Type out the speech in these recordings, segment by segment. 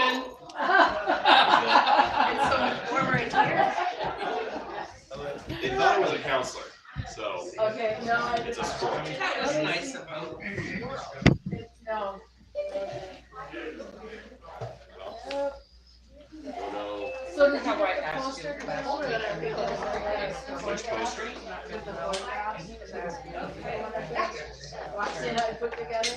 again. It's so much warmer in here. They thought it was a counselor, so Okay, no, it's a squirrel. That was nice of them. no. Oh no. So did you write a poster? Which poster? Watching how you put together?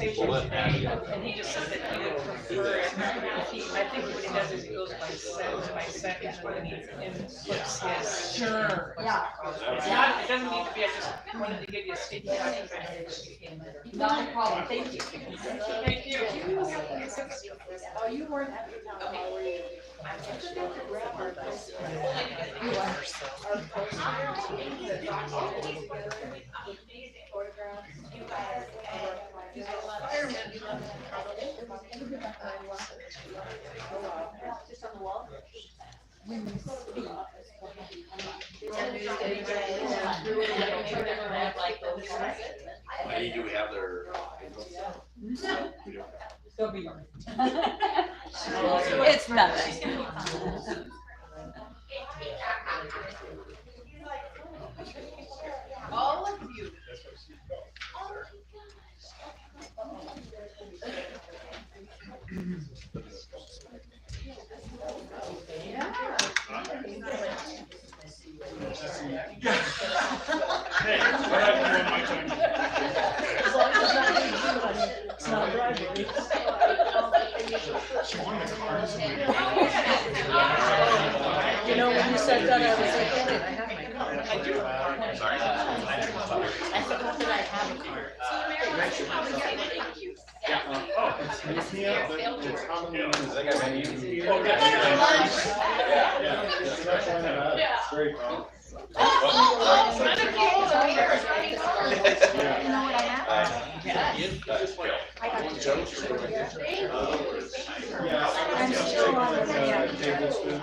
And he just said that he would prefer it. I think what he does is he goes by second and then he inputs his. Sure. Yeah. It doesn't need to be, I just wanted to give you a sticky copy. Not a problem, thank you. Thank you. Oh, you weren't at the town hall, were you? I forgot to grab our poster. You are. Our just on the wall. Do we have their? Don't be worried. It's nothing. All of you. Hey, what happened on my time? It's not driving. She won the car. You know, when you said that, I was like, oh, I have my card. I do. Sorry. I forgot that I have a card. It's Mia, but it's commonly known as. I think I met you. Yeah, it's actually in that. It's very common. I'm still on the tablespoon.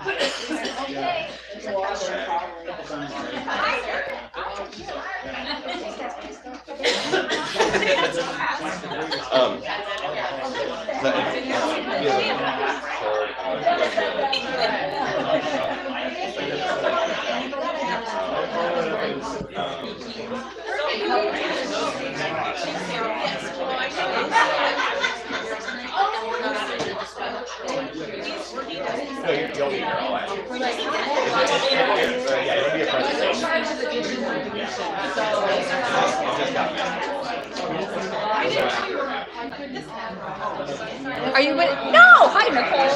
No, you'll be here all that. Yeah, it'll be a presentation. Are you with? No! Hi, Nicole.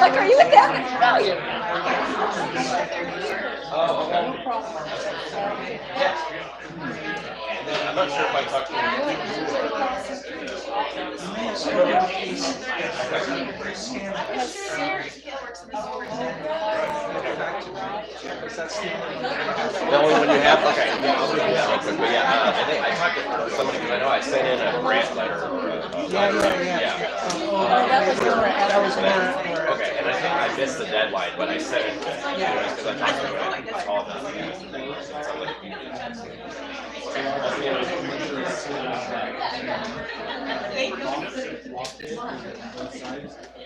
Like, are you with them? No, you're not. Oh, okay. Yeah. I'm not sure if I talked to him. The only one you have? Okay, yeah, I'll do that real quick. But yeah, I think I talked to somebody because I know I sent in a grant letter or a letter. Yeah. Okay, and I think I missed the deadline, but I sent it to because I talked to him and I called them.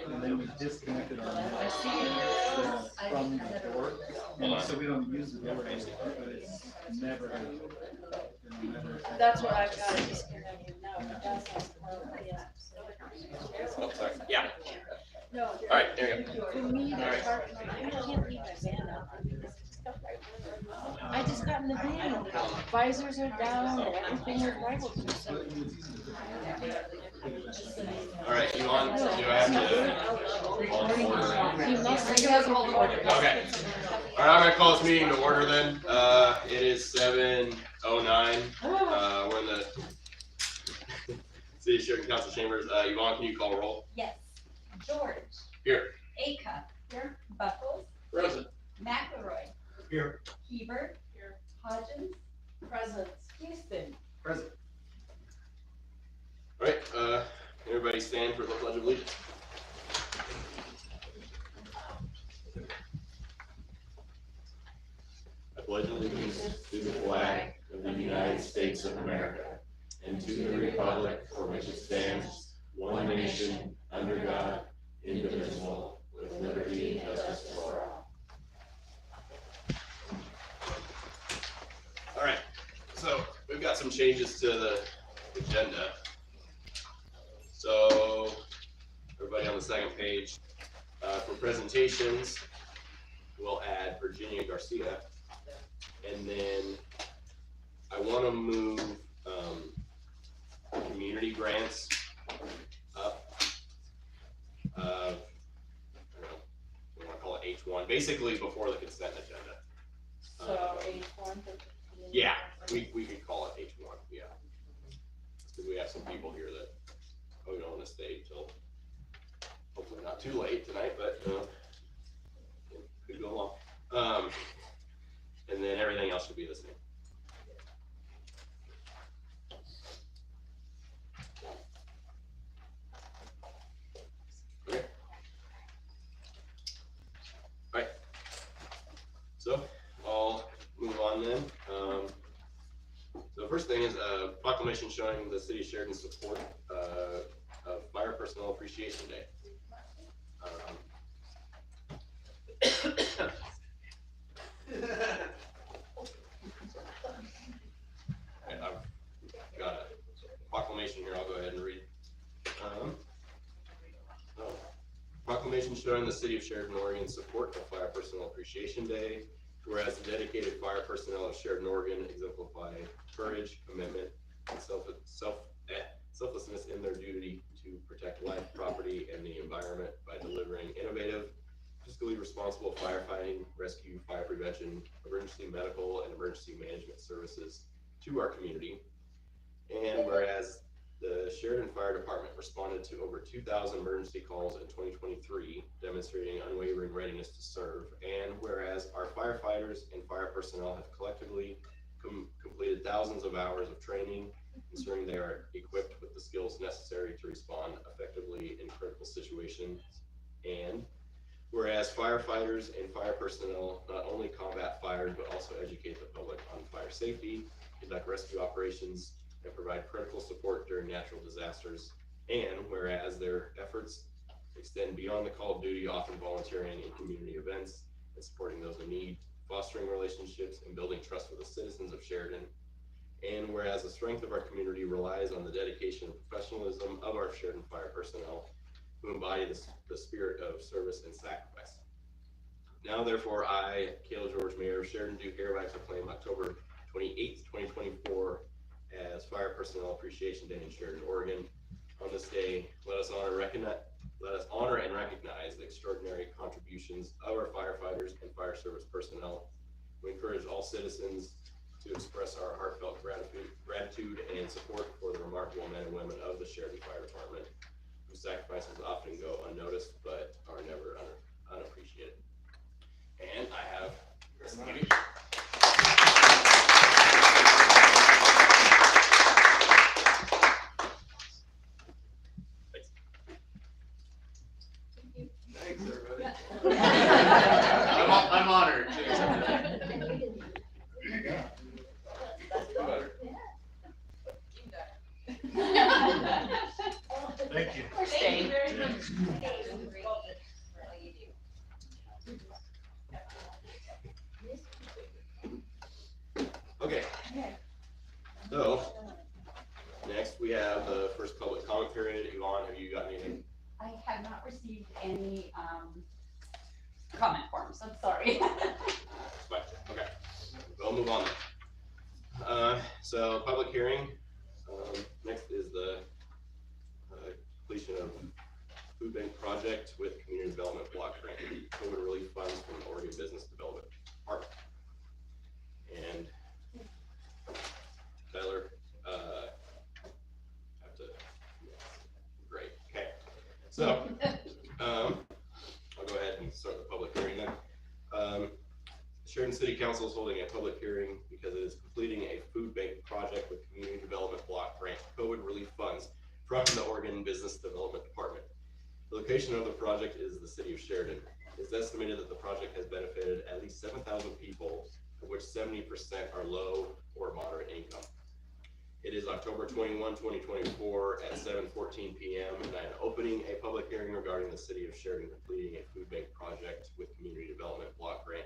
And then we disconnected our from the board, so we don't use the door anymore, but it's never. That's what I've got disconnected now. Oh, sorry. Yeah. No. All right, there you go. For me, that's hard. I can't leave my van out. I just got in the van. Visors are down and everything is rifled. All right, you on? Do I have He must have called the order. to? Okay. All right, I'm gonna call this meeting to order then. It is 7:09. We're in the City of Sheridan Council chambers. Yvonne, can you call roll? Yes. George. Here. Acuff. Here. Buckles. Present. McElroy. Here. Hebert. Here. Hodgins. Present. Houston. Present. All right, everybody stand for the Pledge of Allegiance. I pledge allegiance to the flag of the United States of America and to the republic for which it stands, one nation, under God, indivisible, with liberty and justice for all. All right, so we've got some changes to the agenda. So, everybody on the second page, for presentations, we'll add Virginia Garcia. And then I want to move community grants up. I don't know, we want to call it H1, basically before the consent agenda. So H1. Yeah, we could call it H1, yeah. Because we have some people here that we don't want to stay till hopefully not too late tonight, but it could go along. And then everything else should be the same. Okay. All right. So I'll move on then. So first thing is a proclamation showing the City of Sheridan's support of Fire Personnel Appreciation Day. I've got a proclamation here, I'll go ahead and read. Proclamation showing the City of Sheridan, Oregon's support of Fire Personnel Appreciation Day. Whereas the dedicated fire personnel of Sheridan, Oregon exemplify courage, commitment, and selflessness in their duty to protect life, property, and the environment by delivering innovative, fiscally responsible firefighting, rescue, fire prevention, emergency medical, and emergency management services to our community. And whereas the Sheridan Fire Department responded to over 2,000 emergency calls in 2023, demonstrating unwavering readiness to serve. And whereas our firefighters and fire personnel have collectively completed thousands of hours of training, ensuring they are equipped with the skills necessary to respond effectively in critical situations. And whereas firefighters and fire personnel not only combat fires, but also educate the public on fire safety, conduct rescue operations, and provide critical support during natural disasters. And whereas their efforts extend beyond the call of duty, often volunteering in community events and supporting those in need, fostering relationships and building trust with the citizens of Sheridan. And whereas the strength of our community relies on the dedication and professionalism of our Sheridan fire personnel, who embody the spirit of service and sacrifice. Now, therefore, I, Cale George, Mayor of Sheridan, do hereby proclaim October 28th, 2024 as Fire Personnel Appreciation Day in Sheridan, Oregon. On this day, let us honor and recognize the extraordinary contributions of our firefighters and fire service personnel. We encourage all citizens to express our heartfelt gratitude and support for the remarkable men and women of the Sheridan Fire Department, whose sacrifices often go unnoticed but are never unappreciated. And I have this meeting. Thanks, everybody. I'm honored to accept that. Thank you. We're staying. Very much. Okay. So next we have the first public comment period. Yvonne, have you got anything? I have not received any comment forms, I'm sorry. Fine. Okay. We'll move on then. So public hearing. Next is the completion of food bank project with community development block grant, COVID relief funds from the Oregon Business Development Department. And Tyler, have to, great, okay. So, Sheridan City Council is holding a public hearing because it is completing a food bank project with Community Development Block Grant COVID relief funds from the Oregon Business Development Department. The location of the project is the City of Sheridan. It's estimated that the project has benefited at least 7,000 people, of which 70% are low or moderate income. It is October 21, 2024 at 7:14 p.m. and I am opening a public hearing regarding the City of Sheridan completing a food bank project with Community Development Block Grant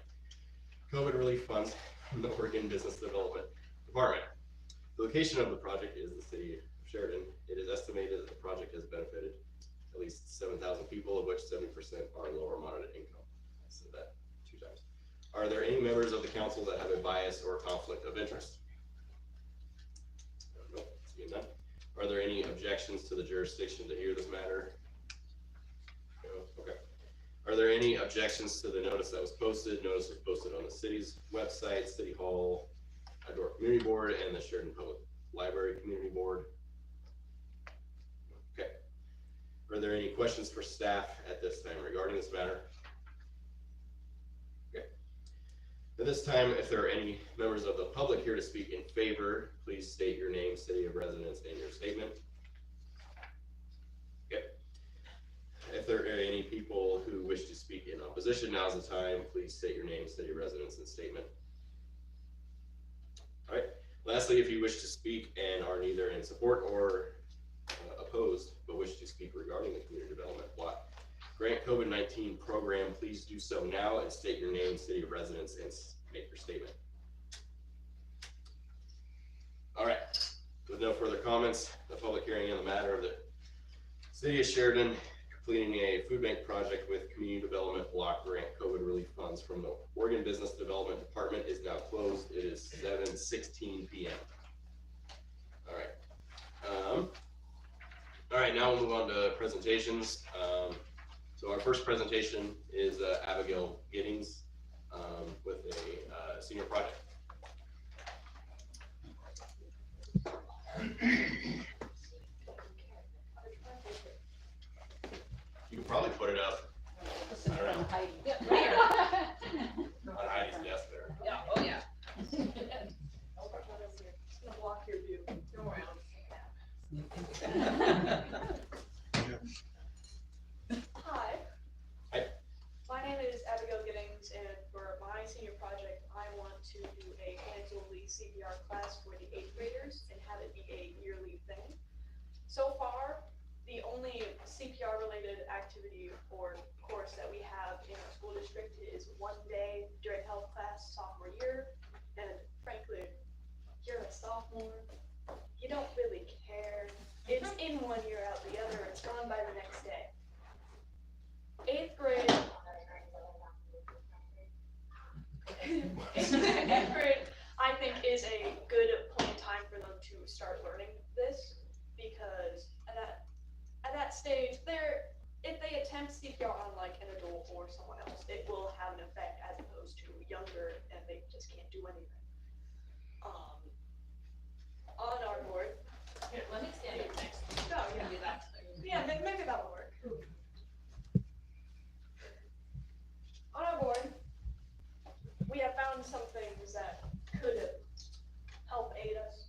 COVID relief funds from the Oregon Business Development Department. The location of the project is the City of Sheridan. It is estimated that the project has benefited at least 7,000 people, of which 70% are low or moderate income. I said that 2 times. Are there any members of the council that have a bias or conflict of interest? Nope, seeing none. Are there any objections to the jurisdiction to hear this matter? No? Okay. Are there any objections to the notice that was posted? Notice was posted on the city's website, City Hall, Outdoor Community Board, and the Sheridan Public Library Community Board. Okay. Are there any questions for staff at this time regarding this matter? Okay. At this time, if there are any members of the public here to speak in favor, please state your name, city of residence, and your statement. Okay. If there are any people who wish to speak in opposition, now's the time. Please state your name, city of residence, and statement. All right. Lastly, if you wish to speak and are neither in support or opposed, but wish to speak regarding the Community Development Block Grant COVID-19 program, please do so now and state your name, city of residence, and make your statement. All right. With no further comments, the public hearing on the matter of the City of Sheridan completing a food bank project with Community Development Block Grant COVID relief funds from the Oregon Business Development Department is now closed. It is 7:16 p.m. All right. All right, now we'll move on to presentations. So our first presentation is Abigail Giddings with a senior project. You can probably put it up I don't know. Yeah, right here. on Heidi's desk there. Yeah, oh yeah. Gonna block your view. Don't worry. Hi. Hi. My name is Abigail Giddings, and for my senior project, I want to do a hands-only CPR class for the 8th graders and have it be a yearly thing. So far, the only CPR-related activity or course that we have in our school district is one day during health class sophomore year, and frankly, you're a sophomore, you don't really care. It's in one year, out the other, it's gone by the next day. 8th grade, 8th grade, I think is a good point in time for them to start learning this, because at that stage, if they attempt CPR on like an adult or someone else, it will have an effect as opposed to younger and they just can't do anything. On our board. Here, let me stand up next. Oh, yeah. Do that. Yeah, maybe that will work. On our board, we have found some things that could help aid us.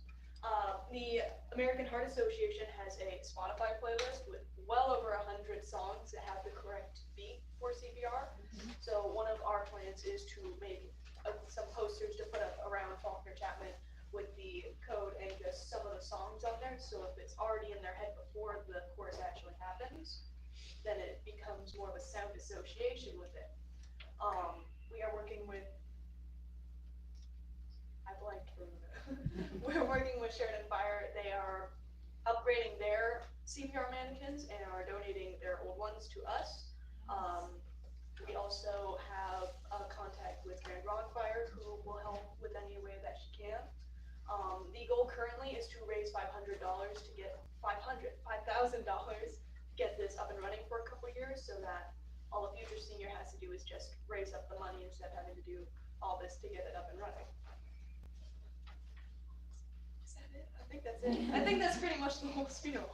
The American Heart Association has a Spotify playlist with well over 100 songs that have the correct beat for CPR. So one of our plans is to make some posters to put up around Faulkner Chapman with the code and just some of the songs on there. So if it's already in their head before the course actually happens, then it becomes more of a sound association with it. We are working with, I blanked for a minute. We're working with Sheridan Fire. They are upgrading their CPR mannequins and are donating their old ones to us. We also have a contact with Grand Rock Fire, who will help with any way that she can. The goal currently is to raise $500 to get $5,000, get this up and running for a couple years, so that all a future senior has to do is just raise up the money instead of having to do all this to get it up and running. Is that it? I think that's it. I think that's pretty much the whole spiel.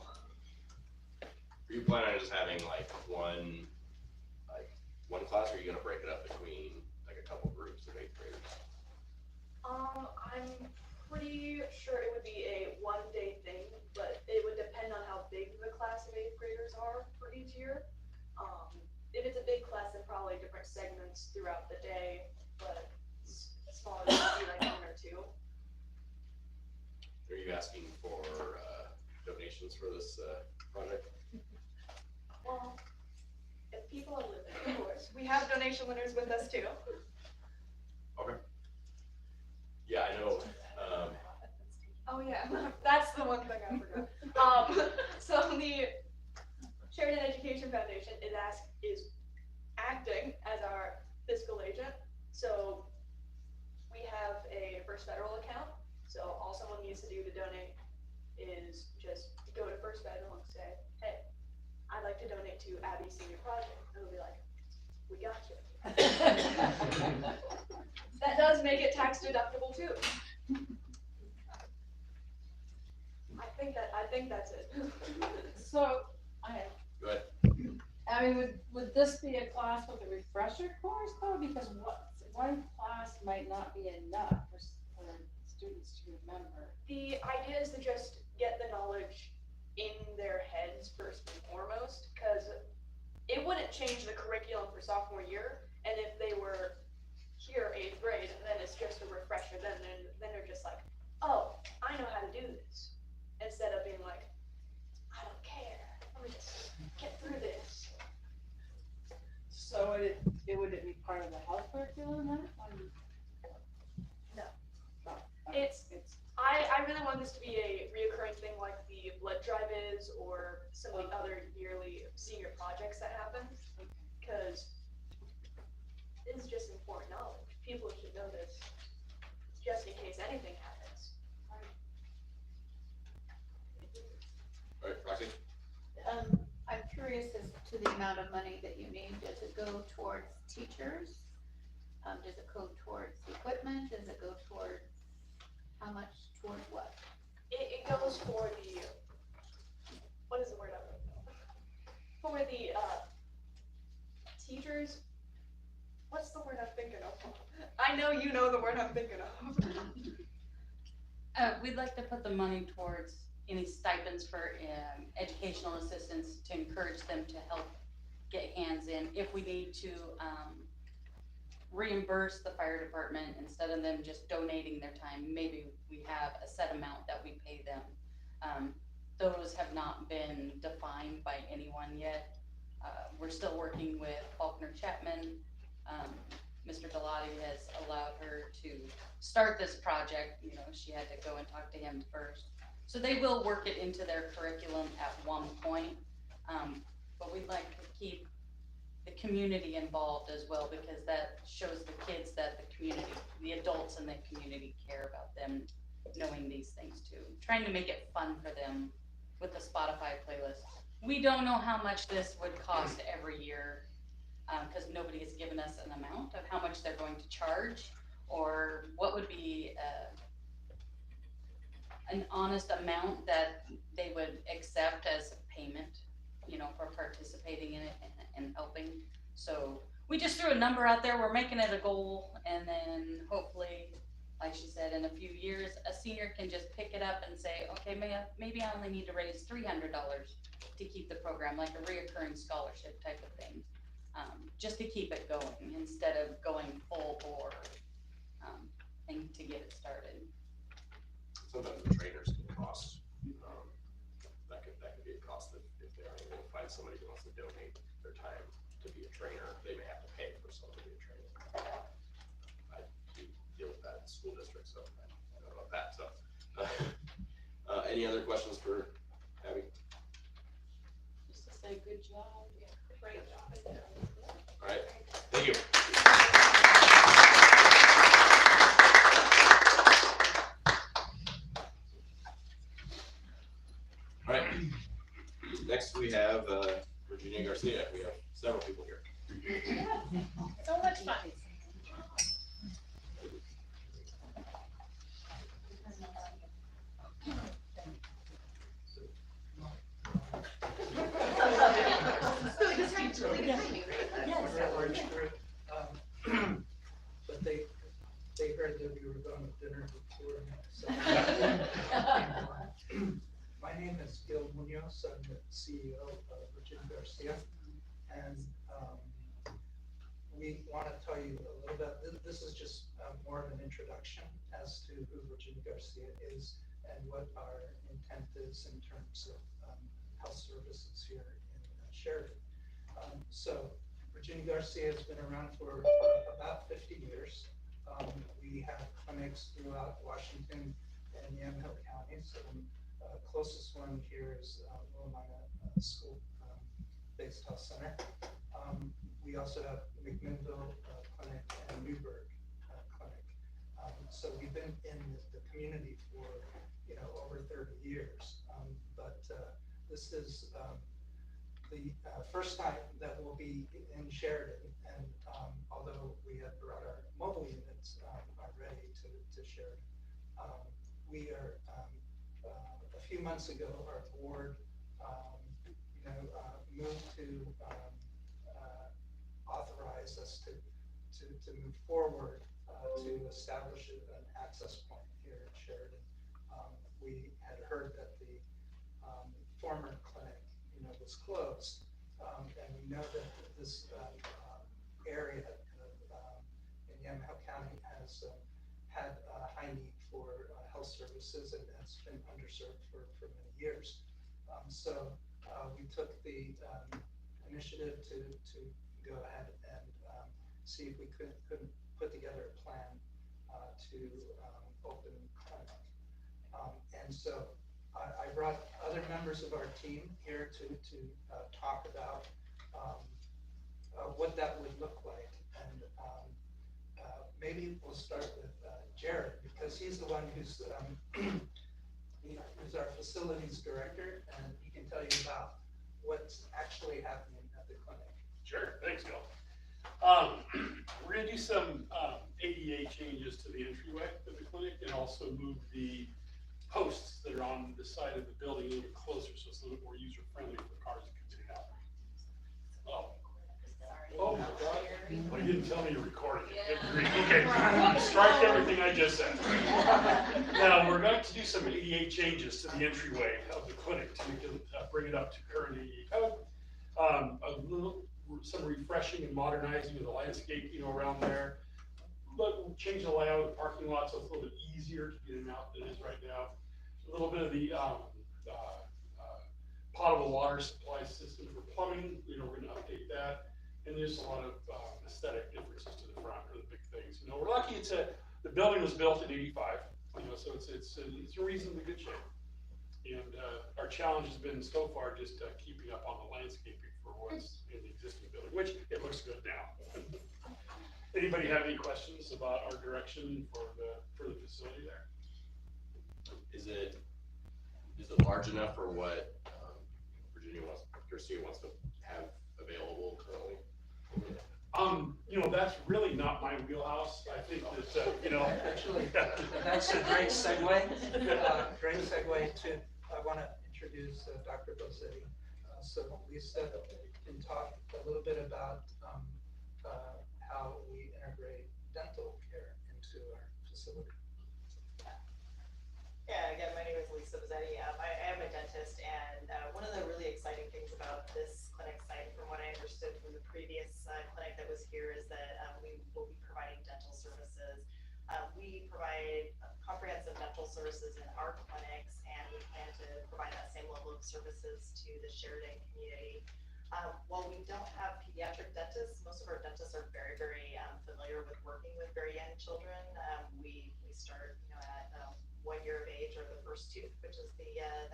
Are you planning on just having like one class, or are you gonna break it up between like a a couple groups of 8th graders? I'm pretty sure it would be a one-day thing, but it would depend on how big the class of 8th graders are for each year. If it's a big class, then probably different segments throughout the day, but smaller, would be like 1 or 2. Are you asking for donations for this project? Well, if people are living, of course. We have donation winners with us too. Okay. Yeah, I know. Oh yeah, that's the one thing I forgot. So the Sheridan Education Foundation is acting as our fiscal agent. So we have a First Federal account. So all someone needs to do to donate is just go to First Federal and say, hey, I'd like to donate to Abby's senior project. And they'll be like, we got you. That does make it tax deductible too. I think that's it. So, Go ahead. I mean, would this be a class with a refresher course though? Because one class might not be enough for students to remember. The idea is to just get the knowledge in their heads first and foremost, because it wouldn't change the curriculum for sophomore year. And if they were here 8th grade, then it's just a refresher. Then they're just like, oh, I know how to do this. Instead of being like, I don't care. Let me just get through this. So would it be part of the health curriculum then? No. Oh, It's I really want this to be a reoccurring thing like the blood drive is, or some of the other yearly senior projects that happen, because it's just important knowledge. People should know this just in case anything happens. All right, Roxy? I'm curious as to the amount of money that you need. Does it go towards teachers? Does it go towards equipment? Does it go towards, how much towards what? It goes for the, what is the word I'm looking for? For the teachers, what's the word I'm thinking of? I know you know the word I'm thinking of. We'd like to put the money towards any stipends for educational assistants to encourage them to help get hands in. If we need to reimburse the fire department instead of them just donating their time, maybe we have a set amount that we pay them. Those have not been defined by anyone yet. We're still working with Faulkner Chapman. Mr. Bellotti has allowed her to start this project. You know, she had to go and talk to him first. So they will work it into their curriculum at one point. But we'd like to keep the community involved as well, because that shows the kids that the community, the adults in the community care about them knowing these things too. Trying to make it fun for them with the Spotify playlist. We don't know how much this would cost every year, because nobody has given us an amount of how much they're going to charge, or what would be an honest amount that they would accept as payment, you know, for participating in it and helping. So we just threw a number out there. We're making it a goal, and then hopefully, like she said, in a few years, a senior can just pick it up and say, okay, maybe I only need to raise $300 to keep the program, like a reoccurring scholarship type of thing, just to keep it going instead of going full bore and to get it started. Sometimes the trainers can cost, that could be a cost if they aren't able to find somebody who wants to donate their time to be a trainer, they may have to pay for someone to be a trainer. I deal with that in school districts, so I know about that, so. Any other questions for Abby? Just to say good job. Great job. All right, thank you. All right, next we have Virginia Garcia. We have several people here. So much fun. we want to tell you a little bit, this is just more of an introduction as to who Virginia Garcia is and what our intent is in terms of health services here in Sheridan. So Virginia Garcia has been around for about 50 years. We have clinics throughout Washington and Yamhill counties. Closest one here is Willamina School-based health center. We also have McMinnville Clinic and Newburgh Clinic. So we've been in the community for over 30 years. But this is the first time that we'll be in Sheridan, and although we have brought our mobile units already to Sheridan, we are a few months ago our board moved to authorize us to move forward to establish an access point here at Sheridan. We had heard that the former clinic was closed, and we know that this area in Yamhill County has had a high need for health services, and that's been underserved for many years. So we took the initiative to go ahead and see if we could put together a plan to open clinic. And so I brought other members of our team here to talk about what that would look like. And maybe we'll start with Jared, because he's the one who's our facilities director, and he can tell you about what's actually happening at the clinic. Sure, thanks, Bill. We're gonna do some ADA changes to the entryway of the clinic, and also move the posts that are on the side of the building a little bit closer, so it's a little bit more user-friendly for cars that come in and out. Oh my God, well, you didn't tell me you're recording it. Good grief. Okay, strike everything I just said. Now, we're going to do some ADA changes to the entryway of the clinic to bring it up to current ADA code. Some refreshing and modernizing of the landscape, around there. But we'll change the layout of the parking lot so it's a little bit easier to get in and out than it is right now. A little bit of the potable water supply system for plumbing, we're going to update that. And there's a lot of aesthetic differences to the front are the big things. We're lucky the building was built in '85, so it's in reasonably good shape. And our challenge has been so far just keeping up on the landscaping for what's in the existing building, which it looks good now. Anybody have any questions about our direction for the facility there? Is it large enough for what Garcia wants to have available currently? That's really not my wheelhouse. I think that, Actually, that's a great segue. To, I want to introduce Dr. Bulletin. So Lisa can talk a little bit about how we integrate dental care into our facility. Yeah, again, my name is Lisa Bazzetti. I am a dentist, and one of the really exciting things about this clinic site, from what I understood from the previous clinic that was here, is that we will be providing dental services. We provide comprehensive dental services in our clinics, and we plan to provide that same level of services to the Sheridan community. While we don't have pediatric dentists, most of our dentists are very, very familiar with working with very young children. We start, at 1 year of age or the first tooth, which is the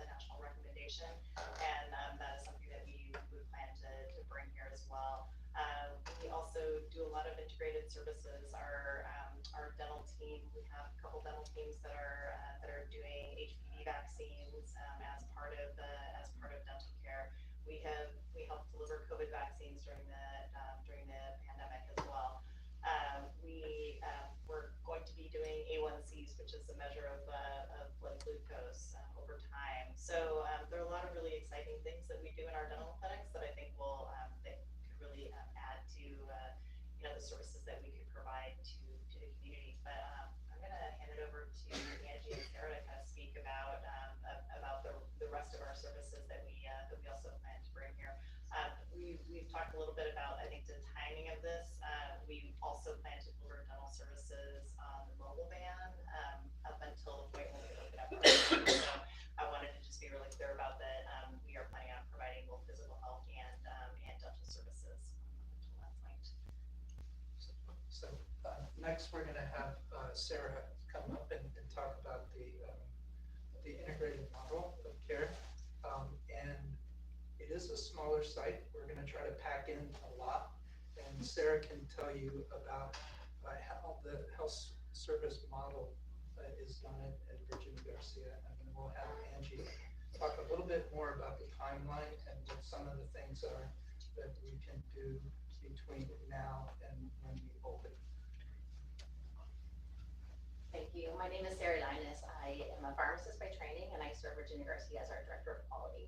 national recommendation, and that is something that we plan to bring here as well. We also do a lot of integrated services. Our dental team, we have a couple dental teams that are doing HPV vaccines as part of dental care. We helped deliver COVID vaccines during the pandemic as well. We're going to be doing A1Cs, which is a measure of blood glucose over time. So there are a lot of really exciting things that we do in our dental clinics that I think that could really add to the services that we could provide to the community. But I'm going to hand it over to Angie and Sarah to kind of speak about the rest of our services that we also plan to bring here. We've talked a little bit about, I think, the timing of this. We also plan to deliver dental services on the mobile van, up until the point when we open up. So I wanted to just be really clear about that. We are planning on providing both physical health and dental services until that point. So, next we're gonna have Sarah come up and talk about the integrated model of care. And it is a smaller site. We're gonna try to pack in a lot. And Sarah can tell you about how the health service model is done at Virginia Garcia. And then we'll have Angie talk a little bit more about the timeline and what some of the things are that we can do between now and when we open. Thank you. My name is Sheridan. I am a pharmacist by training, and I serve Virginia Garcia as our Director of Quality.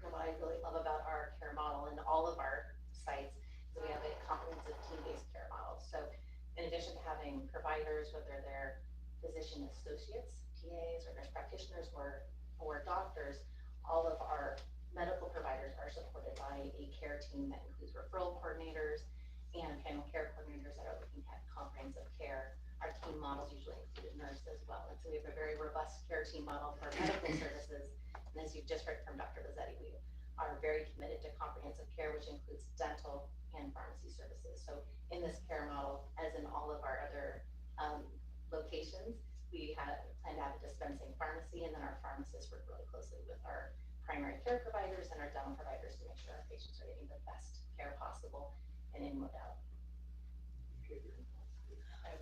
And what I really love about our care model and all of our sites is we have a comprehensive team-based care model. So in addition to having providers, whether they're physician associates, PAs, or nurse practitioners, or doctors, all of our medical providers are supported by a care team that includes referral coordinators and panel care coordinators that are looking at comprehensive care. Our team models usually include a nurse as well. And so we have a very robust care team model for medical services. And as you just heard from Dr. Lazzetti, we are very committed to comprehensive care, which includes dental and pharmacy services. So in this care model, as in all of our other locations, we plan to have a dispensing pharmacy, and then our pharmacists work really closely with our primary care providers and our dental providers to make sure our patients are getting the best care possible and in modality.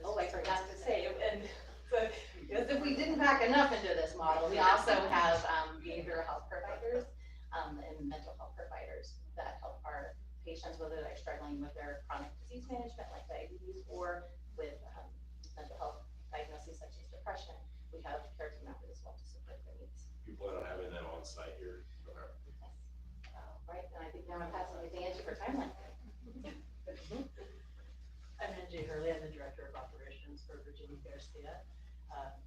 Oh, I forgot to say, and so, because if we didn't pack enough into this model, we also have behavioral health providers and mental health providers that help our patients, whether they're struggling with their chronic disease management like diabetes or with mental health diagnoses such as depression. We have care team members as well to support their needs. You plan on having them on site here? Right, and I think now I'm passing it to Angie for timeline. I'm Angie Hurley. I'm the Director of Operations for Virginia Garcia.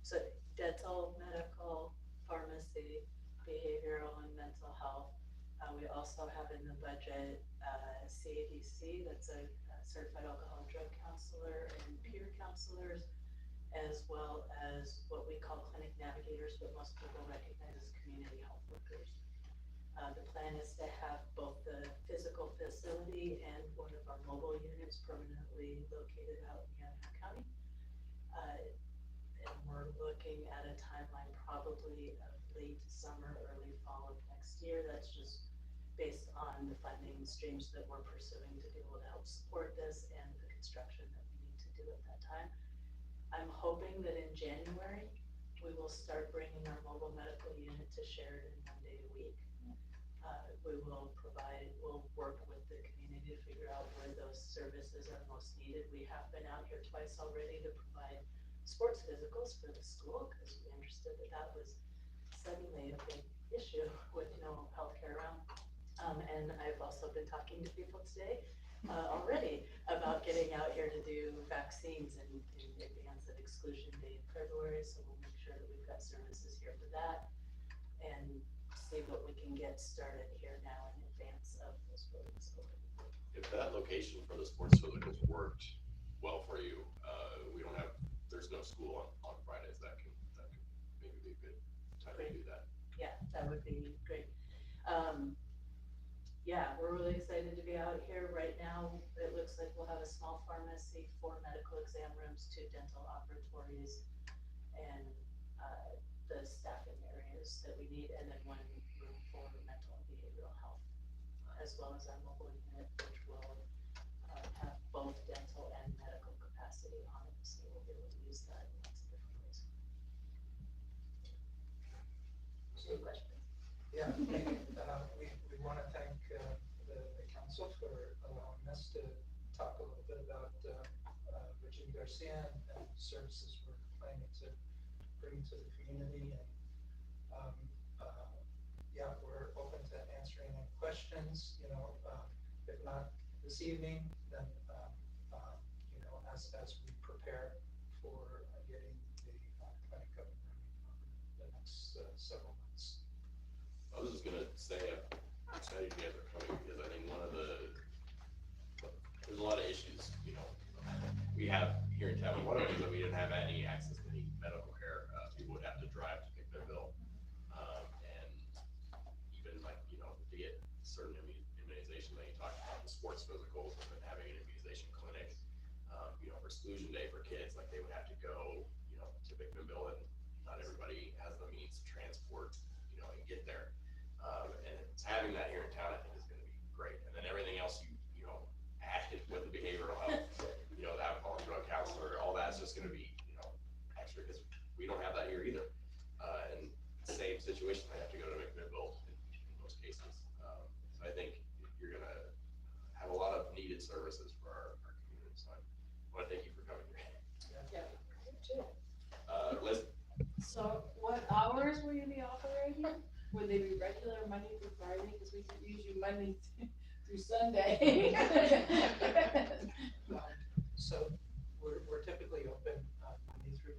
So dental, medical, pharmacy, behavioral, and mental health. We also have in the budget CADC, that's a certified alcohol and drug counselor, and peer counselors, as well as what we call clinic navigators, but most people recognize as community health workers. The plan is to have both the physical facility and one of our mobile units permanently located out in Hanover County. And we're looking at a timeline probably of late summer, early fall of next year. That's just based on the funding streams that we're pursuing to be able to help support this and the construction that we need to do at that time. I'm hoping that in January, we will start bringing our mobile medical unit to Sheridan 1 day a week. We'll work with the community to figure out where those services are most needed. We have been out here twice already to provide sports physicals for the school because we understood that that was suddenly a big issue with no healthcare around. And I've also been talking to people today already about getting out here to do vaccines in advance of exclusion day in February. So we'll make sure that we've got services here for that and see what we can get started here now in advance of those buildings opening. If that location for the sports physicals worked well for you, there's no school on Fridays, that could maybe be a good time to do that. Yeah, that would be great. Yeah, we're really excited to be out here. Right now, it looks like we'll have a small pharmacy, 4 medical exam rooms, 2 dental operatories, and the staffing areas that we need, and then 1 room for mental and behavioral health, as well as our mobile unit, which will have both dental and medical capacity on it, so we'll be able to use that in lots of different ways. Any questions? Yeah, we want to thank the council for allowing us to talk a little bit about Virginia Garcia and services we're planning to bring to the community. And yeah, we're open to answering any questions. If not this evening, then as we prepare for getting the clinic up and running over the next several months. I was just gonna say, I'm excited you guys are coming because I think there's a lot of issues, we we have here in town. One of them is that we didn't have any access to any medical care. People would have to drive to pick their bill. And even like, to get certain immunization that you talked about, the sports physicals, and then having an immunization clinic, for exclusion day for kids, like they would have to go, to Victorville, and not everybody has the means to transport, and get there. And having that here in town, I think is gonna be great. And then everything else added with the behavioral health, the alcohol and drug counselor, all that's just gonna be, extra, because we don't have that here either. And same situation, they have to go to McMinnville in most cases. So I think you're gonna have a lot of needed services for our community. So I want to thank you for coming here. Liz? So what hours will you be operating? Would they be regular Monday through Friday? Because we could use you Monday through Sunday. So we're typically open Monday through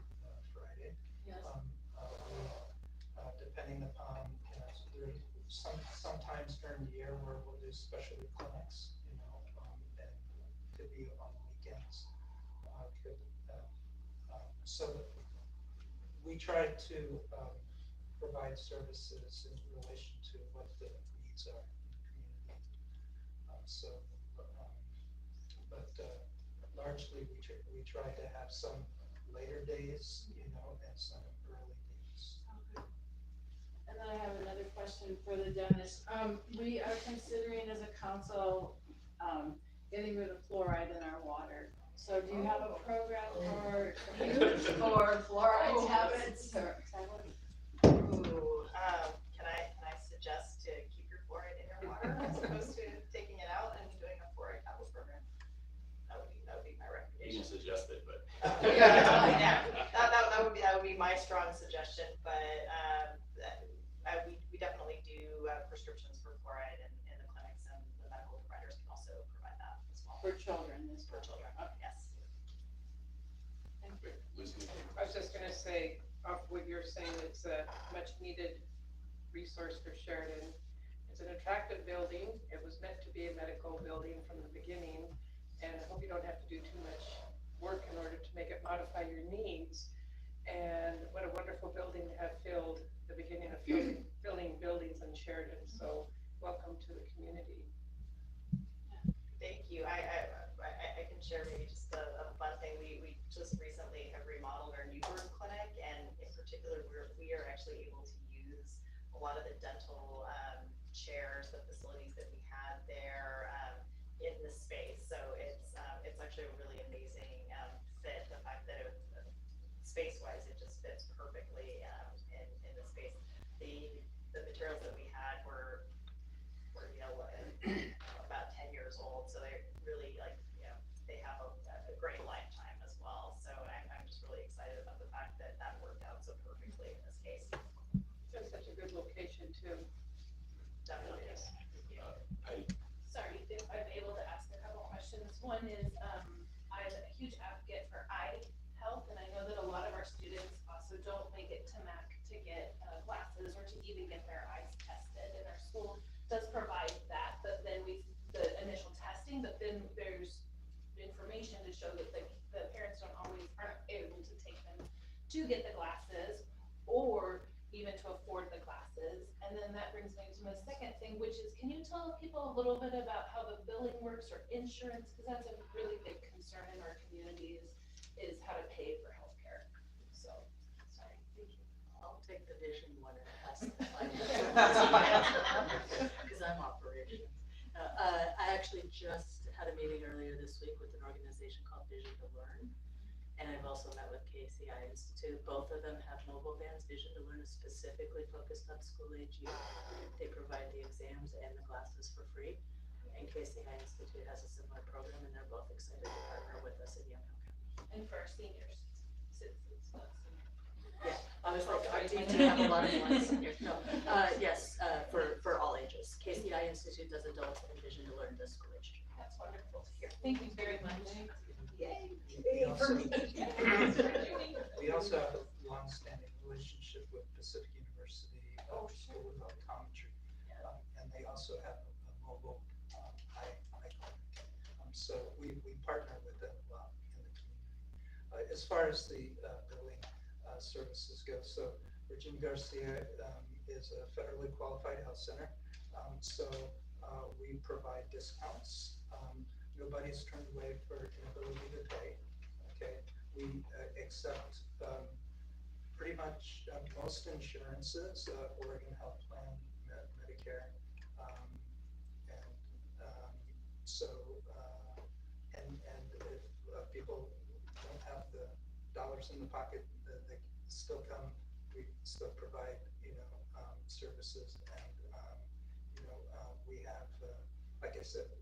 Friday. Yes. Depending upon, there sometimes during the year where we'll do specialty clinics, and could be on weekends. So we try to provide services in relation to what the needs are in the community. Largely we try to have some later days, and some early days. And then I have another question for the dentist. We are considering as a council, getting rid of fluoride in our water. So do you have a program for youth for fluoride tablets or tablets? Ooh, can I suggest to keep your fluoride in your water as opposed to taking it out and doing a fluoride tablet program? That would be my recommendation. You can suggest it, but. Yeah, that would be my strong suggestion, but we definitely do prescriptions for fluoride in the clinics, and the medical providers can also provide that as well. For children, this For children, yes. Lucy? I was just gonna say, off what you're saying, it's a much needed resource for Sheridan. It's an attractive building. It was meant to be a medical building from the beginning, and I hope you don't have to do too much work in order to make it modify your needs. And what a wonderful building to have filled, the beginning of filling buildings in Sheridan. So welcome to the community. Thank you. I can share maybe just a fun thing. We just recently have remodeled our Newburgh clinic, and in particular, we are actually able to use a lot of the dental chairs, the facilities that we had there in the space. So it's actually a really amazing fit. The fact that space-wise, it just fits perfectly in the space. The materials that we had were about 10 years old, so they really they have a great lifetime as well. So I'm just really excited about the fact that that worked out so perfectly in this case. It's such a good location too. Definitely is. Heidi? Sorry if I'm able to ask a couple questions. One is, I'm a huge advocate for eye health, and I know that a lot of our students also don't make it to MAC to get glasses or to even get their eyes tested, and our school does provide that, but then the initial testing, but then there's information to show that the parents aren't able to take them to get the glasses or even to afford the glasses. And then that brings me to my second thing, which is, can you tell people a little bit about how the billing works or insurance? Because that's a really big concern in our community is how to pay for healthcare. So, sorry, thank you. I'll take the vision one and pass the because I'm operations. I actually just had a meeting earlier this week with an organization called Vision to Learn, and I've also met with KCI Institute. Both of them have mobile vans. Vision to Learn is specifically focused on school-age youth. They provide the exams and the glasses for free, and KCI Institute has a similar program, and they're both excited to partner with us in Young County. And for our seniors, citizens, not seniors. Yeah, I was like, I do have a lot of ones here. No, yes, for all ages. KCI Institute does adults, and Vision to Learn does school age. That's wonderful to hear. Thank you very much. Yay. We also have a long-standing relationship with Pacific University School of Optometry, and they also have a mobile eye clinic. So we partner with them a lot in the community. as far as the billing services go, so Virginia Garcia is a federally qualified health center. So we provide discounts. Nobody's turned away for inability to pay. Okay, we accept pretty much most insurances, Oregon Health Plan, Medicare, and if people don't have the dollars in the pocket, they still come. We still provide, services, and we have, like I said, a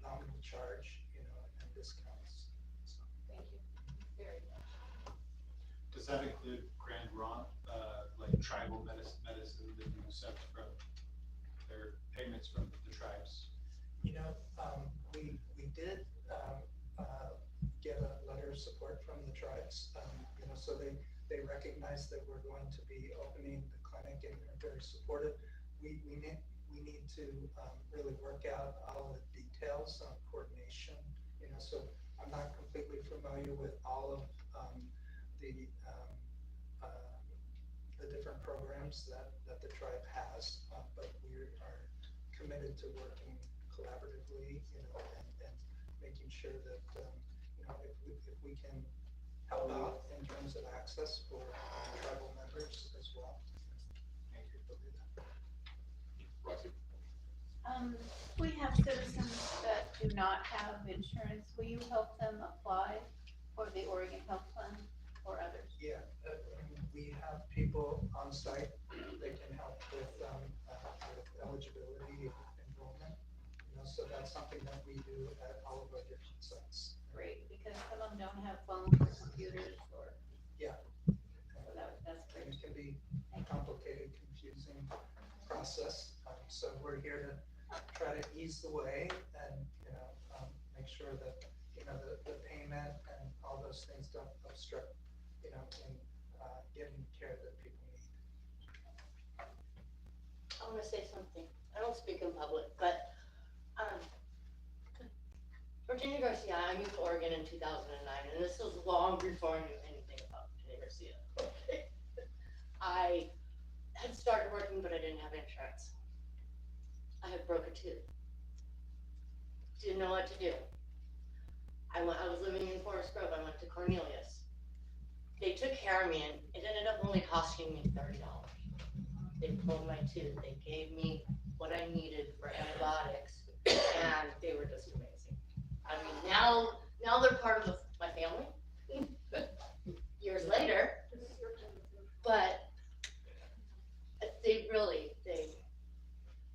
nominal charge, and discounts. So. Thank you. Very good. Does that include Grand Ron, like tribal medicine that you accept from their payments from the tribes? We did get a letter of support from the tribes, so they recognize that we're going to be opening the clinic, and they're very supportive. We need to really work out all the details on coordination, so I'm not completely familiar with all of the different programs that the tribe has, but we are committed to working collaboratively, and making sure that, if we can help out in terms of access for tribal members as well. Thank you for that. Roxy? We have citizens that do not have insurance. Will you help them apply for the Oregon Health Plan or others? Yeah, we have people on site that can help with eligibility and enrollment. So that's something that we do at all of our different sites. Great, because some of them don't have phones or computers or. Yeah. So that's great. It can be a complicated, confusing process. So we're here to try to ease the way and, make sure that, the payment and all those things don't obstruct, in getting care that people need. I want to say something. I don't speak in public, but Virginia Garcia, I moved to Oregon in 2009, and this was long before I knew anything about Virginia Garcia. Okay. I had started working, but I didn't have insurance. I had broke a tooth. Didn't know what to do. I was living in Forest Grove. I went to Cornelius. They took care of me, and it ended up only costing me $30. They pulled my tooth. They gave me what I needed for antibiotics, and they were just amazing. I mean, now they're part of my family. Years later, but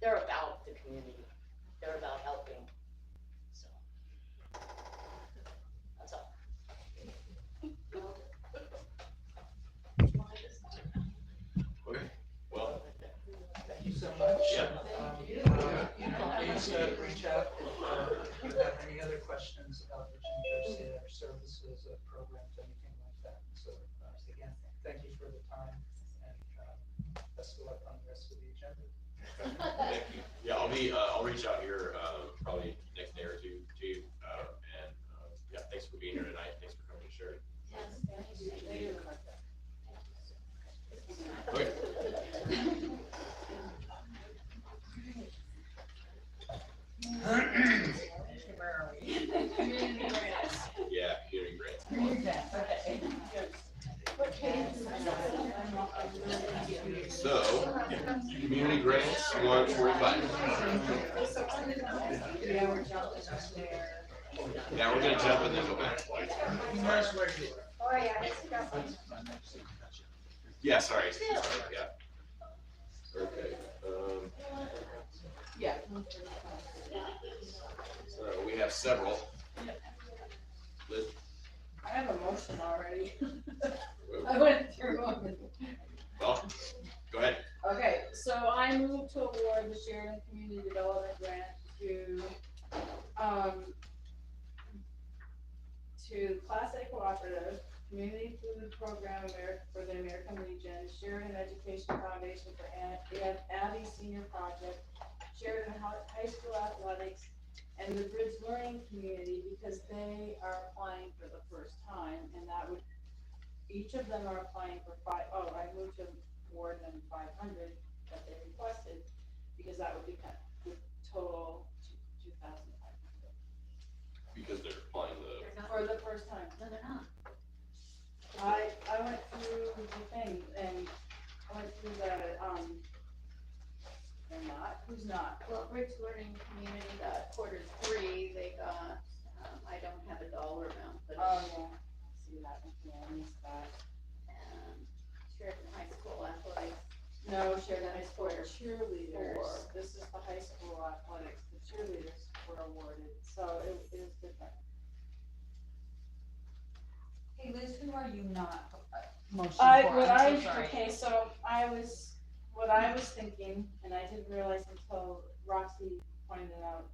they're about the community. They're about helping. So that's all. Okay, well. Thank you so much. Yeah. Please reach out if you have any other questions about Virginia Garcia, our services, programs, anything like that. So again, thank you for the time, and best of luck on the rest of the agenda. Thank you. Yeah, I'll reach out here probably next day or two to you, and yeah, thanks for being here tonight. Thanks for coming to Sheridan. Okay. Where are we? Community grants. Yeah, community grants. Okay. So, community grants, 145. Yeah, we're jumping up there. Yeah, we're gonna jump and then go back. Oh, yeah. Yeah, sorry, yeah. Okay, Yeah. so we have several. Liz? I have a motion already. I went through them. Well, go ahead. Okay, so I move to award the Sheridan Community Development Grant to Class A Cooperative, Community Food Program for the American Legion, Sheridan Education Foundation for Abby Senior Project, Sheridan High School Athletics, and the Bridge Learning Community, because they are applying for the first time, and that would, each of them are applying for I moved to more than 500 that they requested, because that would be kind of the total 2,500. Because they're applying For the first time. No, they're not. I went through the thing, and I went through the, they're not, who's not? Well, Bridge Learning Community got Q3, they got, I don't have a dollar amount, but. Yeah. See that, okay, I missed that. And Sheridan High School Athletics. No, Sheridan High School Four. cheerleaders, this is the high school athletics, the cheerleaders were awarded, so it is different. Hey Liz, who are you not motioning for? I'm so sorry. What I was thinking, and I didn't realize until Roxy pointed out,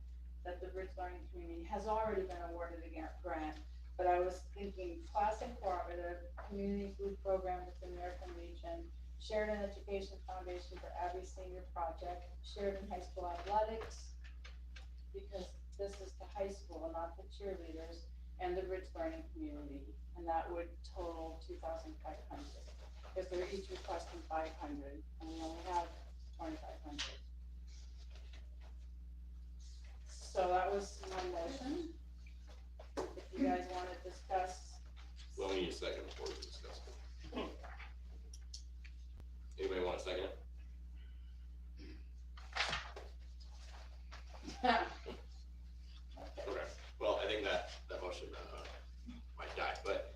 that the Bridge Learning Community has already been awarded a grant, but I was thinking Classic Cooperative, Community Food Program with the American Legion, Sheridan Education Foundation for Abby Senior Project, Sheridan High School Athletics, because this is the high school, not the cheerleaders, and the Bridge Learning Community, and that would total 2,500. Because they're each requesting 500, and we only have 2,500. So that was my motion. If you guys want to discuss. Well, we need a second before we discuss it. Anybody want a second? Okay, well, I think that motion might die, but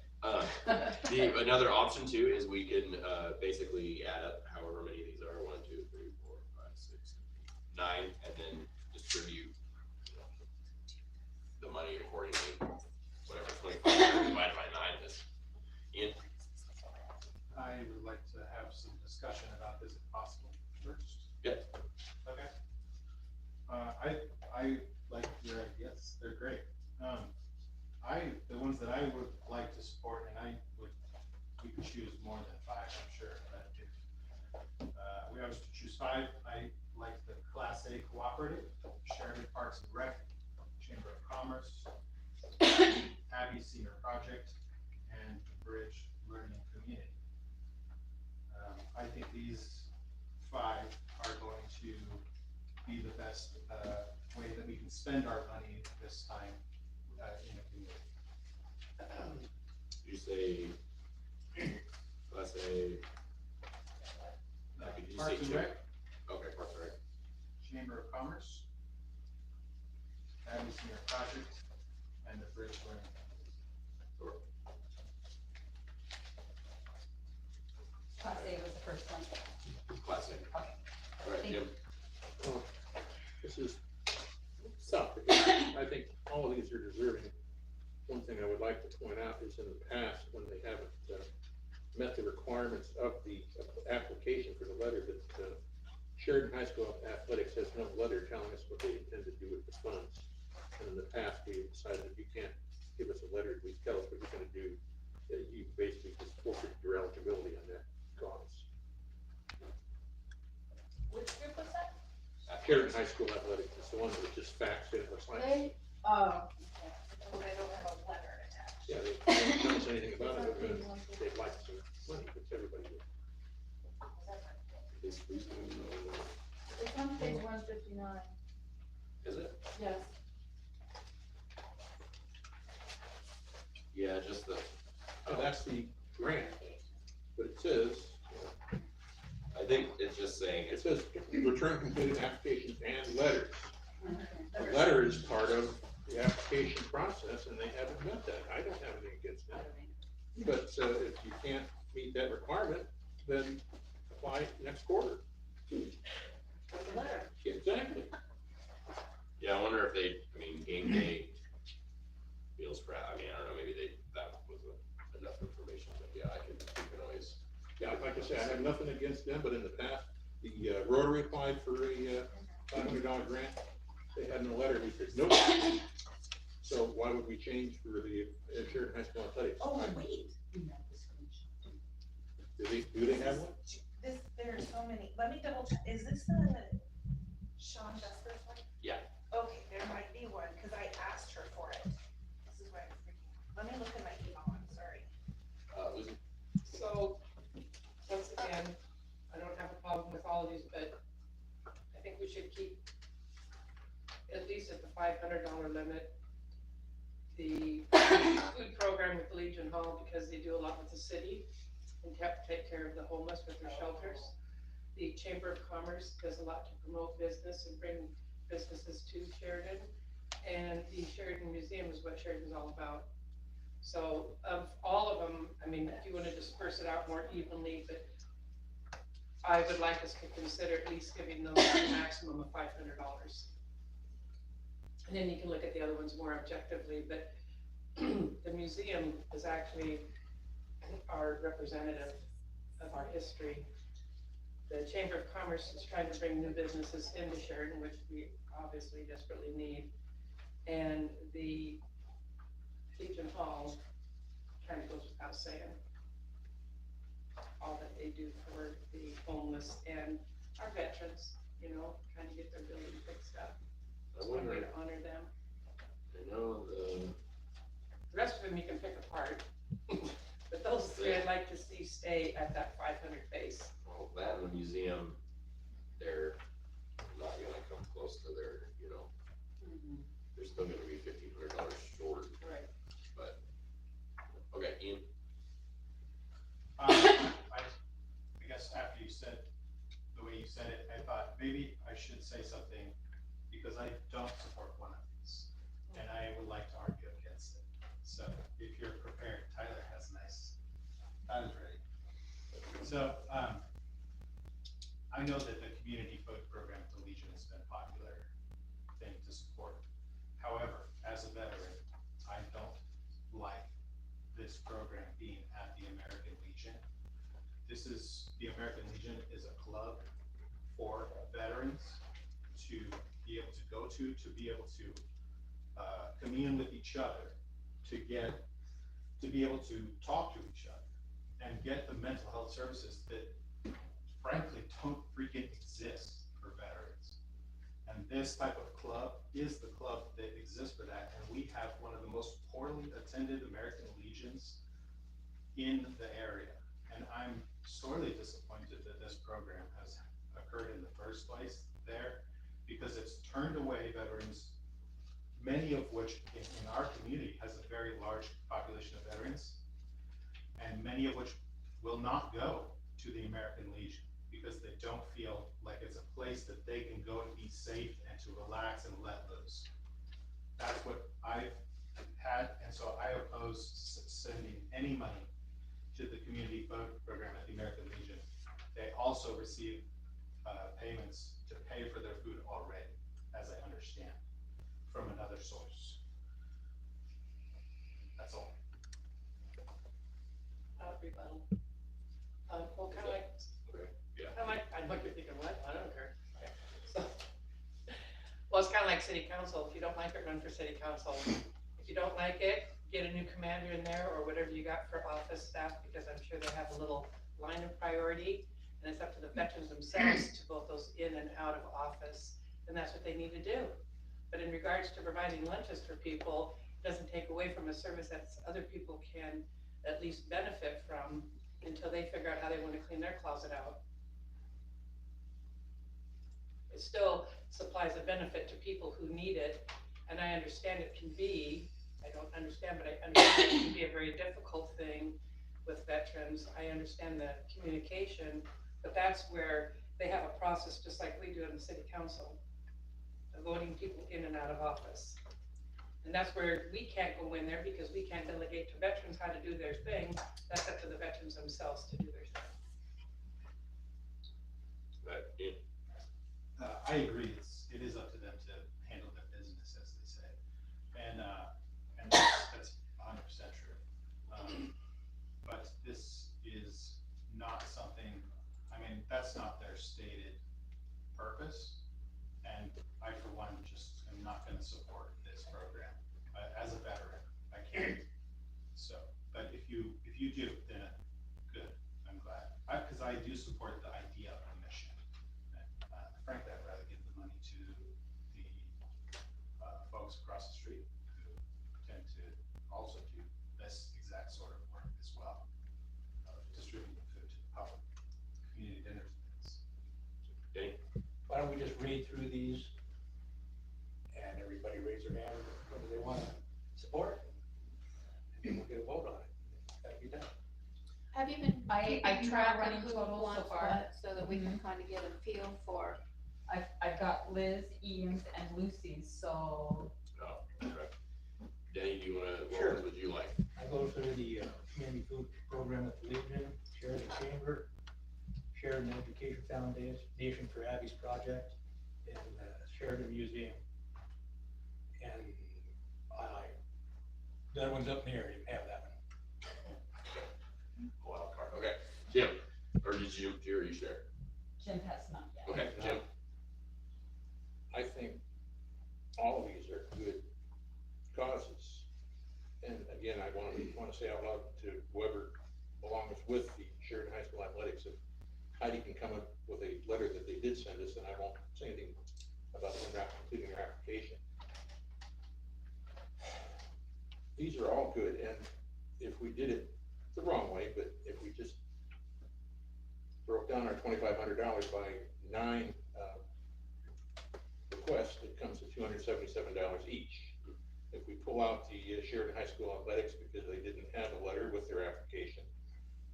another option too is we can basically add up however many of these are, 1, 2, 3, 4, 5, 6, 7, 8, 9, and then distribute the money accordingly, whatever 25 divided by 9 is. Ian? I would like to have some discussion about this if possible first. Yep. Okay. I like your ideas, they're great. The ones that I would like to support, and we could choose more than 5, I'm sure, but if we always choose 5, I like the Class A Cooperative, Sheridan Parks and Rec, Chamber of Commerce, Abby Senior Project, and Bridge Learning Community. I think these 5 are going to be the best way that we can spend our money this time in the community. You say Class A. Did you say Parks and Rec, Okay, Parks and Rec. Chamber of Commerce, Abby Senior Project, and the Bridge Learning. Sure. Class A was the first one. Class A. Okay. All right, Jim. This is tough, because I think all of these are deserving. One thing I would like to point out is in the past, when they haven't met the requirements of the application for the letter, that Sheridan High School Athletics has no letter telling us what they intend to do with the funds. And in the past, we decided if you can't give us a letter, at least tell us what you're gonna do, that you basically just forfeit your eligibility on that clause. Which group was that? Sheridan High School Athletics is the one that just faxed in us like. They, They don't have a letter attached. Yeah, they don't tell us anything about it, but they'd like some money, which everybody would. Is it's on page 159, it? yes. Yeah, just the. Oh, that's the grant, but it says, I think it's just saying it says return completed applications and letters. The letter is part of the application process, and they haven't met that. I don't have anything against that. But if you can't meet that requirement, then apply next quarter. Exactly. Yeah, I wonder if they, game day meals for, I don't know, maybe that was enough information, but yeah, we can always. Yeah, like I say, I have nothing against them, but in the past, the Rotary applied for a $500 grant. They had no letter, we said, nope. So why would we change for the Sheridan High School Athletics? Oh, wait. Do they have one? There are so many, let me double check, is this the Sean Juster's one? Yeah. Okay, there might be one, cause I asked her for it. This is why I'm freaking, let me look in my email, I'm sorry. Lizzie? So, once again, I don't have a problem with all of these, but I think we should keep at least at the $500 limit. The food program with Legion Hall, because they do a lot with the city and take care of the homeless with their shelters. The Chamber of Commerce does a lot to promote business and bring businesses to Sheridan. And the Sheridan Museum is what Sheridan's all about. So of all of them, I mean, if you want to disperse it out more evenly, but I would like us to consider at least giving those a maximum of $500. And then you can look at the other ones more objectively, but the museum is actually our representative of our history. The Chamber of Commerce is trying to bring new businesses into Sheridan, which we obviously desperately need. And the Legion Hall kind of goes without saying. All that they do for the homeless and our veterans, you know, trying to get their building fixed up. It's one way to honor them. I know The rest of them you can pick apart, but those three I'd like to see stay at that 500 base. well, that and the museum, they're not gonna come close to their, you know, they're still gonna be $1,500 short, Right. but, okay, Ian? I guess after you said, the way you said it, I thought maybe I should say something because I don't support one of these. And I would like to argue against it. So if you're prepared, Tyler has Tyler's ready. So, I know that the community food program at the Legion has been a popular thing to support. However, as a veteran, I don't like this program being at the American Legion. The American Legion is a club for veterans to be able to go to be able to commune with each other, to be able to talk to each other and get the mental health services that frankly don't freaking exist for veterans. And this type of club is the club that exists for that. And we have one of the most poorly attended American Legions in the area. And I'm sorely disappointed that this program has occurred in the first place there, because it's turned away veterans, many of which in our community has a very large population of veterans, and many of which will not go to the American Legion because they don't feel like it's a place that they can go to be safe and to relax and let loose. That's what I've had, and so I oppose sending any money to the community food program at the American Legion. They also receive payments to pay for their food already, as I understand, from another source. That's all. Rebuttal. Well, kind of like, I know you're thinking, what? I don't care. So, well, it's kind of like city council. If you don't like it, run for city council. If you don't like it, get a new commander in there or whatever you got for office staff, because I'm sure they have a little line of priority, and it's up to the veterans themselves to vote those in and out of office, and that's what they need to do. But in regards to providing lunches for people, it doesn't take away from a service that other people can at least benefit from until they figure out how they want to clean their closet out. It still supplies a benefit to people who need it, and I understand it can be, I don't understand, but I understand it can be a very difficult thing with veterans. I understand the communication, but that's where they have a process just like we do in the city council, of voting people in and out of office. And that's where we can't go in there because we can't delegate to veterans how to do their thing. That's up to the veterans themselves to do their thing. I agree. It is up to them to handle their business, as they say, and that's 100% true. But this is not something. I mean, that's not their stated purpose, and I, for one, just am not going to support this program. As a veteran, I can't. So, but if you do, then good. I'm glad, because I do support the idea of the mission. Frankly, I'd rather give the money to Have you been? I keeping track track of running who totals so wants far. what, so that we can kind of get a feel for, I've got Liz, Ian's, and Lucy's, so. Oh, okay. Danny, do you wanna, what Sure. ones would you like? I go through the community food program at the Legion, Sheridan Chamber, Sheridan Education Foundation for Abby's project, and Sheridan Museum. And that one's up in the air, you can have that one. Wild card, okay. Jim, or did you, or you share? Jim has not yet. Okay, Jim. I think all of these are good causes. And again, I want to say out loud to whoever belongs with the Sheridan High School Athletics, if Heidi can come up with a letter that they did send us, then I won't say anything about them not completing their application. These are all good, and if we did it the wrong way, but if we just broke down our $2,500 by 9 requests, it comes to $277 each. If we pull out the Sheridan High School Athletics because they didn't have a letter with their application,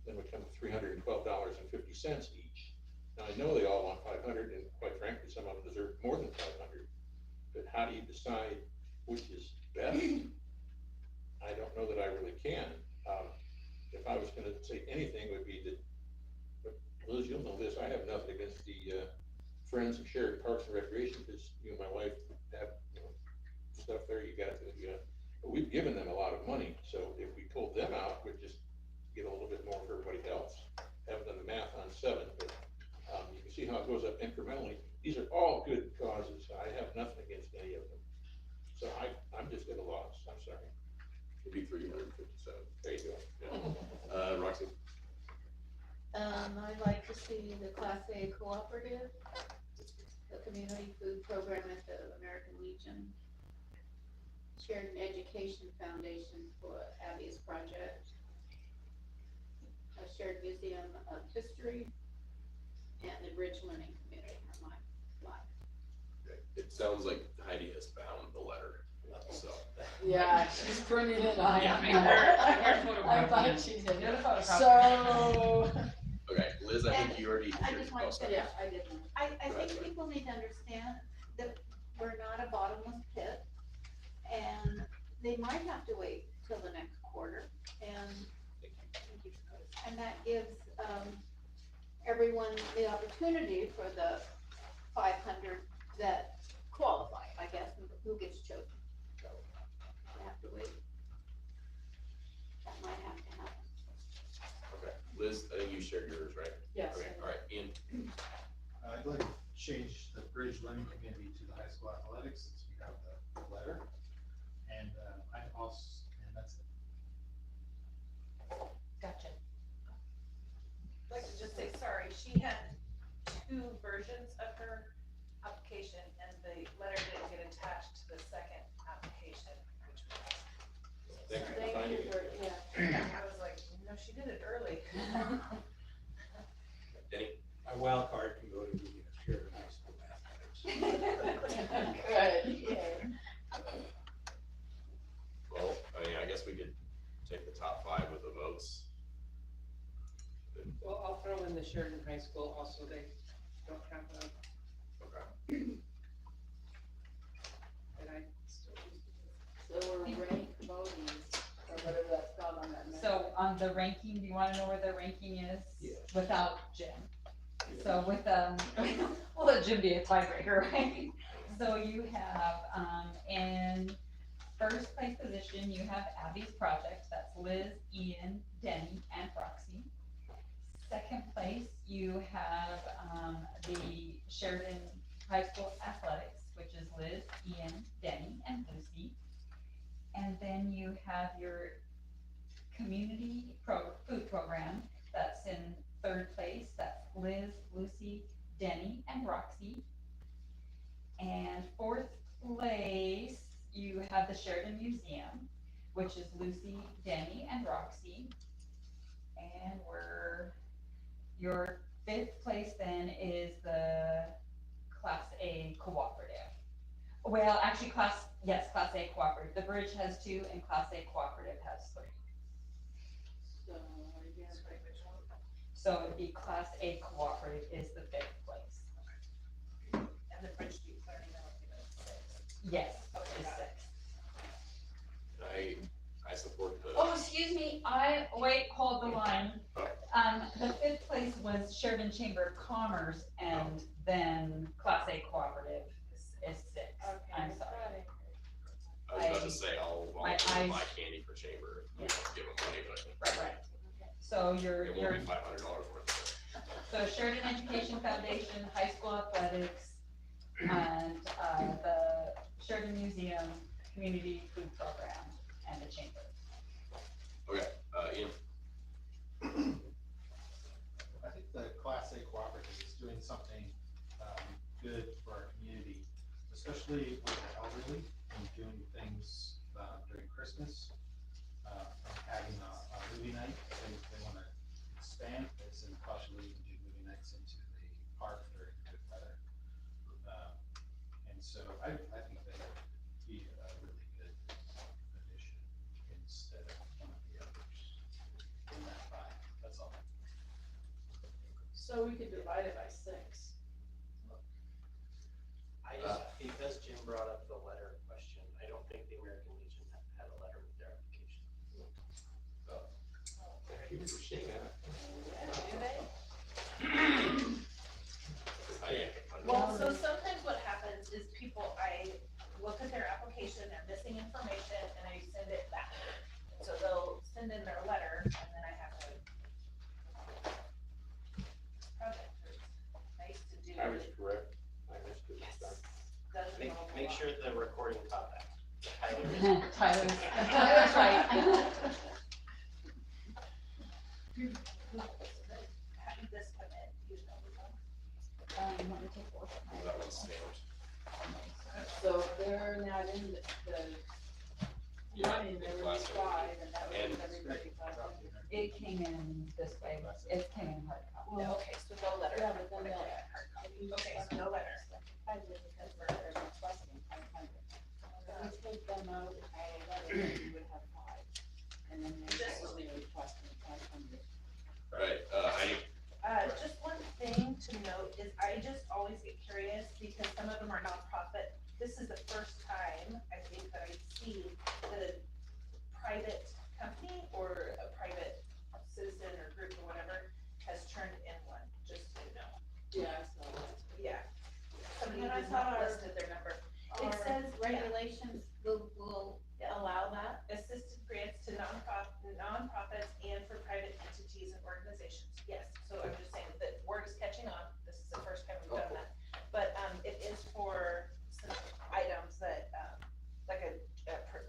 then we come to $312.50 each. Now, I know they all want 500, and quite frankly, some of them deserve more than 500. But how do you decide which is best? I don't know that I really can. If I was gonna say anything, it would be that, but Liz, you'll know this, I have nothing against the Friends of Sheridan Parks and Recreation, because you and my wife have, stuff there, you got to, but we've given them a lot of money, so if we pulled them out, we'd just get a little bit more for everybody else. Haven't done the math on 7, but you can see how it goes up incrementally. These are all good causes. I have nothing against any of them. So I'm just at a loss, I'm sorry. It'd be 357. There you go. Yeah. Roxy? I'd like to see the Class A cooperative, the community food program at the American Legion, Sheridan Education Foundation for Abby's project, a Sheridan Museum of History, and the Bridge Learning Community for my life. Okay. It sounds like Heidi has found the letter, so. Yeah, she's printing it, Yeah. I thought she did. You're the photographer. So. Okay, Liz, I think you already. I just want to say. finish. Yeah, I didn't. I think people need to understand that we're not a bottomless pit, and they might have to wait till the next quarter, and that gives, everyone the opportunity for the 500 that qualify, I guess, who gets chosen. So, we have to wait. That might have to happen. Okay, Liz, I think you shared yours, right? Yes. Okay, all right, Ian. I'd like to change the Bridge Learning Community to the high school athletics, since we have the letter. And I also, and that's it. Gotcha. I'd like to just say, sorry, she had 2 versions of her application, and the letter didn't get attached to the second application, which was. Thank you for, yeah. I was like, no, she did it early. Denny? My wild card can go to the Sheridan High School athletics. Good. Well, I mean, I guess we could take the top 5 with the votes. Well, I'll throw in the Sheridan High School also, they don't have a, Okay. and I still use So we're rank voting, or whatever that's called on that. So on the ranking, do you wanna know where the ranking is? Yeah. Without Jim. So with, we'll let Jim be a tiebreaker, right? So you have, in first place position, you have Abby's project, that's Liz, Ian, Denny, and Roxy. Second place, you have, the Sheridan High School Athletics, which is Liz, Ian, Denny, and Lucy. And then you have your community food program, that's in third place, that's Liz, Lucy, Denny, and Roxy. And fourth place, you have the Sheridan Museum, which is Lucy, Denny, and Roxy. And your fifth place then is the Class A cooperative. Well, actually, Class A cooperative. The Bridge has 2 and Class A cooperative has 3. So, I guess, So it'd be Class A cooperative is the fifth place. And the Bridge Street Learning Innovative is six. Yes, Okay, is got it. six. I support the. Oh, excuse me, wait, hold the line. The fifth place was Sheridan Chamber of Commerce, and then Class A cooperative is six. Okay, I'm sorry. I was about to say, I'll volunteer to I- buy candy for chamber, if we don't give them money, Right, right. So but it won't be $500 worth of it. So Sheridan Education Foundation, high school athletics, and, the Sheridan Museum, community food program, and the chamber. Okay, Ian? I think the Class A cooperative is doing something, good for our community, especially with the elderly and doing things, during Christmas. Having a movie night, they wanna expand this and possibly even do movie nights into the park during good weather. And so I think they would be a really good addition instead of one of the others in that five, that's all. So we could divide it by 6. Because Jim brought up the letter question, I don't think the American Legion had a letter with their application. Well, so sometimes what happens is I look at their application, they're missing information, and I send it back. So they'll send in their letter, and then I have to. Project is nice to do. I was correct. I missed it. Doesn't Make involve a make lot. sure the recording caught that. Tyler's right. How did this come in? You know, Let me take a look at my. That one's stamped. So they're not in the Yeah, running, there were Class A. 5, and that And- was everybody class A. It came in this way, it came in hard copy. Well, Okay, so no letter. yeah, but then they'll. Okay, so no letter. Because we're requesting 500. If we take them out of our letter, then we would have 5. And then they're only requesting 500. Alright, Heidi? Just one thing to note is I just always get curious because some of them are nonprofit. This is the first time I think that I see the private company or a private citizen or group or whatever has turned in one, just so you know. Yeah, so. Yeah. Somebody And I has not thought our- listed their number. It Our- says regulations will allow that. Assisted grants to nonprofits and for private entities and organizations, yes. So I'm just saying that word is catching on, this is the first time we've done that. But, it is for some items that, like a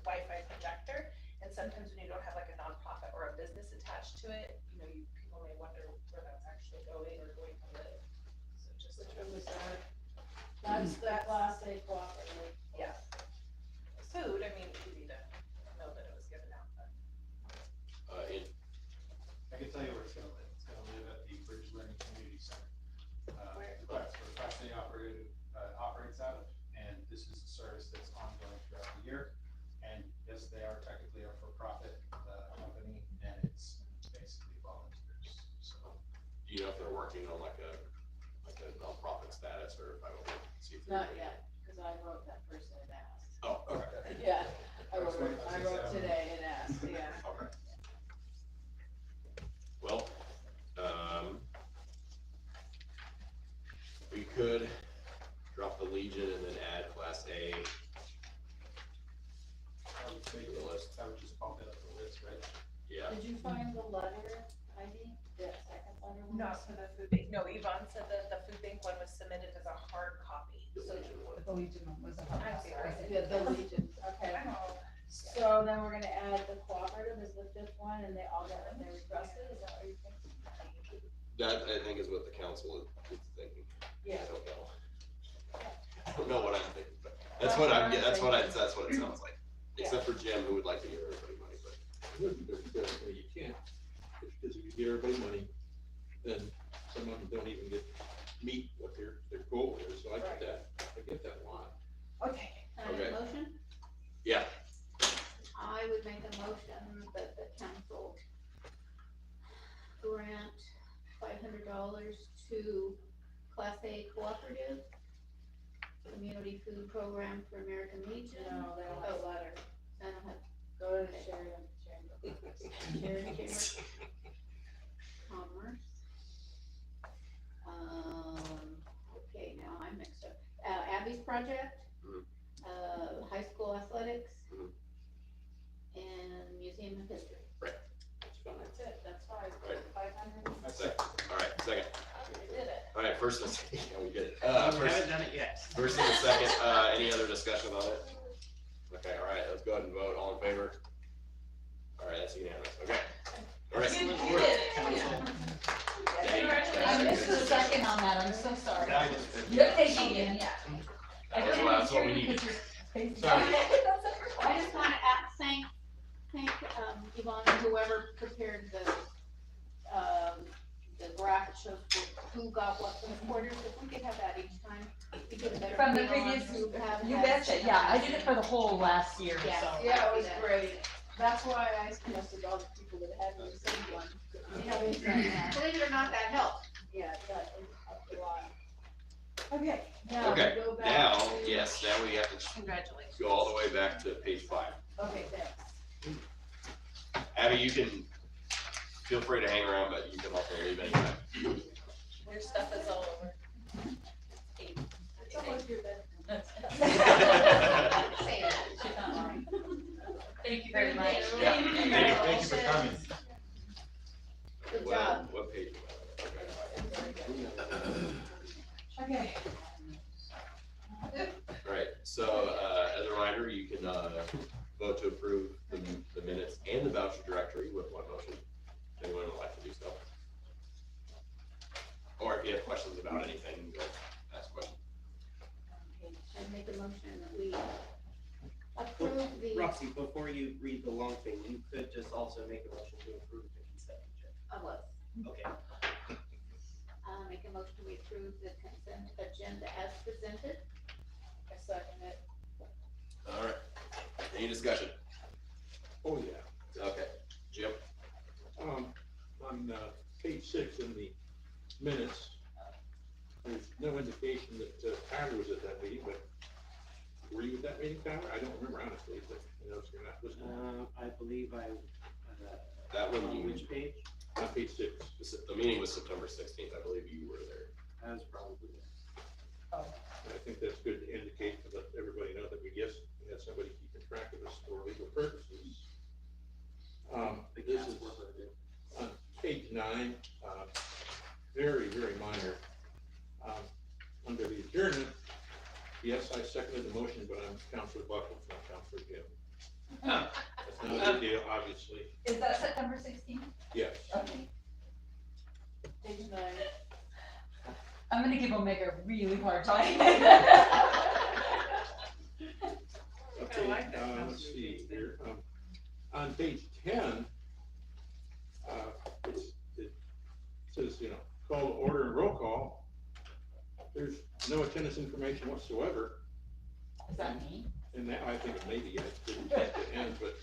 Wi-Fi projector, and sometimes when you don't have like a nonprofit or a business attached to it, people may wonder where that's actually going or going to live. So just. What was that? That's the Class A cooperative. Yeah. Food, I mean, easy to know that it was given out, but. Ian? I can tell you where it's gonna live. It's gonna live at the Bridge Learning Community Center. That's where Class A operates out of, and this is a service that's ongoing throughout the year. And yes, they are technically a for-profit company, and it's basically volunteers, so. Do you know if they're working on like a nonprofit status or if I will see if they're. Not yet, because I wrote that person and asked. Oh, okay. Yeah, I wrote today and asked, yeah. Okay. Well, we could drop the Legion and then add Class A. I would make the list, I would just bump it up the list, right? Yeah. Did you find the letter, Heidi, that second letter? one? Not for the food bank, no, Yvonne said that the food bank one was submitted as a hard copy, so. The Legion one was a hard I'm copy. sorry. Yeah, the Legion, okay. I'm all. So then we're gonna add the cooperative as the 5th one, and they all got what they requested, is that what you're thinking? That, I think, is what the council is thinking. Yeah. I don't know. I don't know what I'm thinking, but that's what it sounds like. Except for Jim, who would like to give everybody money, but. You can't, because if you give everybody money, then some of them don't even meet what their goal is, so I get that a lot. Okay, can I make a motion? Yeah. I would make a motion that the council grant $500 to Class A Cooperative, Community Food Program for American Legion. No, they don't have a letter. I don't have, Go to the Sheridan Chamber. Sheridan Chamber Commerce. Okay, now I'm mixed up. Abby's Project, High School Athletics, and Museum of History. That's it, that's fine. Right. 500. That's it. All right, second. We did it. All right, first and second, yeah, we did it. We haven't done it yet. First and a second, any other discussion on it? Okay, all right, let's go ahead and vote, all in favor? All right, that's unanimous, okay. All right. You did it. I missed the second on that, I'm so sorry. You're taking it, yeah. I That's didn't what- that's what we hear you need. 'cause you're facing- Sorry. I just wanna thank Yvonne and whoever prepared the graph that shows who got what from the quarters. If we could have that each time, we get a better. From the feel on previous, who have you had betcha, yeah, I did it for the whole last year, Yeah. so. Yeah, it was great. That's why I suggested all the people that had the same one. Believe it or not, that helped. Yeah, that helped a lot. Okay, now Okay, we go back now, to. yes, now we have to Congratulations. go all the way back to page 5. Okay, thanks. Abby, you can, feel free to hang around, but you can also leave anytime. Your stuff is all over. It's almost your bed. Say that. Thank you very much. Yeah, Thank you for coming. Good Well, job. what page? Okay. All right, so, as a reminder, you can, vote to approve the minutes and the voucher directory with one motion. Anyone would like to do so? Or if you have questions about anything, go ask questions. I make a motion that we approve the, Roxy, before you read the long thing, you could just also make a motion to approve the consent agenda. Okay. make a motion we approve the consent agenda as presented. I second it. All right, any discussion? Oh, yeah. Okay, Jim? On page 6 in the minutes, there's no indication that Tyler was at that meeting, but were you at that meeting, Tyler? I don't remember honestly, but you know, if you're not listening. I believe That one, you, which page? On page 6. the meeting was September 16th, I believe you were there. I was probably there. I think that's good to indicate to let everybody know that we have somebody keeping track of this for legal purposes. This is on page 9, very, very minor. Under the adjournment, yes, I seconded the motion, but I'm Counselor Buckles, not Counselor Gill. That's not a big deal, obviously. Is that September 16th? Yes. Okay. Page 9. I'm gonna give Omega a really hard time. Okay, like that. let's see here, on page 10, it says, you know, call to order and roll call. There's no attendance information whatsoever, Is that me? and that, I think it may be, I didn't catch the end, but,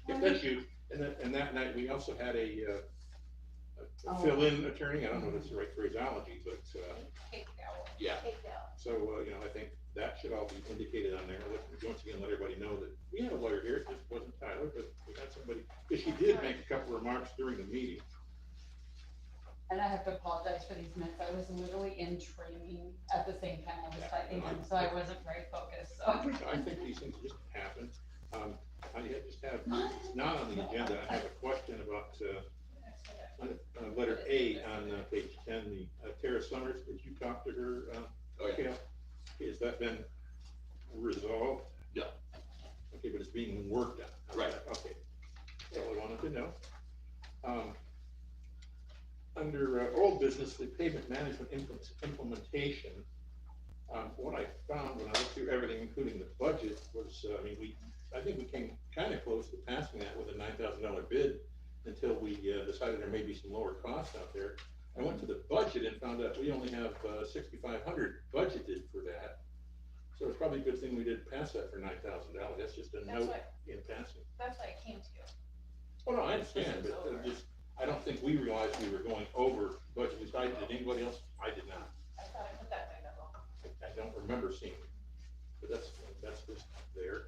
if that's you, and that night, we also had a fill-in attorney, I don't know if that's the right phraseology, but, Yeah, so, you know, I think that should all be indicated on there. Once again, let everybody know that we had a lawyer here, it just wasn't Tyler, but we had somebody, because she did make a couple remarks during the meeting. And I have to apologize for these minutes. I was literally in training at the same time I was typing them, so I wasn't very focused, so. I think these things just happen. I just have, it's not on the agenda, I have a question about, letter A on page 10, the Tara Summers, did you talk to her? Oh, yeah. Gail? Has that been resolved? Yeah. Okay, but it's being worked on. Right. Okay, that's all I wanted to know. Under old business, the payment management implementation, what I found when I looked through everything, including the budget, was, I think we came kind of close to passing that with a $9,000 bid until we decided there may be some lower costs out there. I went to the budget and found out we only have $6,500 budgeted for that. So it's probably a good thing we did pass that for $9,000. That's just a note in passing. That's why I came to you. Oh, no, I understand, but I don't think we realized we were going over budget. Did anybody else? I did not. I thought I put that thing up. I don't remember seeing it, but that's just there.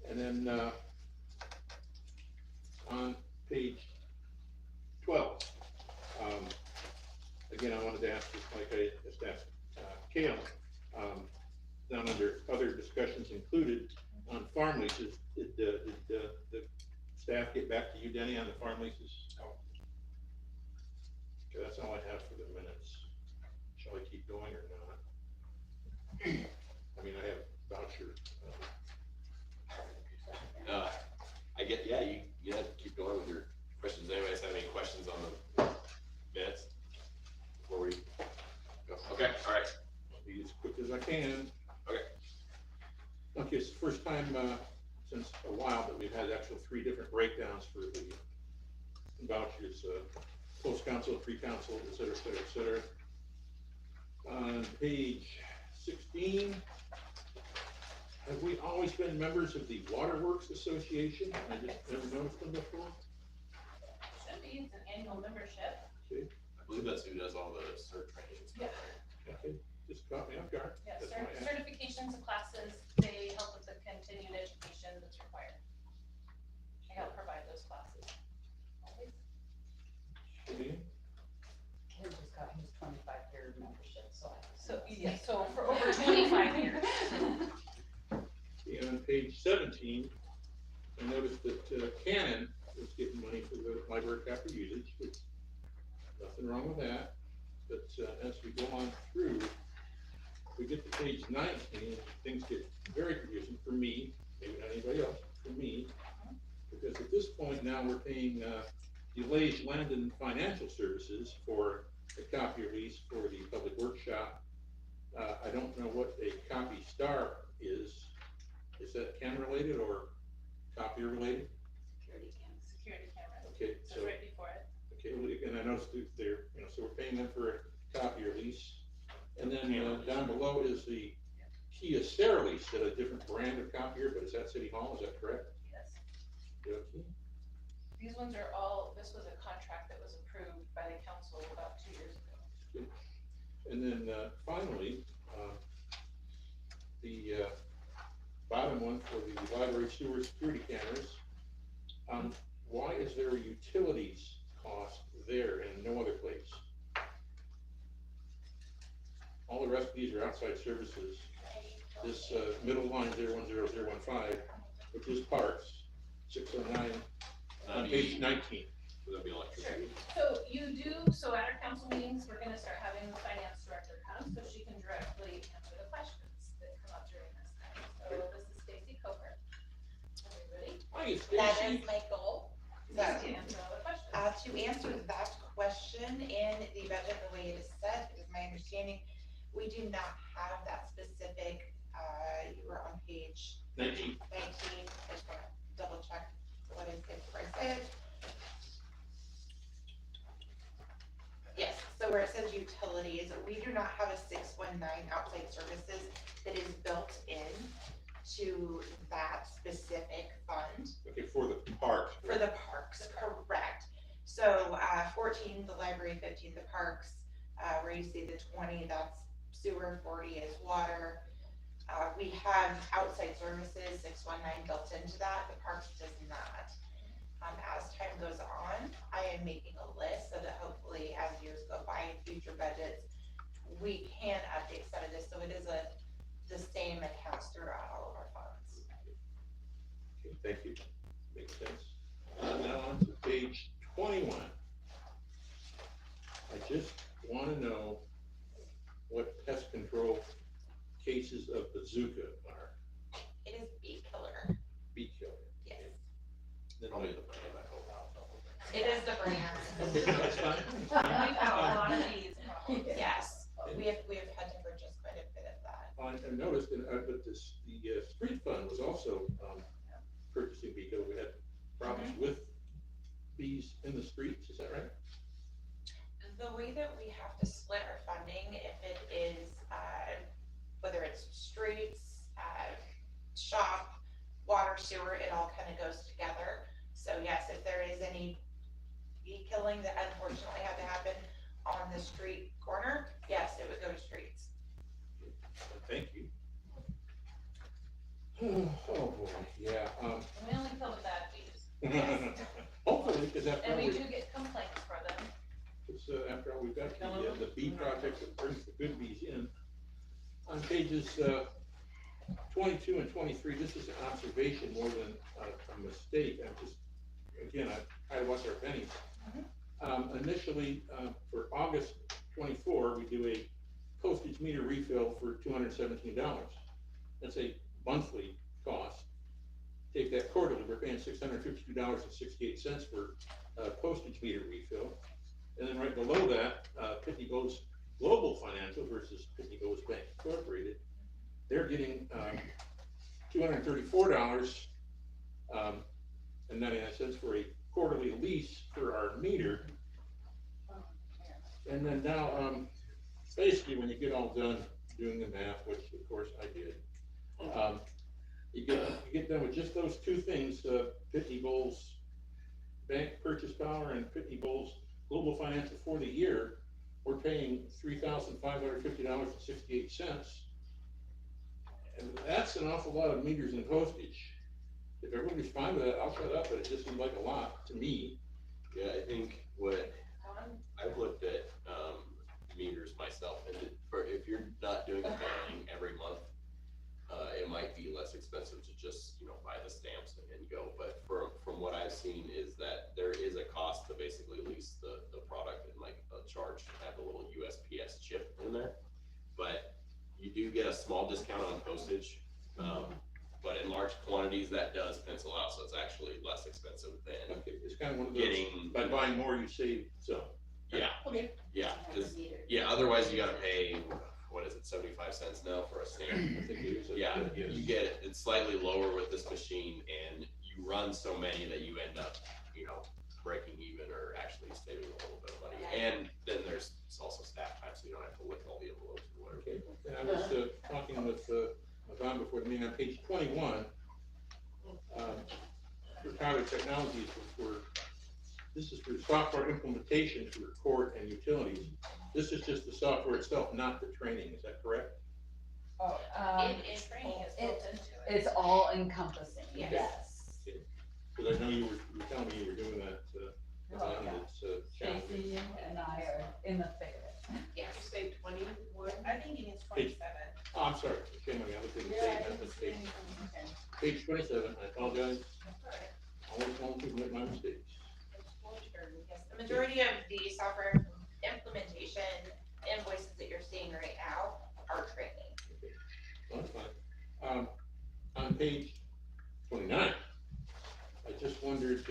And then, on page 12, again, I wanted to ask, just like I just asked Kale, down under other discussions included on farm leases, did the staff get back to you, Denny, on the farm leases? No. Okay, that's all I have for the minutes. Shall I keep going or not? I mean, I have Voucher. I get, yeah, you have to keep going with your questions. Anybody have any questions on the minutes before we go? Okay, all right. I'll be as quick as I can. Okay. Okay, it's the first time since a while that we've had actual 3 different breakdowns for the vouchers, close council, pre-council, et cetera, et cetera, et cetera. On page 16, have we always been members of the Waterworks Association? I just never noticed them before. Should be, it's an annual membership. Okay, I believe that's who does all the cert trainings. Yeah. okay, just caught me off guard. Yeah, That's why I asked. certifications and classes, they help with the continued education that's required. I help provide those classes. Always. Okay. He just got his 25-year membership, so Yeah, so for over 25 years. Okay, on page 17, I noticed that Canon was getting money for the library copy usage, which nothing wrong with that. But as we go on through, we get to page 19, and things get very confusing for me, maybe not anybody else, for me, because at this point now we're paying Delays Land and Financial Services for a copier lease for the public workshop. I don't know what a copy star is. Is that camera related or copier related? Security cameras. Okay, So right before it. okay, and I noticed that they're, so we're paying them for a copier lease. And then down below is the Kia Star lease, at a different brand of copier, but is that City Hall, is that correct? Yes. Okay. These ones are all, this was a contract that was approved by the council about 2 years ago. Good. And then finally, the bottom one for the library sewer security cameras. Why is there a utilities cost there and no other place? All the rest of these are outside services. This middle line 010015, which is parks, 609, on page 19. Would that be electricity? So you do, so at our council meetings, we're gonna start having the finance director come, so she can directly answer the questions that come up during this time. So this is Stacy Coker. Are we ready? Hi, That Stacy. is my goal. To answer all the questions. To answer that question in the budget, the way it is set, is my understanding, we do not have that specific, you were on page 19. 19, I just wanna double check what is it before I say it. Yes, so where it says utilities, we do not have a 619 outside services that is built in to that specific fund. Okay, for the parks. For the parks, correct. So 14, the library, 15, the parks, where you see the 20, that's sewer, 40 is water. We have outside services, 619 built into that, the parks does not. As time goes on, I am making a list so that hopefully as years go by in future budgets, we can update some of this, so it is the same accounts throughout all of our funds. Okay, thank you. Makes sense. Now on to page 21. I just want to know what pest control cases of bazooka are. It is bee killer. Bee killer. Yes. Then Probably I'll- the brand, I hope. It is the brand. Okay, that's fine. We've got a lot of these problems. Yes, we have had to purchase quite a bit of that. I noticed, but the street fund was also purchasing bee killer. We had problems with bees in the streets, is that right? The way that we have to split our funding, if it is, whether it's streets, shop, water, sewer, it all kind of goes together. So yes, if there is any bee killing that unfortunately had to happen on the street corner, yes, it would go to streets. Thank you. Oh, boy, yeah, We only kill the bad bees. hopefully, because after And all, we do get complaints for them. after all, we've got the bee project that brings the good bees in. On pages 22 and 23, this is an observation more than a mistake. I'm just, again, I try to watch our pennies. Initially, for August 24, we do a postage meter refill for $217. That's a monthly cost. Take that quarterly, we're paying $652.68 for postage meter refill. And then right below that, Pitney Bowes Global Financial versus Pitney Bowes Bank Incorporated, they're getting $234 and 99 cents for a quarterly lease for our meter. And then now, basically, when you get all done doing the math, which of course I did, you get done with just those two things, Pitney Bowes Bank Purchase Power and Pitney Bowes Global Financial for the year, we're paying $3,550.68. And that's an awful lot of meters and postage. If everybody's fine with that, I'll shut up, but it just seems like a lot to me. Yeah, I think what, I've looked at, meters myself, and if you're not doing a billing every month, it might be less expensive to just, buy the stamps and go, but from what I've seen is that there is a cost to basically lease the product and like a charge to have a little USPS chip in there. But you do get a small discount on postage, but in large quantities that does pencil out, so it's actually less expensive than it's kind of one of those, by buying more you save some. Yeah. Okay. Yeah, otherwise you gotta pay, what is it, 75 cents now for a stamp? I think it is. Yeah, you get it, it's slightly lower with this machine, and you run so many that you end up, breaking even or actually saving a little bit of money. And then there's also staff time, so you don't have to lick all the envelopes or whatever. Okay, and I was talking with Yvonne before the meeting on page 21, for Tyler Technologies, this is for software implementation for court and utilities. This is just the software itself, not the training, is that correct? Oh, Training is built into it. it's all encompassing, Yes. yes. Because I know you were telling me you were doing that, Yeah. it's challenging. Stacy and I are in the thick of it. Did you say 21? I think it is Page- 27. Oh, I'm sorry, shame on me, I looked at the page, that's the page. Page 27, I apologize. Always want to admit my mistakes. Yes, the majority of the software implementation invoices that you're seeing right now are training. Well, that's fine. On page 29, I just wondered,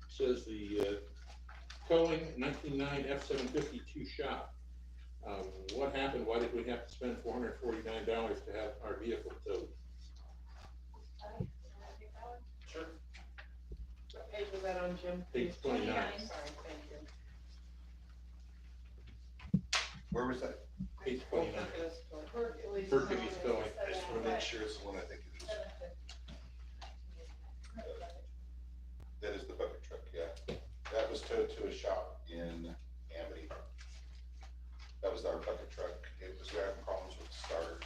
says the towing 1909 F-752 shop. What happened? Why did we have to spend $449 to have our vehicle towed? Sure. What page was that on, Jim? Page 29. Sorry, thank you. Where was that? Page 29. Hercules Hercules towing. I just want to make sure it's the one I think it is. That is the bucket truck, yeah. That was towed to a shop in Amity. That was our bucket truck. It was having problems with the starter.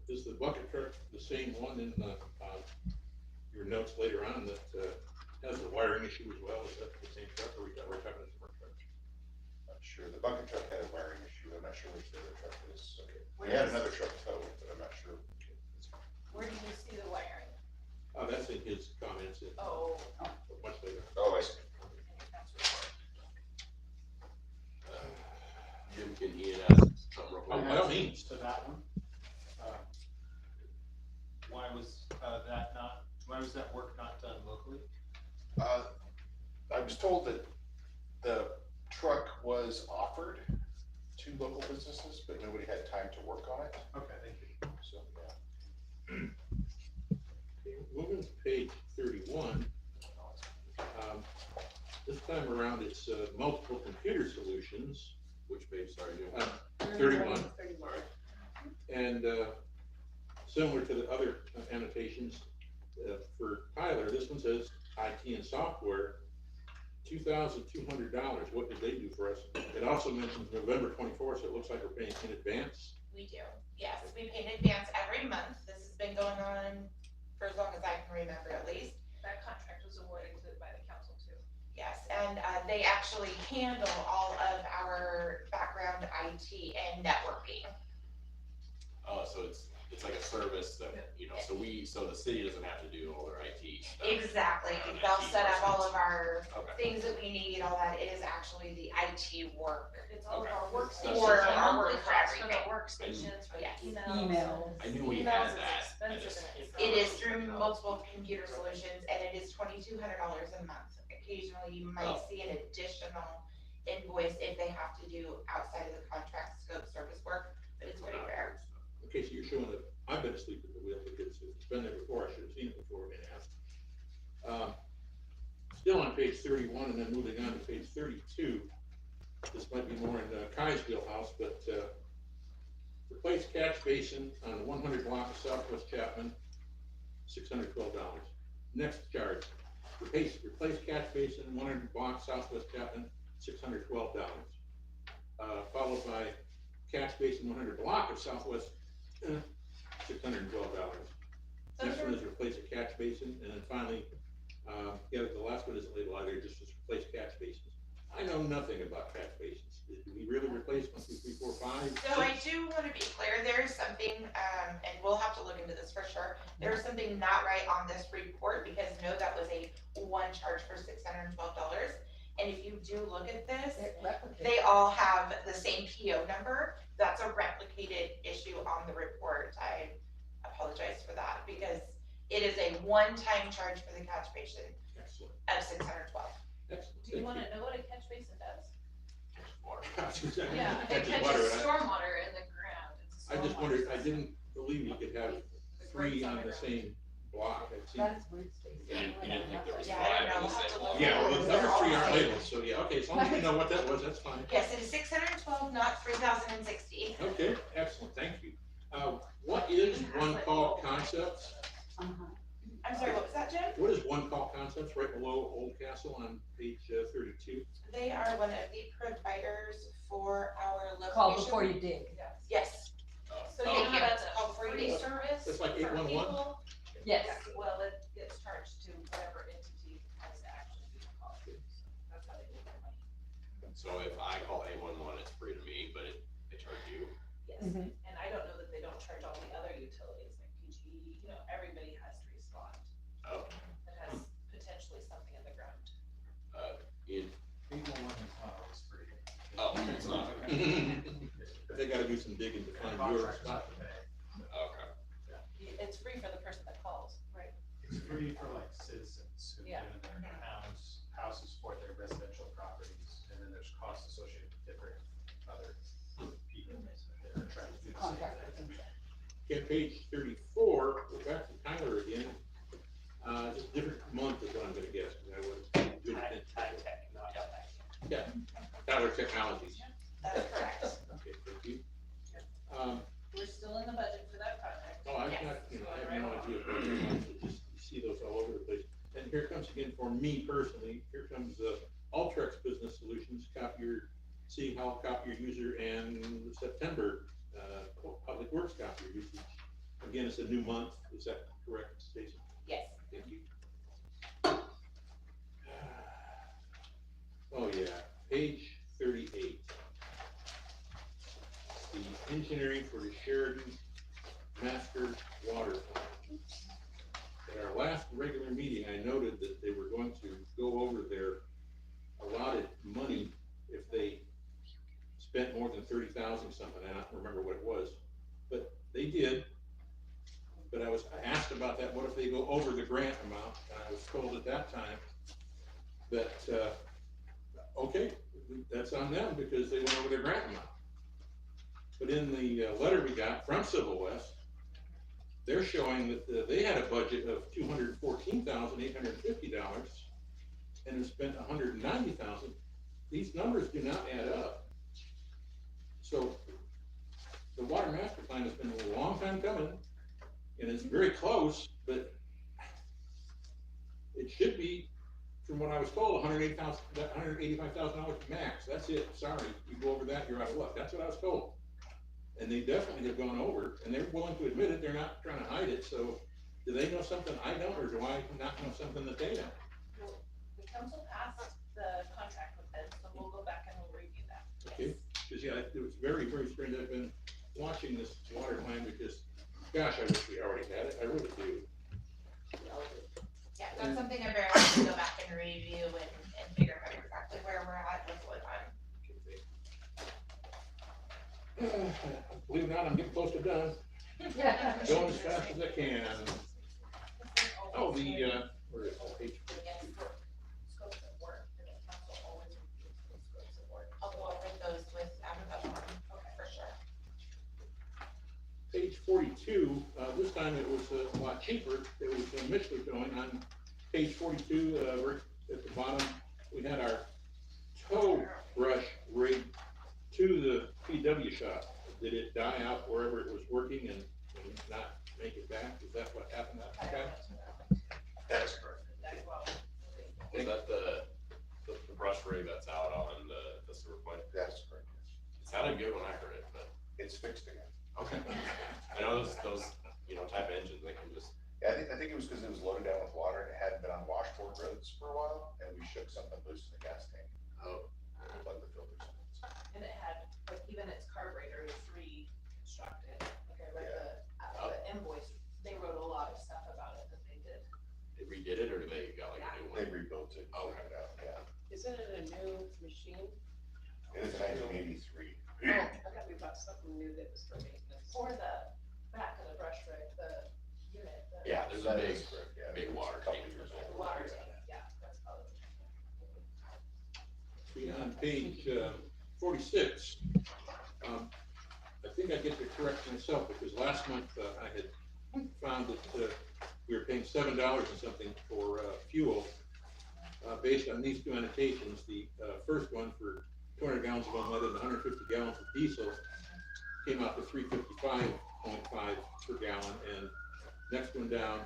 Is the bucket truck the same one in your notes later on that has the wiring issue as well? Is that the same truck, or we're talking a different truck? Not sure. The bucket truck had a wiring issue. I'm not sure which the other truck is. Okay. We had another truck towed, but I'm not sure. Where do you see the wiring? That's in his comments. Oh. Much later. Oh, I see. Jim, can Ian ask something real quick? By all means. To that one. Why was that work not done locally? I was told that the truck was offered to local businesses, but nobody had time to work on it. Okay, thank you. So, yeah. Okay, moving to page 31. This time around, it's multiple computer solutions. Which page, sorry, Jim? 31. And similar to the other annotations, for Tyler, this one says IT and software, $2,200. What did they do for us? It also mentions November 24th, so it looks like we're paying in advance. We do, yes, we pay in advance every month. This has been going on for as long as I can remember at least. That contract was awarded by the council too. Yes, and they actually handle all of our background IT and networking. Oh, so it's like a service that, you know, so the city doesn't have to do all their IT stuff. Exactly, An they'll IT set up all person. of our Okay. things that we need, all that. It is actually the IT work. It's all of Okay. our workstations. For the our monthly work for costs for the everything. workstations, for the Yes. emails. I knew we Emails had is that. expensive in itself. It is through multiple computer solutions, and it is $2,200 a month. Occasionally, you might see an additional invoice if they have to do outside of the contract scope service work, but it's pretty rare. Okay, so you're showing that I've been asleep at the wheel because if it's been there before, I should have seen it before being asked. Still on page 31 and then moving on to page 32. This might be more in Kai's wheelhouse, but replace catch basin on 100 block of Southwest Chapman, $612. Next charge, replace catch basin 100 block Southwest Chapman, $612. Followed by catch basin 100 block of Southwest, $612. Next one is replace a catch basin, and then finally, the last one isn't labeled either, just replace catch basins. I know nothing about catch basins. Do we really replace 1, 2, 3, 4, 5? So I do want to be clear, there is something, and we'll have to look into this for sure. There is something not right on this report, because no, that was a one charge for $612. And if you do look at this, they all have the same PO number. That's a replicated issue on the report. I apologize for that, because it is a one-time charge for the catch basin Excellent. of $612. Excellent. Do you wanna know what a catch basin does? Water. Yeah, it Catches catches water, right? stormwater in the ground. It's a I just stormwater wondered, I system. didn't believe you could have three on the same block. I'd seen. You didn't think there was Yeah, I don't five on know. the We'll have same to block? look. Yeah, well, the They're other all three aren't the same. labeled, so yeah, okay, as long as we know what that was, that's fine. Yes, it is $612, not $3,060. Okay, excellent, thank you. What is one call concepts? I'm sorry, what was that, Jim? What is one call concepts right below Old Castle on page 32? They are one of the providers for our location. Call before you dig. Yes. So Thank you you. know that's Call a before you free dig. service It's like for 811? people? Yes. Well, it gets charged to whatever entity has to actually do the call. So that's how they make their money. So if I call 811, it's free to me, but they charge you? Yes, Mhm. and I don't know that they don't charge all the other utilities, like PG, everybody has to respond. Oh. That has potentially something in the ground. In, 811 is not always free. oh, it's not. They gotta do some digging to find your Contractors spot. have to pay. Okay. It's free for the person that calls, right? It's free for like citizens who Yeah. live in their houses for their residential properties, and then there's costs associated with different other people that are trying to do the same thing. Okay, page 34, we're back to Tyler again. Just different month is what I'm gonna guess, because I was good at it. Tech, not tech. Yeah, Tyler Technologies. That is correct. Okay, thank you. We're still in the budget for that project. Oh, I've got, I have no idea, what they're on, so just, you see those all over the place. And here comes again for me personally, here comes Ultrex Business Solutions, copier, City Hall copier user, and September, Public Works copier usage. Again, it's a new month, is that correct, Stacy? Yes. Thank you. Oh, yeah, page 38. The engineering for the Sheridan Master Water Plant. At our last regular meeting, I noted that they were going to go over their allotted money if they spent more than 30,000 something. I don't remember what it was, but they did. But I asked about that, what if they go over the grant amount? And I was told at that time that, okay, that's on them because they went over their grant amount. But in the letter we got from Civil West, they're showing that they had a budget of $214,850 and have spent $190,000. These numbers do not add up. So the water master plan has been a long time coming, and it's very close, but it should be, from what I was told, $185,000 max, that's it, sorry, you go over that, you're out of luck, that's what I was told. And they definitely have gone over, and they're willing to admit it, they're not trying to hide it, so do they know something I don't, or do I not know something that they don't? Well, the council passed the contract with them, so we'll go back and we'll review that. Okay, because yeah, it was very, very strange, I've been watching this water line because, gosh, I wish we already had it, I really do. Yeah, that's something I'm very happy to go back and review and figure out exactly where we're at with what Believe it or not, I'm getting close to done. Going as fast as I can. Oh, where is it? Page 42. scopes of work, and the council always reviews those scopes of work. I'll go over those with Abigail, for sure. Page 42, this time it was a lot cheaper. It was Mishler going on page 42, right at the bottom. We had our tow brush rig to the PW shop. Did it die out wherever it was working and not make it back? Is that what happened that time? That is correct. Is that the brush rig that's out on the sewer point? That's correct. It sounded good when I heard it, but. It's fixed again. Okay. I know those, type of engines, they can just. Yeah, I think it was because it was loaded down with water and it hadn't been on washboard roads for a while, and we shook something loose in the gas tank. Oh. Plug the filters. And it had, like, even its carburetor was reconstructed. Like I read the invoice, they wrote a lot of stuff about it that they did. They redid it, or they got like a new one? They rebuilt it. Oh, cleaned it out, yeah. Isn't it a new machine? It is 1983. I thought we bought something new that was for maintenance. Or the back of the brush rig, the unit. Yeah, there's a That big, is correct, yeah. big It's a water couple tank. years The old. water Yeah. tank, yeah, that's probably. On page 46, I think I get to correct myself because last month I had found that we were paying $7 or something for fuel based on these two annotations. The first one for 200 gallons of unleaded and 150 gallons of diesel came out to 355.5 per gallon, and next one down,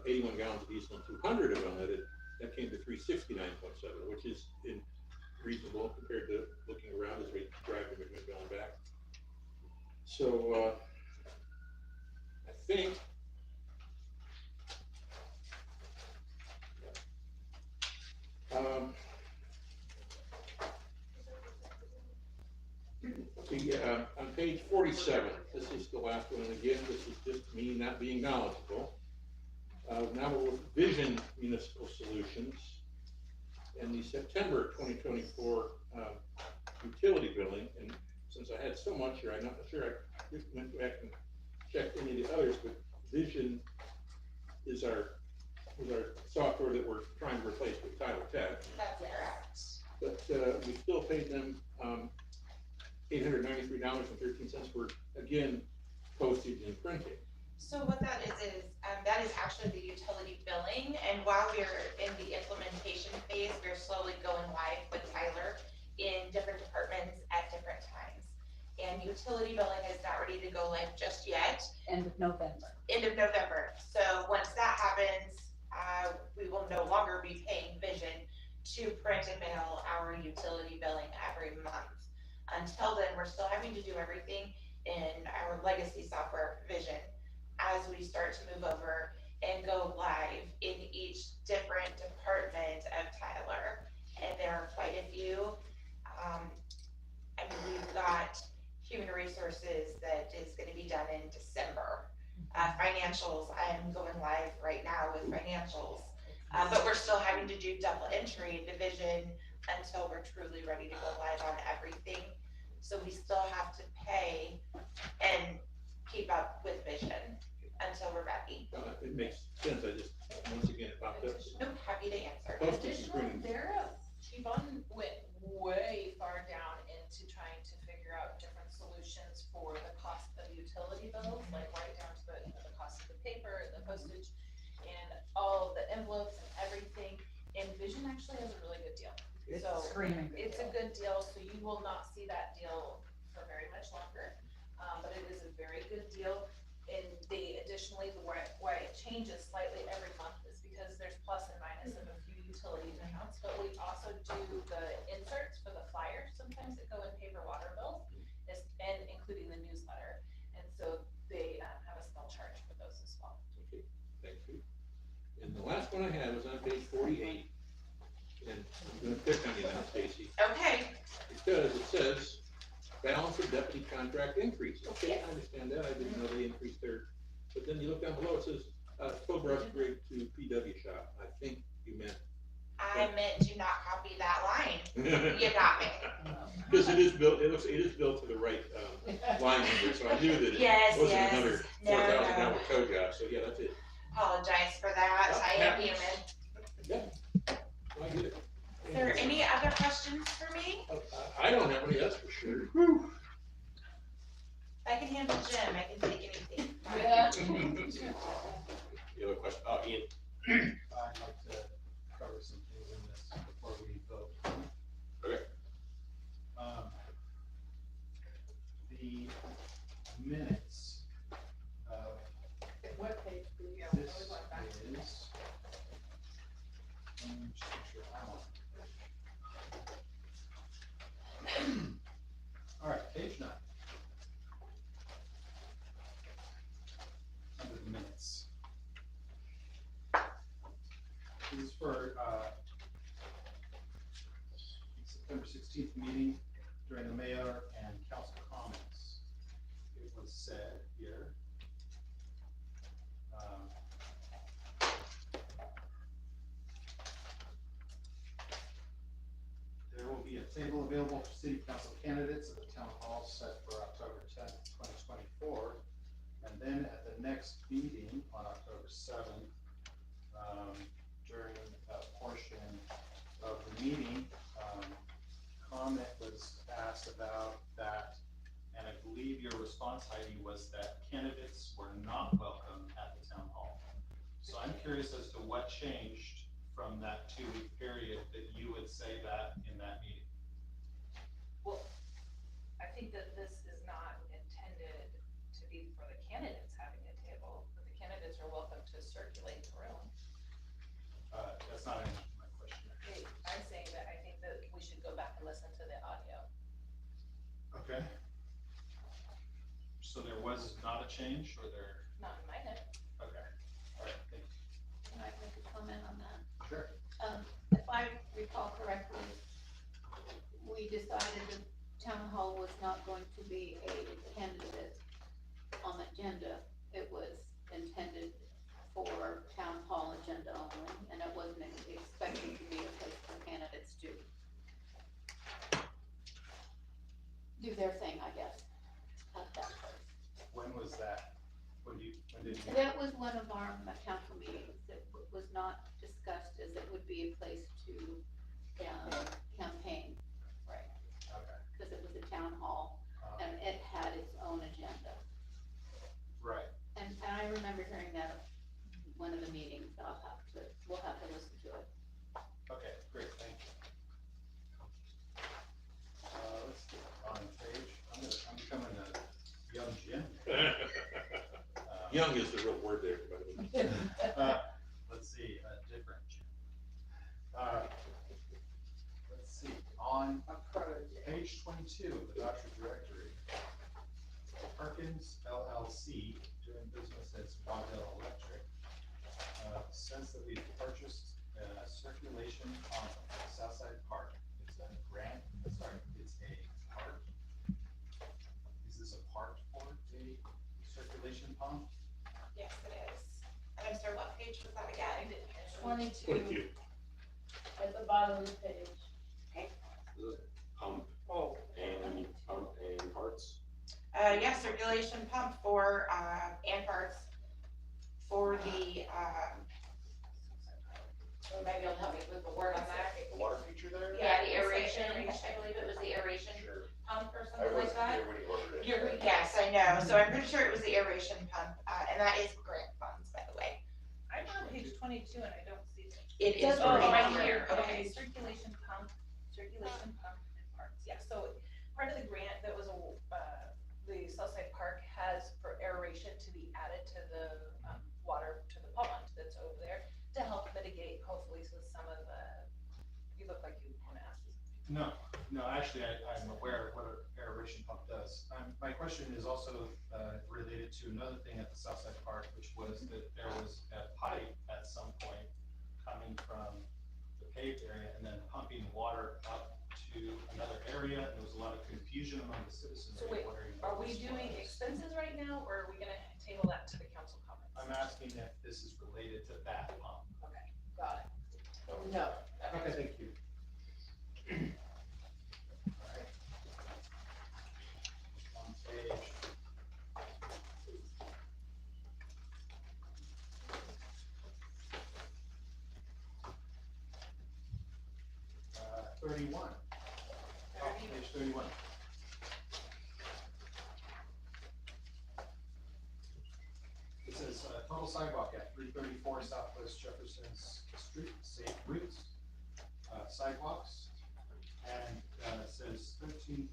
81 gallons of diesel and 200 of unleaded, that came to 369.7, which is reasonable compared to looking around as we drive to McMinnville and back. So I think on page 47, this is the last one, and again, this is just me not being knowledgeable. Now we're with Vision Municipal Solutions and the September 2024 utility billing. And since I had so much here, I'm not sure I went back and checked any of the others, but Vision is our software that we're trying to replace with Tyler Tech. That's correct. But we still paid them $893.13 for, again, postage and printing. So what that is actually the utility billing, and while we're in the implementation phase, we're slowly going live with Tyler in different departments at different times. And utility billing is not ready to go live just yet. End of November. End of November. So once that happens, we will no longer be paying Vision to print and mail our utility billing every month. Until then, we're still having to do everything in our legacy software, Vision, as we start to move over and go live in each different department of Tyler. And there are quite a few. We've got human resources that is going to be done in December. Financials, I'm going live right now with financials. But we're still having to do double entry in Division until we're truly ready to go live on everything. So we still have to pay and keep up with Vision until we're ready. It makes sense, I just, once again, it popped up. Nope, happy to answer. Postage and printing. Yvonne went way far down into trying to figure out different solutions for the cost of utility bills, like right down to the cost of the paper, the postage, and all the envelopes and everything. And Vision actually has a really good deal. It's So screaming good it's a good deal, so you will not see that deal for very much longer. But it is a very good deal. And they additionally, why it changes slightly every month is because there's plus and minus in And the last one I had was on page 48. And I'm gonna pick on you now, Stacy. Okay, Because it says, balance of deputy contract increase. Okay, I understand that, I didn't know they increased their, but then you look down below, it says, Cobra upgrade to PW shop. I think you meant. I meant to not copy that line. You got me. Because it is built, it is built to the right, line number, so I knew that Yes, it wasn't yes. another No, $4,000 code job, so yeah, that's it. Apologize for that, Oh, I am happens. human. I get it. Is there any other questions for me? I don't have any, that's for sure. I can handle Jim, I can take anything. Yeah. You have a question? Oh, Ian. I'd like to cover some things in this before we vote. Okay. The minutes of What page do you go? this is, let me just make sure I'm on. All right, page 9. Under the minutes. This is for, September 16th meeting during the mayor and council comments. It was said here, there will be a table available for city council candidates at the town hall set for October 10th, 2024. And then at the next meeting on October 7th, during a portion of the meeting, comment was asked about that, and I believe your response, Heidi, was that candidates were not welcome at the town hall. So I'm curious as to what changed from that 2-week period that you would say that in that meeting. Well, I think that this is not intended to be for the candidates having a table, but the candidates are welcome to circulate the room. That's not an answer to my question. I'm saying that I think that we should go back and listen to the audio. Okay. So there was not a change, or there? Not in my head. Okay, all right, thank you. Can I make a comment on that? Sure. If I recall correctly, we decided the town hall was not going to be a candidate on the agenda. It was intended for town hall agenda only, and it wasn't expected to be a place for candidates to do their thing, I guess, at that place. When was that? When did you? That was one of our council meetings that was not discussed as it would be a place to campaign. Right. Okay. Because it was a town hall and it had its own agenda. Right. And I remember hearing that at one of the meetings. We'll have to listen to it. Okay, great, thank you. Let's get on page. I'm becoming a young Jim. Young is the real word there, by the way. Let's see, different Jim. Let's see, on page 22 of the voucher directory, Perkins LLC, doing business as Waddell Electric, since that we've purchased a circulation pump at Southside Park. It's a grant, sorry, it's a part. Is this a part for a circulation pump? Yes, it is. And I'm sorry, what page was that again? 22 at the bottom of the page. Okay. Pump and parts. Yeah, circulation pump for, and parts for the, maybe you'll help me with the word on that. The water feature there? Yeah, the aeration, I believe it was the aeration pump or something like that. I wasn't here when you ordered it. Yes, I know, so I'm pretty sure it was the aeration pump, and that is grant funds, by the way. I'm on page 22 and I don't see it. It is right here, okay. Circulation pump and parts, yeah, so part of the grant that was, the Southside Park has for aeration to be added to the, water, to the pond that's over there, to help mitigate, hopefully, some of the, you look like you want to ask. No, actually, I'm aware of what an aeration pump does. My question is also related to another thing at the Southside Park, which was that there was a pipe at some point paved area and then pumping water up to another area, and there was a lot of confusion among the citizens. So wait, wondering are what we this doing was. expenses right now, or are we gonna table that to the council comments? I'm asking if this is related to that pump. Okay, got it. No. Okay, thank you. On page 31. Oh, page 31. It says total sidewalk at 334 Southwest Jefferson Street, safe routes, sidewalks, and it says $13,230.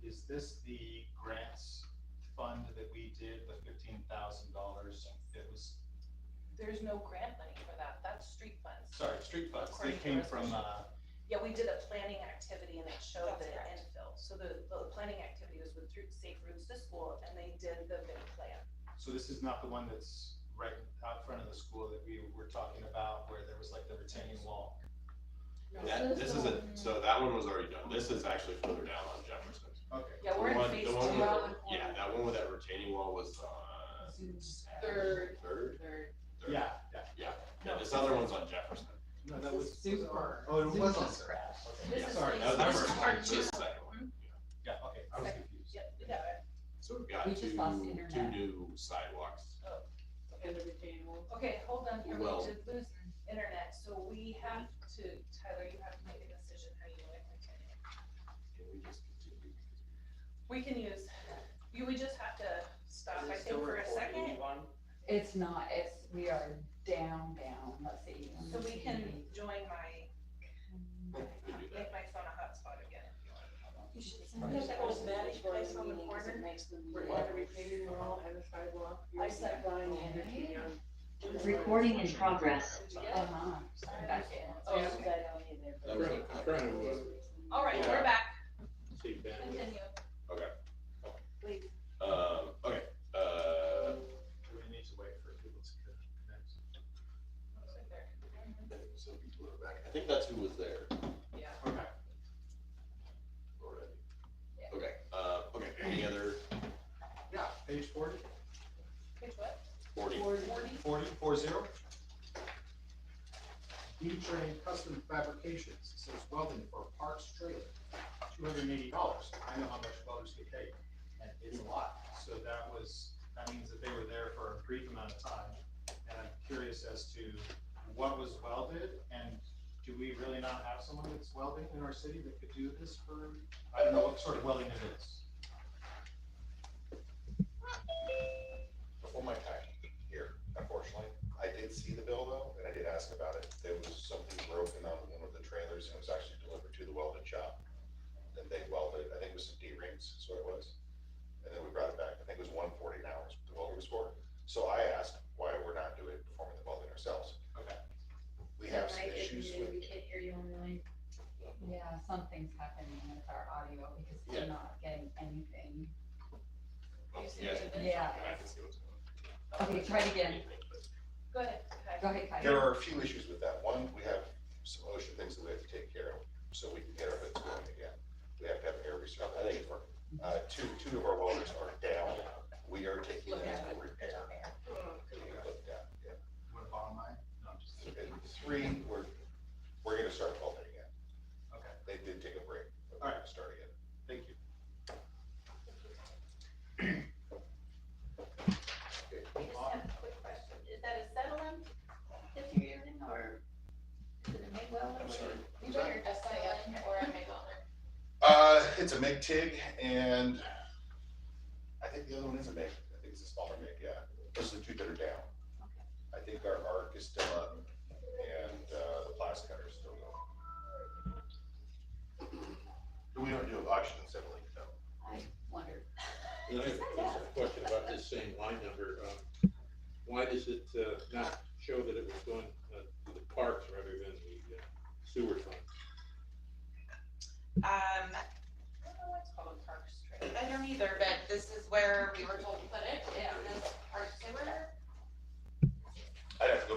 Is this the grants fund that we did, the $15,000? It was, There's no grant money for that, that's street funds. sorry, street funds. They According to came from, Yeah, we did a planning activity and it showed That's the correct. infill. So the planning activity was with Safe Routes to School and they did the big plan. so this is not the one that's right out front of the school that we were talking about, where there was like the retaining wall. This isn't, so that one was already done. This is actually further down on Jefferson. Okay. Yeah, we're in The one- phase the 2. one with- Around the corner. Yeah, that one with that retaining wall was, Third. Third? Yeah. Yeah, this other one's on Jefferson. No, that was. Super. Oh, it was on. Super. Okay. This Yeah, is sorry, phase that was two. the first one, so this is the second one. Yeah, okay, I was confused. Yep, we got it. So we've got We just lost internet. two new sidewalks. And the retaining wall. Okay, hold on here, we Well- did lose internet, so we have to, Tyler, you have to make a decision how you wanna continue. Can we just continue? We can use, we just have to stop, I think, for a second, It's not, we are down, let's see. so we can join my, make my phone a hotspot again if you want. You should send us those match for the meeting, because it makes them. We have a retaining wall and a sidewalk. I sat by and handed to you. Recording in progress. Did you get it? Back in. Oh, I don't either. I'm trying to, All right, we're back, see Ben. continue. Okay. Please. Okay, We need to wait for people to connect. so people are back. I think that's who was there Yeah. Okay. already. Okay, okay, any other? Yeah, page 40. Page what? 40. 40. E-Train Custom Fabrications, it says welding for Parks Trailer, $280. I know how much welders get paid, and it's a lot. So that means that they were there for a brief amount of time. And I'm curious as to what was welded, and do we really not have someone that's welding in our city that could do this for, I don't know what sort of welding it is. Before my time here, unfortunately, I did see the bill though, and I did ask about it. There was something broken on one of the trailers, and it was actually delivered to the welding shop. And they welded, I think it was some D-rings, is what it was. And then we brought it back, I think it was 140 an hour, is what the welder was for. So I asked why we're not performing the welding ourselves. Okay. We have some issues with, We can't hear you online. Yeah, something's happening with our audio because we're not getting anything. Oh, You see yes. it? Yeah. I can see what's going on. Okay, try it again. Go ahead. Go ahead, Kyle. there are a few issues with that. One, we have some OSHA things that we have to take care of, so we can get our hoods going again. We have to have air research, I think it's working. Two of our welders are down. We are taking them to repair. Look down, yeah. What a bottom line? No, I'm just. And 3, we're gonna start welding again. Okay, They did take a break, but we're gonna start again. thank you. Okay. I just have a quick question. Is that a settling that you're using, or is it a MIG welder? I'm sorry. You better a settling or a MIG welder. It's a MIG TIG, and I think the other one is a MIG. I think it's a smaller MIG, yeah. Those are the two that are down. I think our arc is still up, and the blast cutter is still going. We don't do auction and settling, no. I wondered. And I have a question about this same line number. Why does it not show that it was going to the parks rather than the sewer fund? I don't know why it's called a parks trailer. I don't either, but this is where we were told to put it, in this park sewer. I'd have to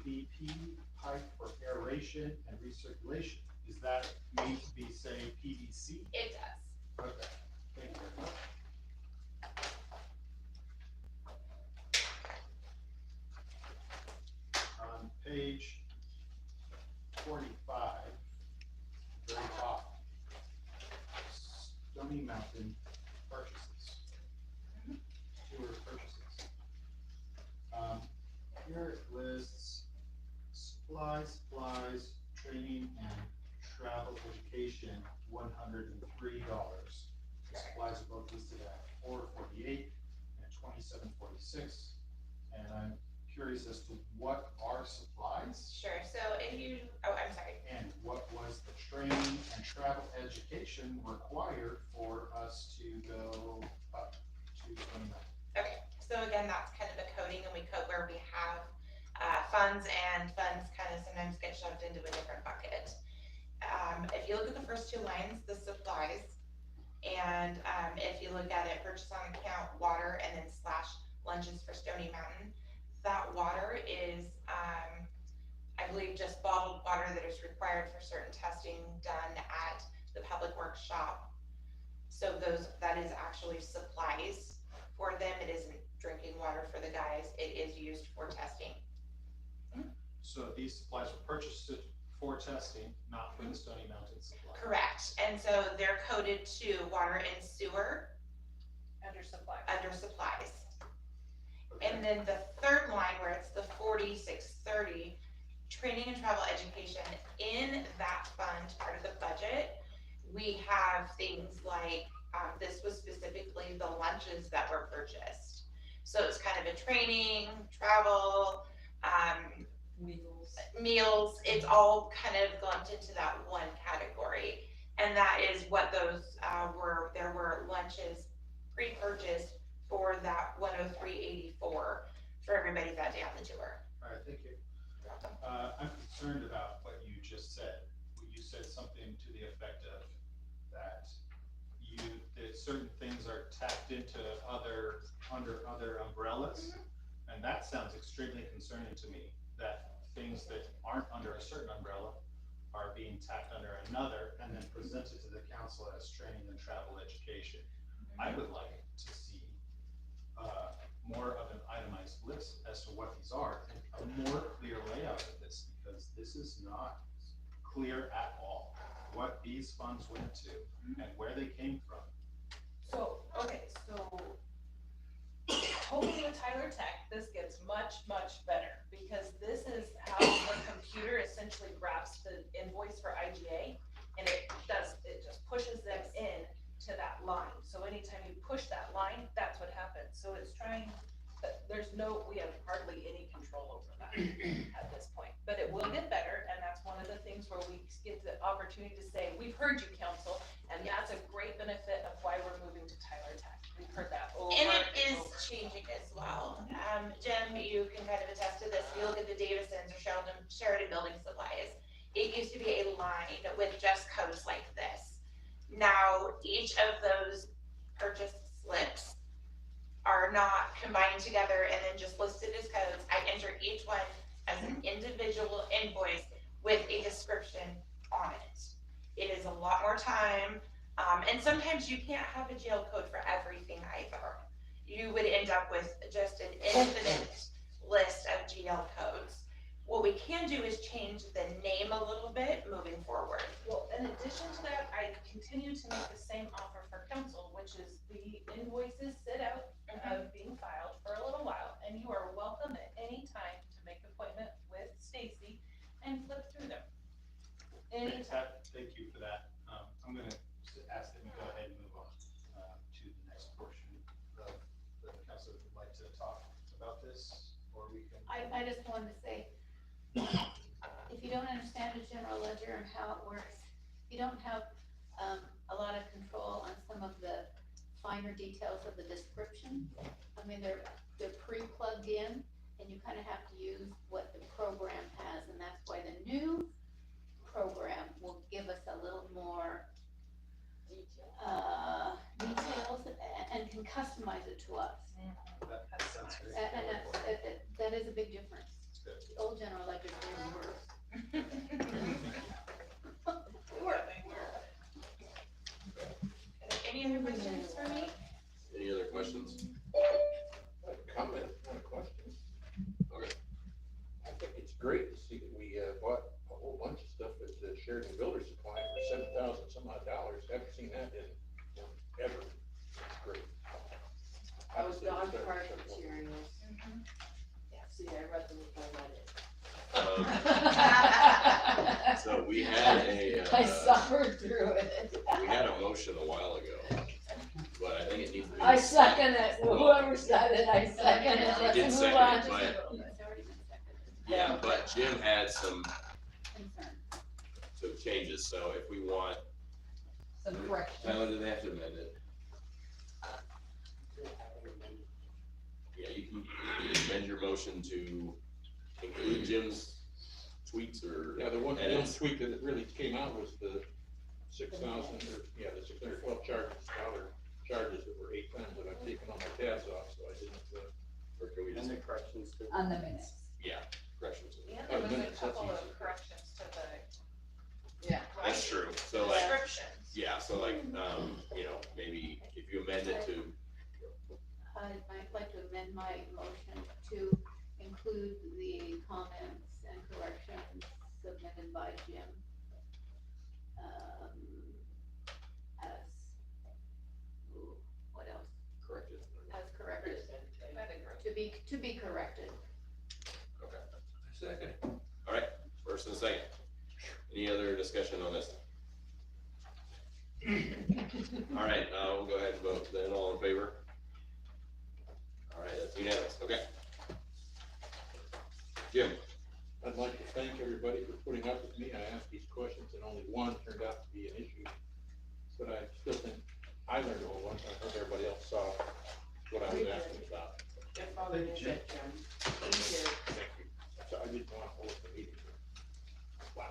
PVP pipe for aeration and recirculation. Does that need to be, say, PVC? It does. Okay, thank you very much. On page 45, very top, Stony Mountain purchases, sewer purchases. Here it lists supplies, training and travel education, $103. The supplies are both listed at $448 and $27.46. And I'm curious as to what are supplies? Sure, so if you, oh, I'm sorry. And what was the training and travel education required for us to go up to 29? Okay, so again, that's kind of a coding, and we code where we have funds, and funds kind of sometimes get shoved into a different bucket. If you look at the first two lines, the supplies, and if you look at it, purchase on account, water, and then / lunches for Stony Mountain, that water is, I believe, just bottled water that is required for certain testing done at the public works shop. So that is actually supplies for them. It isn't drinking water for the guys. It is used for testing. So these supplies were purchased for testing, not for the Stony Mountain supply. Correct, and so they're coded to water and sewer. Under supplies. Under supplies. Okay. And then the third line, where it's the 4630, training and travel education, in that fund, part of the budget, we have things like, this was specifically the lunches that were purchased. So it's kind of a training, travel, meals, it's all kind of lumped into that one category. And that is what those were. There were lunches pre-purchased for that 103.84 for everybody that day on the tour. All right, thank you. I'm concerned about what you just said. You said something to the effect of that certain things are tapped into under other umbrellas. Mm-hmm. And that sounds extremely concerning to me, that things that aren't under a certain umbrella are being tapped under another and then presented to the council as training and travel education. Mm-hmm. I would like to see more of an itemized list as to what these are and a more clear layout of this, because this is not clear at all what these funds went to and where they came from. So, okay, so hopefully with Tyler Tech, this gets much, much better, because this is how the computer essentially grabs the invoice for IGA, and it just pushes them in to that line. So anytime you push that line, that's what happens. So it's trying, we have hardly any control over that at this point, but it will get better. And that's one of the things where we get the opportunity to say, we've heard you, council, and that's a great benefit of why we're moving to Tyler Tech. We've heard that over and it is over. Changing as well. Jim, you can kind of attest to this. If you look at the Davisons or Sheridan building supplies, it used to be a line with just codes like this. Now, each of those purchase slips are not combined together and then just listed as codes. I enter each one as an individual invoice with a description on it. It is a lot more time, and sometimes you can't have a jail code for everything either. You would end up with just an infinite list of GL codes. What we can do is change the name a little bit moving forward. Well, in addition to that, I continue to make the same offer for council, which is the invoices sit out of being filed for a little while, and you are welcome at any time to make an appointment with Stacy and flip through them. Anytime. Thank you for that. I'm going to ask that we go ahead and move on to the next portion of the council that would like to talk about this, or we can. I just wanted to say, if you don't understand the general ledger and how it works, you don't have a lot of control on some of the finer details of the description. I mean, they're pre-plugged in, and you kind of have to use what the program has, and that's why the new program will give us a little more details and can customize it to us. That sounds great. And that is a big difference. The old General Electric didn't work. Any other questions for me? Any other questions? Comment, not a question. Okay. I think it's great to see that we bought a whole bunch of stuff at the Sheridan Builder Supply for $7,000 some odd dollars. Haven't seen that in ever. It's great. That was dog Obviously, park it's materials. See, I read them before I read it. So we had a, I suffered through it. we had a motion a while ago, but I think it needs to be. I second it, whoever said it, I second it, We let's did move second on. it, but, It's already been seconded. yeah, but Jim had some Concern. changes, so if we want, Some corrections. Tyler, do they have to amend it? Yeah, you can amend your motion to include Jim's tweaks or. Yeah, the one edits. tweak that really came out was the 6,000, or, yeah, the 612 charges that were 8 times that I've taken all my tabs off, so I didn't, Or can we just? And the corrections too. On the minutes. Yeah, corrections. Yeah, there was a minutes, that's couple of easy. corrections to the. Yeah. That's true, so like, Descriptions. yeah, so like, you know, maybe if you amend it to, I'd like to amend my motion to include the comments and corrections submitted by Jim. As, what else? corrected. As corrected, to be corrected. Okay, second. all right, first and second. Any other discussion on this? All right, we'll go ahead and vote then, all in favor? All right, that's unanimous, okay. Jim? I'd like to thank everybody for putting up with me. I asked these questions and only one turned out to be an issue. But I still think I learned a whole bunch. I hope everybody else saw what I was asking about. Your father did it, Jim. Thank you. Thank you. So I didn't want to hold the meeting. Wow.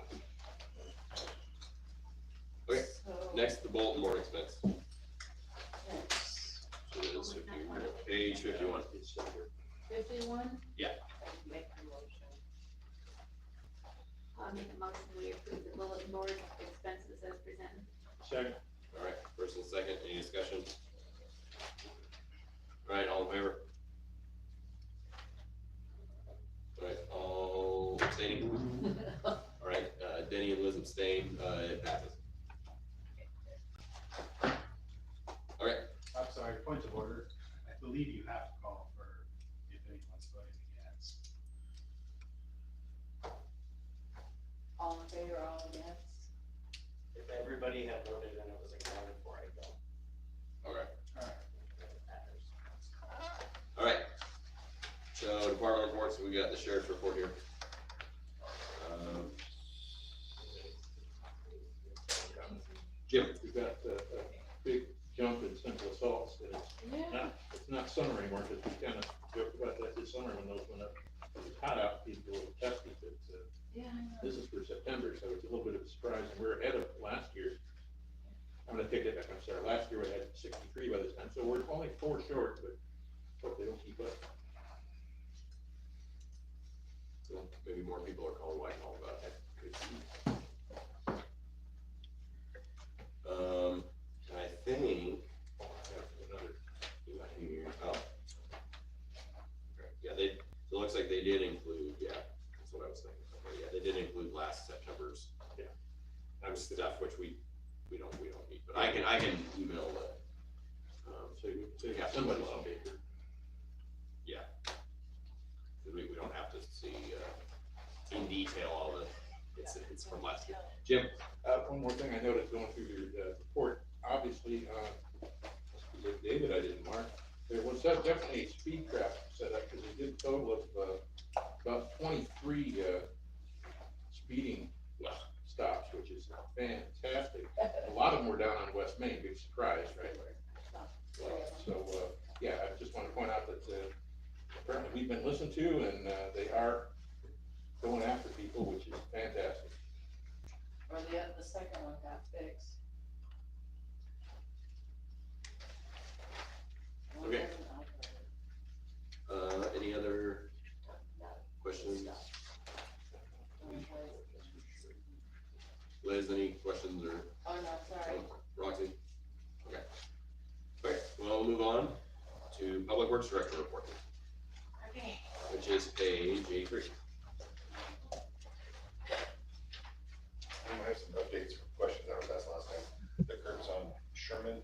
Okay, So, next, the bulletin board expense. next. So this would be page 51. 51, Yeah, Make the motion. I'll make a motion, we approve the bulletin board expenses as presented. Second. all right, first and second, any discussion? All right, all in favor? All right, all abstaining? All right, Denny and Liz abstain, it passes. All right, I'm sorry, point of order. I believe you have to call for if anyone's voting against. All in favor, all against? If everybody had voted and it was accounted for, I'd go. okay, All right. That matters. all right. So department reports, we got the sheriff's report here. Jim? We've got a big jump in simple assaults, and it's not summer anymore, because we kind of joked about that this summer when those went up. It was hot out, people were testing, but this is for September, so it's a little bit of a surprise, and we're ahead of last year. I'm gonna take that back, I'm sorry, last year we had 63 by this time, so we're only 4 short, but hope they don't keep up. So maybe more people are calling Whitehall about that. I think, I have another email here. Oh. Okay, yeah, so it looks like they did include, yeah, that's what I was thinking. Okay, yeah, they did include last September's. Yeah. Stuff, which we don't need, but I can email the, So you have somebody on paper. yeah. 'Cause we don't have to see, in detail all the, it's from last year. Jim? One more thing I noticed going through your report, obviously, David, I didn't mark, there was definitely a speed trap set up, because they did a total of about 23 speeding stops, which is fantastic. A lot of them were down on West Main, big surprise, right? So, yeah, I just want to point out that apparently we've been listened to, and they are going after people, which is fantastic. Or the second one got fixed. Okay. Any other questions? commissioners, any questions or? Oh, no, sorry. Roxy? Okay. Okay, well, we'll move on to Public Works Director report, Okay. which is page 83. I have some updates or questions I was asked last time. The curbs on Sherman,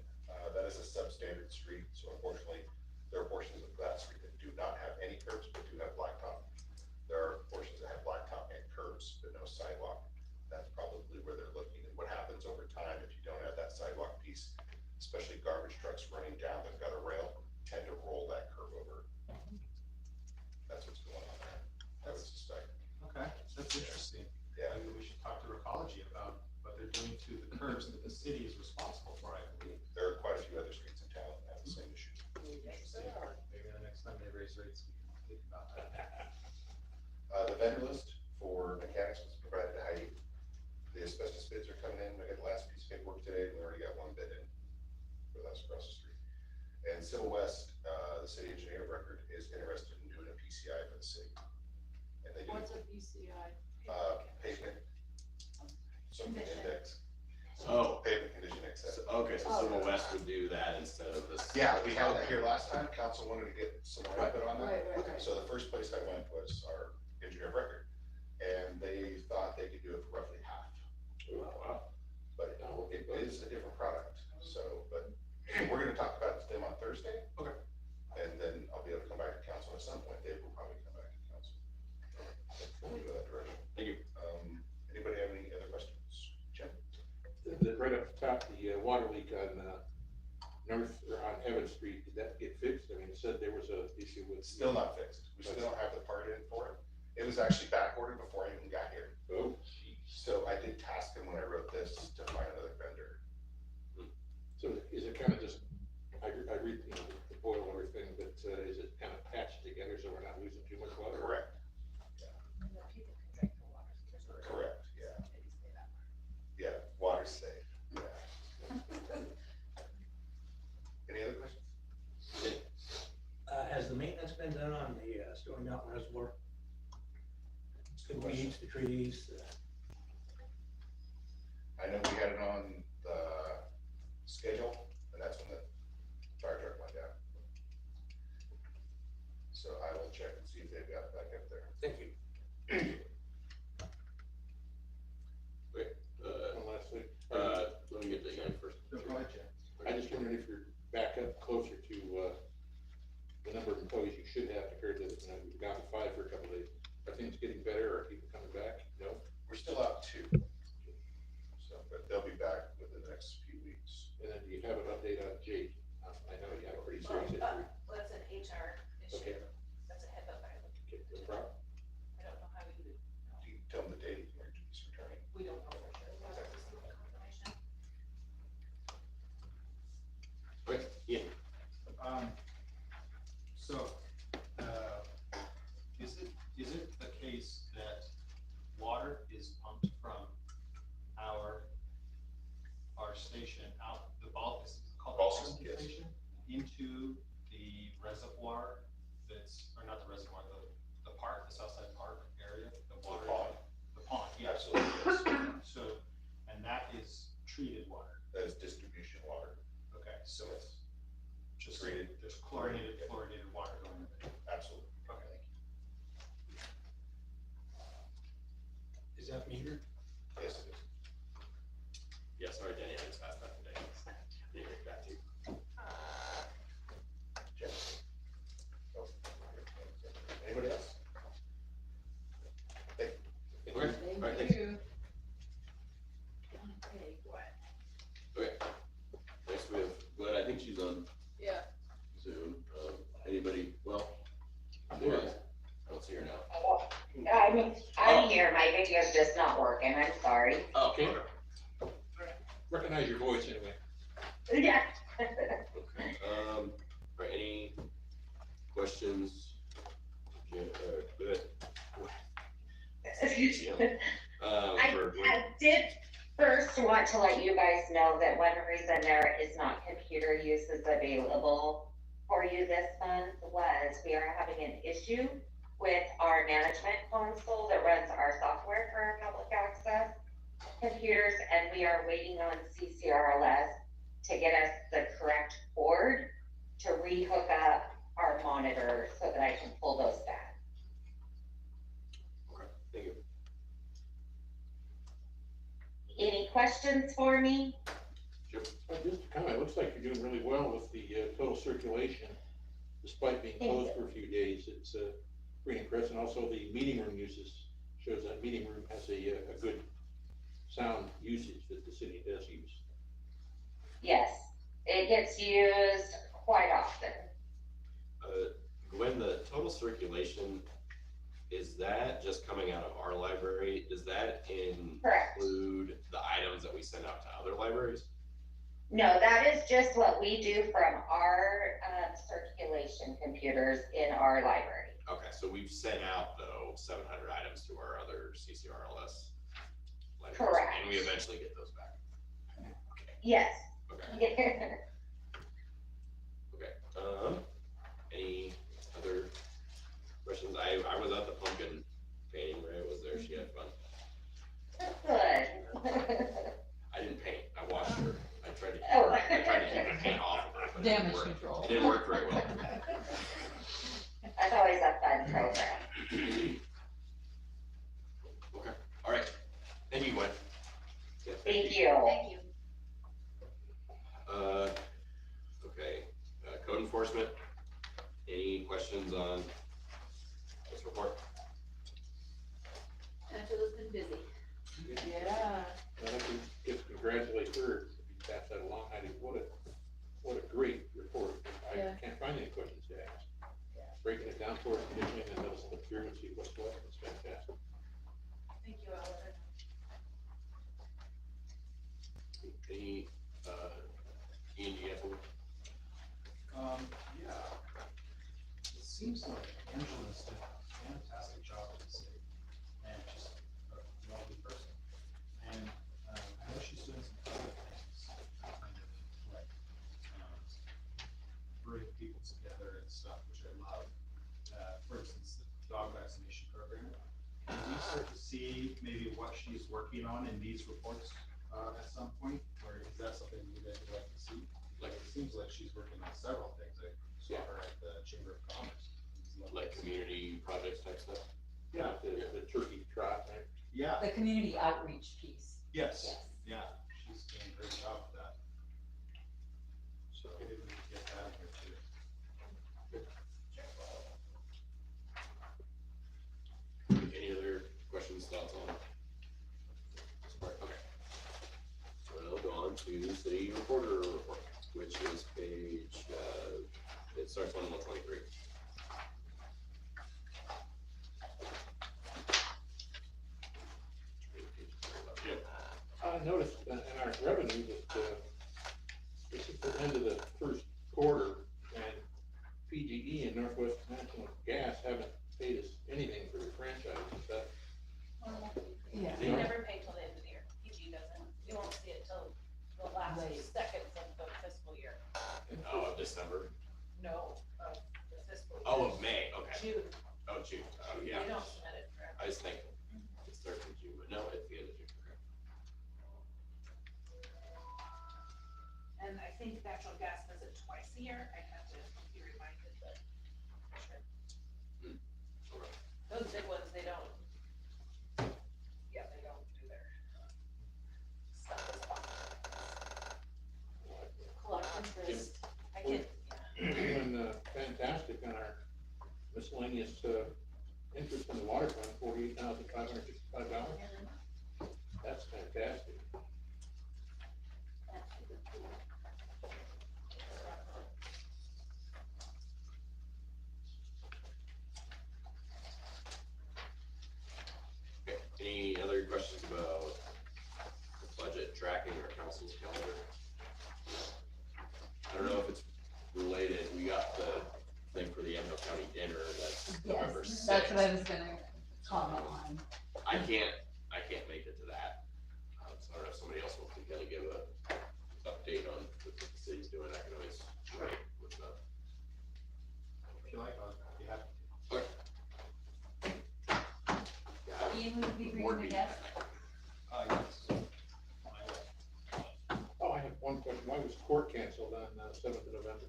that is a substandard street, so unfortunately, there are portions of that street that do not have any curbs, but do have blacktop. There are portions that have blacktop and curbs, but no sidewalk. That's probably where they're looking. And what happens over time if you don't have that sidewalk piece, especially garbage trucks running down the gutter rail, tend to roll that curb over. That's what's going on there, I would suspect. Okay, that's interesting. Yeah. Maybe we should talk to Recology about what they're doing to the curbs that the city is responsible for, I believe. There are quite a few other streets in town that have the same issue. Interesting. Maybe the next time they raise rates, we can think about that. The vendor list for mechanics was provided to Heidi. The asbestos bids are coming in. I got the last piece of paperwork today, and we already got one bid in for us across the street. And Civil West, the city engineer of record, is interested in doing a PCI for the city. And they do. What's a BCI? Pavement. Something index. Oh. Pavement condition excess. Okay, so Civil West would do that instead of this. Yeah, we had that here last time. Council wanted to get some more input on that. Right. Okay, so the first place I went was our engineer of record, and they thought they could do it for roughly half. Wow. But it is a different product, so, but we're gonna talk about them on Thursday. Okay. And then I'll be able to come back to council at some point. Dave will probably come back to council. We'll go that direction. Thank you. Anybody have any other questions? Jim? Right up top, the water leak on on Evans Street, did that get fixed? I mean, it said there was a issue with. Still not fixed. We still don't have the part in for it. It was actually back ordered before I even got here. Oh. So I did task him when I wrote this to find another vendor. So is it kind of just, I read, you know, the boil and everything, but is it kind of patched together so we're not losing too much water? Correct. Correct, yeah. Yeah, water's safe, yeah. Any other questions? Has the maintenance been done on the Stone Mountain Reservoir? The weeds, the trees? I know we had it on the schedule, and that's when the fire truck went down. So I will check and see if they've got it back up there. Thank you. Wait, One last thing. let me get the end first. Go ahead, Jim. I just wondered if you're back up closer to the number of employees you should have compared to, you know, we've gone to 5 for a couple of days. Are things getting better? Are people coming back? No? We're still out 2. So, but they'll be back within the next few weeks. And then do you have an update on Jake? I know you had a pretty serious injury. Well, that's an HR issue. Okay. That's a HIPAA violation. Okay, no problem. I don't know how we do. Do you tell them the date when he's returning? We don't know for sure. We haven't received the confirmation. Okay, yeah. So, is it the case that water is pumped from our station out, the bulk, is it called Balsam, the yes. station, into the reservoir that's, or not the reservoir, the park, the Southside Park area, the water. pond. The pond, yeah. Absolutely, yes. So, and that is treated water. That is distribution water. Okay, so it's just Treated. there's chlorinated water going in there. Absolutely. Okay. Is that metered? Yes, it is. Yeah, sorry, Danny, I just asked that today. Didn't get back to you. Jim? Oh. Anybody else? Thank you. Okay, all right, thanks. Okay, next we have Glenn, I think she's on Yeah. Zoom. Anybody, well, there is. I don't see her now. I'm here, my video's just not working, I'm sorry. Okay. Recognize your voice anyway. Yeah. All right, any questions? Good. I did first want to let you guys know that one reason there is not computer uses available for you this month was we are having an issue with our management console that runs our software for our public access. computers, and we are waiting on CCRLS to get us the correct cord to rehook up our monitor so that I can pull those back. Okay, thank you. Any questions for me? Just a comment, it looks like you're doing really well with the total circulation, despite being closed for a few days. It's pretty impressive. Also, the meeting room uses shows that meeting room has a good sound usage that the city does use. Yes, it gets used quite often. Gwen, the total circulation, is that just coming out of our library? Does that include the items that we send out to other libraries? No, that is just what we do from our circulation computers in our library. Okay, so we've sent out though 700 items to our other CCRLS libraries. Correct. And we eventually get those back. Okay. Yes. Okay. Okay. Any other questions? I was at the pumpkin painting, Ray was there. She had fun. Good. I didn't paint. I watched her. I tried to keep the paint off of her, but Damage control. It didn't work very well. That's always a fun program. Okay. All right. Thank you, Gwen. Yeah, Thank you. Thank you. Okay. Code enforcement. Any questions on this report? Angela's been busy. Yeah. I'd like to just congratulate her, if you pass that along, Heidi, what a great report. I can't find any questions to ask. Breaking it down for us, conditioning, and let us look through and see what's what, it's fantastic. Thank you, Oliver. Any, Ian, do you have something? Yeah. It seems like Angela's done a fantastic job with the city, and she's a lovely person. And I know she's doing some other things, kind of like bring people together and stuff, which I love. For instance, the dog vaccination program. Can we start to see maybe what she's working on in these reports at some point? Or is that something you guys would like to see? Like, it seems like she's working on several things. I saw her at the Chamber of Commerce. Like community projects type stuff? Yeah, the turkey trot, right? Yeah. The community outreach piece. Yes. Yeah, she's doing a great job with that. So maybe we can get that in here too. Any other questions, thoughts on this part? Okay. We'll go on to city reporter report, which is page, it starts on 123. I noticed in our revenue that, this is the end of the first quarter, and PGE and Northwest National Gas haven't paid us anything for the franchise, is that? Yeah. We never pay till the end of the year, PG doesn't, you won't see it till the last seconds of the fiscal year. Oh, of December? No, of the fiscal year. Oh, of May, okay. June. Oh, June, oh, yeah. We don't submit it forever. I was thinking, it starts in June, but no, it's the end of June, okay. And I think natural gas does it twice a year, I have to be reminded, but sure. Okay. Those big ones, they don't. Yeah, they don't do their stuff as often. Collect interest. I can, Doing fantastic on our miscellaneous interest in the water fund, $48,565. That's fantastic. Okay, any other questions about the budget tracking or council's calendar? I don't know if it's related, we got the thing for the Emerald County dinner, that's November 6th. That's what I was gonna comment on. I can't make it to that. So I don't know if somebody else wants to kind of give a update on what the city's doing, I can always wait with that. If you like, I'll be happy to. Okay. Ian would be bringing the guests. Yes. on 7th of November?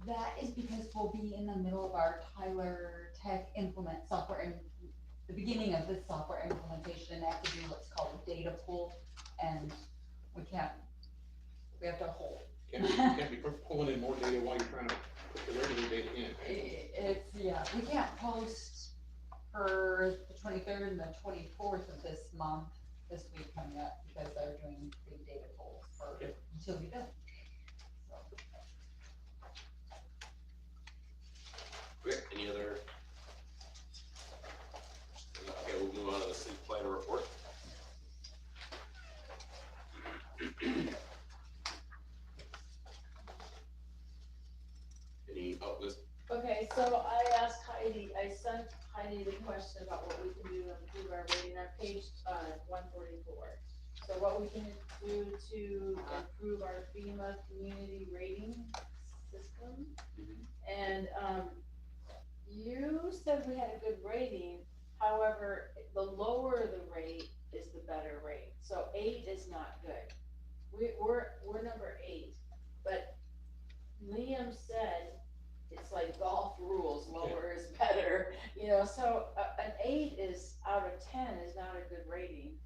That is because we'll be in the middle of our Tyler Tech implement software and the beginning of this software implementation, and they have to do what's called a data pull, and we have to hold. Can't be pulling in more data while you're trying to put the regular data in. We can't post for the 23rd and the 24th of this month, this week coming up, because they're doing big data pulls for utility billing. Okay, any other? Okay, we'll move on to the city planner report. Any, this, Okay, so I asked Heidi, I sent Heidi the question about what we can do to improve our rating on page, 144. So what we can do to improve our FEMA community rating system. And, you said we had a good rating, however, the lower the rate is the better rate. So 8 is not good. We're number 8, but Liam said it's like golf rules, lower is better, so an 8 is out of 10 is not a good rating.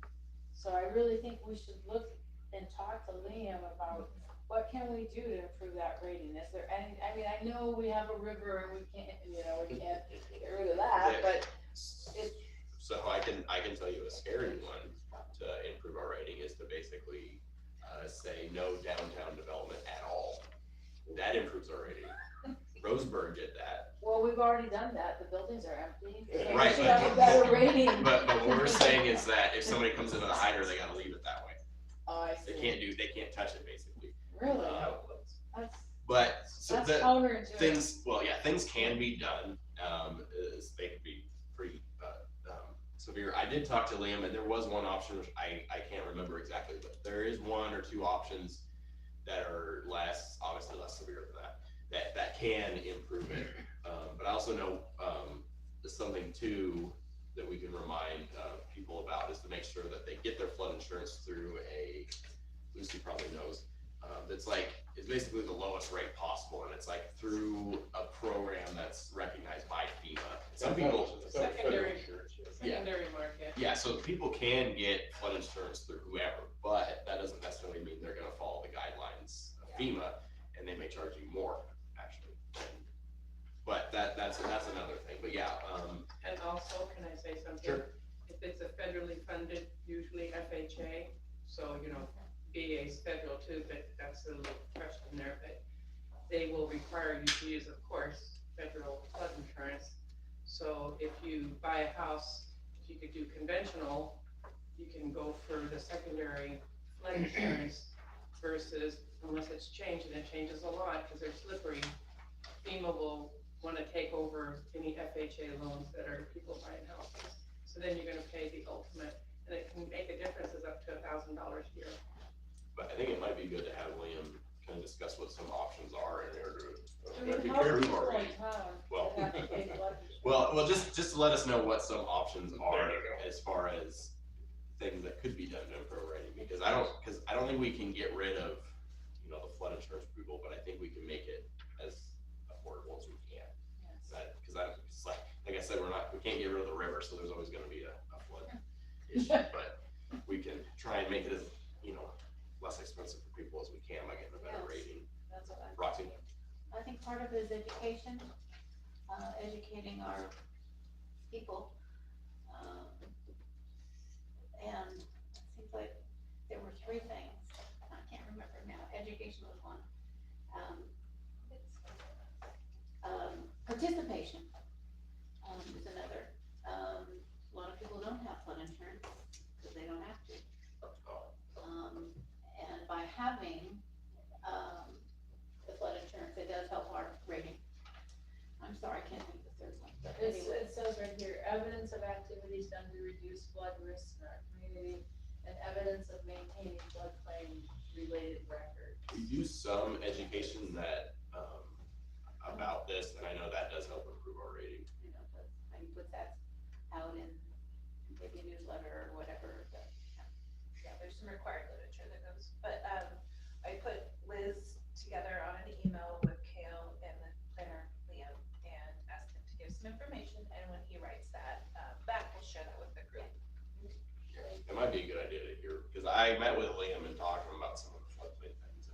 So I really think we should look and talk to Liam about what can we do to improve that rating? Is there any, I know we have a river and we can't get rid of that, but so I can tell you a scary one to improve our rating is to basically say no downtown development at all. That improves our rating. Roseburg did that. Well, we've already done that, the buildings are empty. So Right, we should have a better rating. But what we're saying is that if somebody comes into the hider, they gotta leave it that way. Oh, I see. They can't touch it basically. Really? That's counterintuitive. Things can be done, they can be pretty, severe. I did talk to Liam and there was one option, which I can't remember exactly, but there is 1 or 2 options that are obviously less severe than that can improve it. But I also know, there's something too that we can remind, people about is to make sure that they get their flood insurance through Lucy probably knows, it's basically the lowest rate possible, and it's like through a program that's recognized by FEMA. Some people, Secondary secondary market. Yeah, so people can get flood insurance through whoever, but that doesn't necessarily mean they're gonna follow the guidelines of FEMA, and they may charge you more, actually. But that's another thing, but yeah. And also, can I say something? Sure. If it's a federally funded, usually FHA, so, BA is federal too, but that's a little question there, but they will require you to use, of course, federal flood insurance. So if you buy a house, if you could do conventional, you can go for the secondary flood insurance versus, unless it's changed, and it changes a lot because they're slippery, FEMA will want to take over any FHA loans that are people buying houses. So then you're gonna pay the ultimate, and it can make a difference is up to $1,000 a year. But I think it might be good to have Liam kind of discuss what some options are in order to How improve people our in rating. town Well, have to pay flood insurance? well, just to let us know what some options are as far as things that could be done to improve our rating, because I don't think we can get rid of, the flood insurance approval, but I think we can make it as affordable as we can. Because like I said, we can't get rid of the river, so there's always gonna be a flood issue, but we can try and make it as, less expensive for people as we can by getting a better rating. That's what Roxy? I think part of it is education, educating our people. And it seems like there were 3 things, I can't remember now, education was one. Participation is another. A lot of people don't have flood insurance because they don't have to. And by having the flood insurance, it does help our rating. I'm sorry, I can't think of the third one, but anyway. It says right here, evidence of activities done to reduce flood risks in our community and evidence of maintaining floodplain related records. We do some education that, about this, and I know that does help improve our rating. I can put that out in maybe a newsletter or whatever, but. Yeah, there's some required literature that goes, but I put Liz together some information, and when he writes that, back, we'll share that with the group. It might be a good idea to hear, because I met with Liam and talked to him about some of the floodplain things.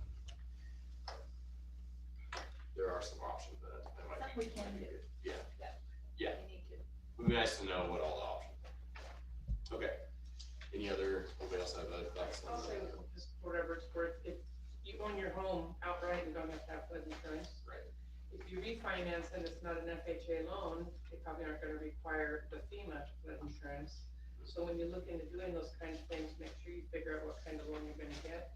There are some options that might Something be. we can do. Yeah. We need to. It'd be nice to know what all the options are. Okay. Anybody else have other thoughts on I'll say, that? just whatever it's worth, if you own your home outright and don't have to have flood insurance. Right. If you refinance and it's not an FHA loan, they probably aren't gonna require the FEMA flood insurance. So when you look into doing those kinds of things, make sure you figure out what kind of loan you're gonna get.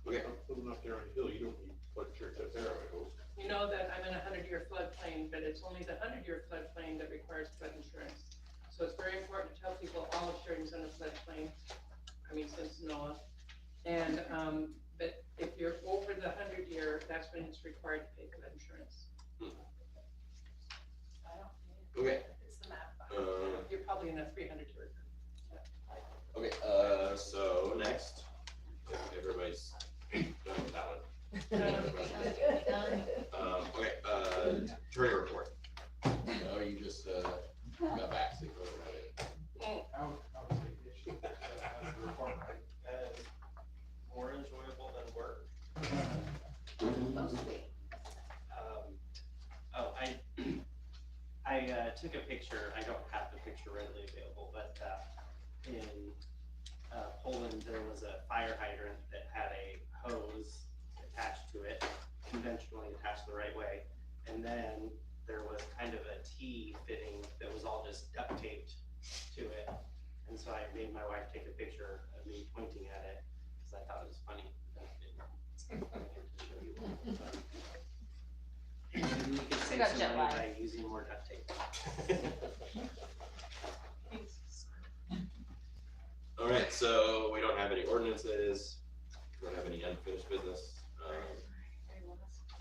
Okay. Living up there on the hill, you don't need flood insurance up there, I hope. You know that I'm in a 100-year floodplain, but it's only the 100-year floodplain that requires flood insurance. So it's very important to tell people all of Sheridan's in a floodplain, since Noah. And, but if you're over the 100-year, that's when it's required to pay flood insurance. I don't think Okay. it's the map. You're probably in a 300-year. Okay, so next, if everybody's done with that one. Okay, attorney report. No, you just, got back, so you go right in. I would say this year, that's the report, right? More enjoyable than work. I took a picture. I don't have the picture readily available, but in Poland, there was a fire hydrant that had a hose attached to it, conventionally attached the right way, and then there was kind of a T fitting that was all just duct taped to it. And so I made my wife take a picture of me pointing at it because I thought it was funny. To show you. Maybe we could save some money by using more duct tape. All right, so we don't have any ordinances, we don't have any unfinished business.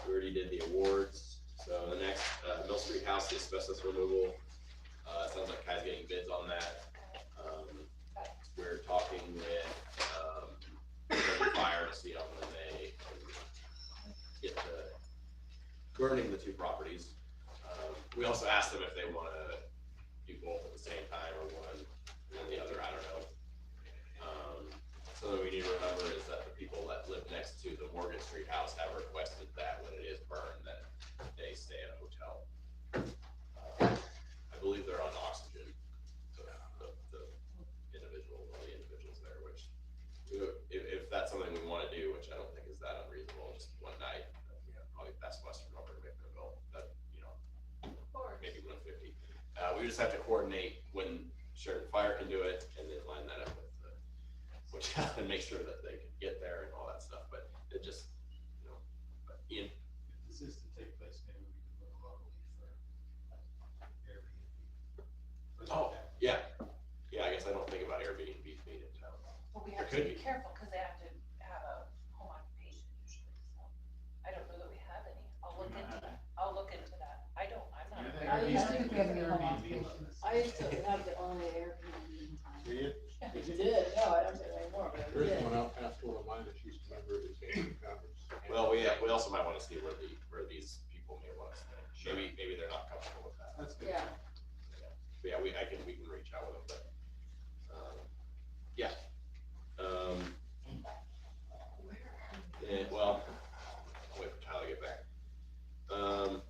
We already did the awards. So the next, Mill Street House, the asbestos removal. Sounds like Kai's getting bids on that. We're talking with fire to see when they get to burning the two properties. We also asked them if they want to do both at the same time or one and then the other. I don't know. Something we need to remember is that the people that live next to the Morgan Street house have requested that when it is burned, that they stay at a hotel. I believe they're on oxygen, the individuals there, which, if that's something we want to do, which I don't think is that unreasonable, just one night, probably Best Western over to make the bill, but, maybe 150. We just have to coordinate when Sheridan Fire can do it, and then line that up with and make sure that they can get there and all that stuff, but it just, but Ian. If this is to take place, maybe we can look locally for Airbnb. Oh, yeah, I guess I don't think about Airbnb being in town. Well, we have to be careful because they have to have a home occupation usually, so I don't know that we have any. I'll look into that. I'm not. I used to think we have any home occupations. I used to have the only Airbnb in town. Do you? You did? No, I don't do it anymore, but I There's did. one out past one of mine that used to member of the same conference. Well, we also might want to see where these people may want to stay. Maybe they're not comfortable with that. That's good. Yeah. But yeah, we can reach out with them, but, yeah. Well, I'll wait for Tyler to get back. Cause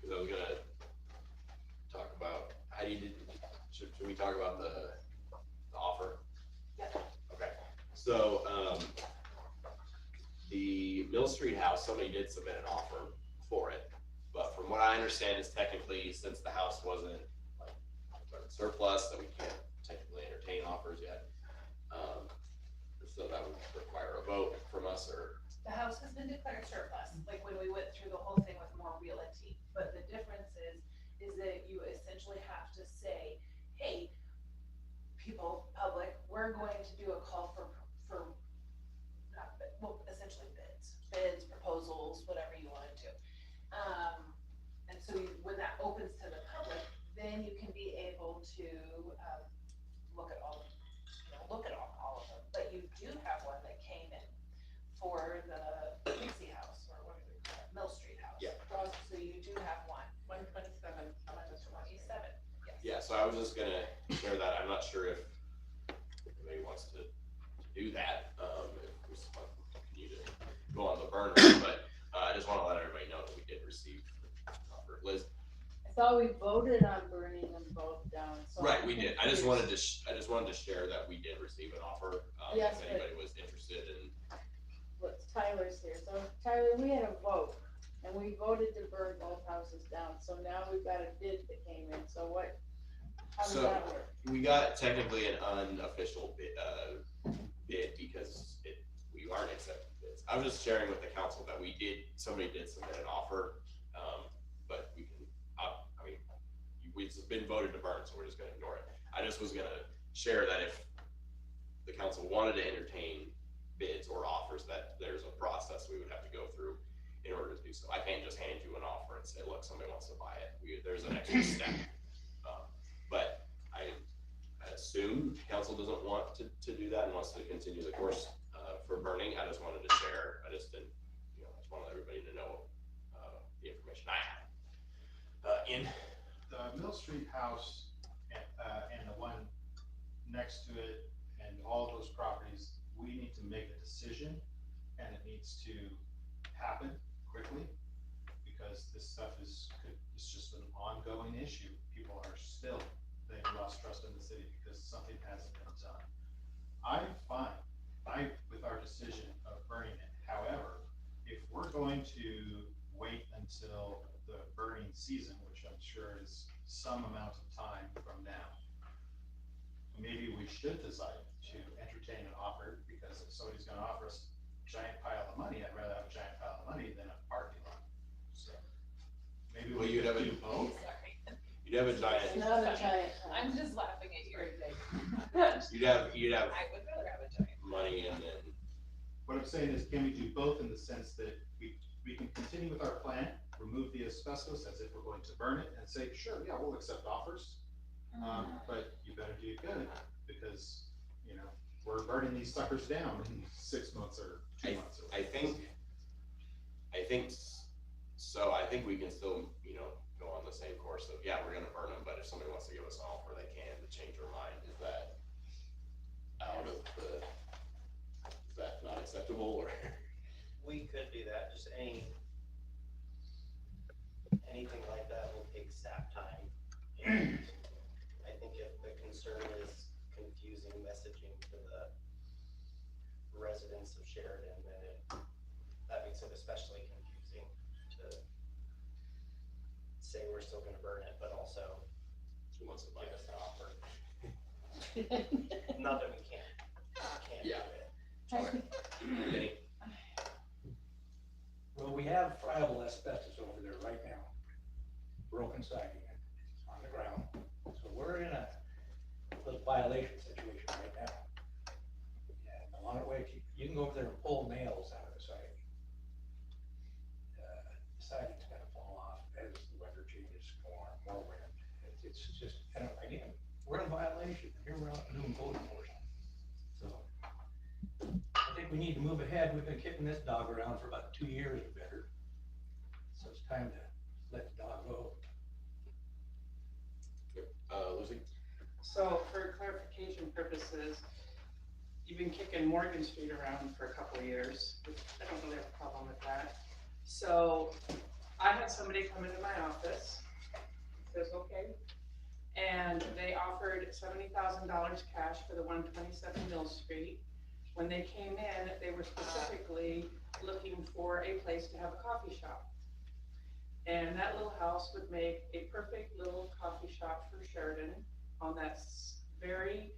I was gonna talk about, should we talk about the offer? Yeah. Okay, so, the Mill Street house, somebody did submit an offer for it, but from what I understand is technically, since the house wasn't like surplus, that we can't technically entertain offers yet. So that would require a vote from us, or? The house has been declared surplus, like when we went through the whole thing with More Realty, but the difference is that you essentially have to say, hey, people, public, we're going to do a call for essentially bids, proposals, whatever you want to do. And so when that opens to the public, then you can be able to look at all of them. But you do have one that came in for the Lease house, or what are they so I was just gonna share that. I'm not sure if anybody wants to do that, if we just want to continue to go on the burner, but, I just wanna let everybody know that we did receive an offer. Liz? I thought we voted on burning them both down, so. Right, we did. I just wanted to share that we did receive an offer, Yes, if anybody was interested in. What's Tyler's here, so Tyler, we had a vote, and we voted to burn both houses down, so now we've got a bid that came in, so what, how does So, that work? we got technically an unofficial bid because we aren't accepting bids. I was just sharing with the council that somebody did submit an offer, but we can, I mean, it's been voted to burn, so we're just gonna ignore it. I just was gonna share that if the council wanted to entertain bids or offers, that there's a process we would have to go through in order to do so. I can't just hand you an offer and say, look, somebody wants to buy it. There's an extra step. But I assume council doesn't want to do that and wants to continue the course for burning. I just wanted to share. I just didn't, I just wanted everybody to know the information I have. In The Mill Street house and the one next to it and all those properties, we need to make a decision, and it needs to happen quickly, because this stuff is just an ongoing issue. People are still, they've lost trust in the city because something hasn't been done. I'm fine with our decision of burning it. However, if we're going to wait until the burning season, which I'm sure is some amount of time from now, maybe we should decide to entertain an offer, because if somebody's gonna offer us a giant pile of money, I'd rather have a giant pile of money than a parking lot. So maybe Well, we you'd could have do both. you'd have a giant. It's not a giant. I'm just laughing at your thing. You'd have I would rather have a giant. money and then. What I'm saying is, can we do both in the sense that we can continue with our plan, remove the asbestos as if we're going to burn it, and say, sure, yeah, we'll accept offers. But you better do it good, because, we're burning these suckers down in 6 months or 2 months. I think so. I think we can still, go on the same course of, yeah, we're gonna burn them, but if somebody wants to give us an offer, they can to change their mind. Is that not acceptable, or? We could do that, just anything like that will take staff time. And I think if the concern is confusing messaging to the residents of Sheridan, then that makes it especially confusing to say we're still gonna burn it, but also Who wants to buy give us it? an offer. Not that we can't do Yeah. it. Any? Well, we have friable asbestos over there right now, broken siding on the ground, so we're in a little violation situation right now. And along the way, you can go over there and pull nails out of the siding. The siding's gonna fall off as the weather changes, more wind. It's just, again, we're in violation, and here we're out doing code enforcement. So, I think we need to move ahead. We've been kicking this dog around for about 2 years or better. So it's time to let the dog go. Lucy? So for clarification purposes, you've been kicking Morgan Street around for a couple of years, which I don't really have a problem with that. So I had somebody come into my office, says, okay, and they offered $70,000 cash for the 127 Mill Street. When they came in, they were specifically looking for a place to have a coffee shop. And that little house would make a perfect little coffee shop for Sheridan on that very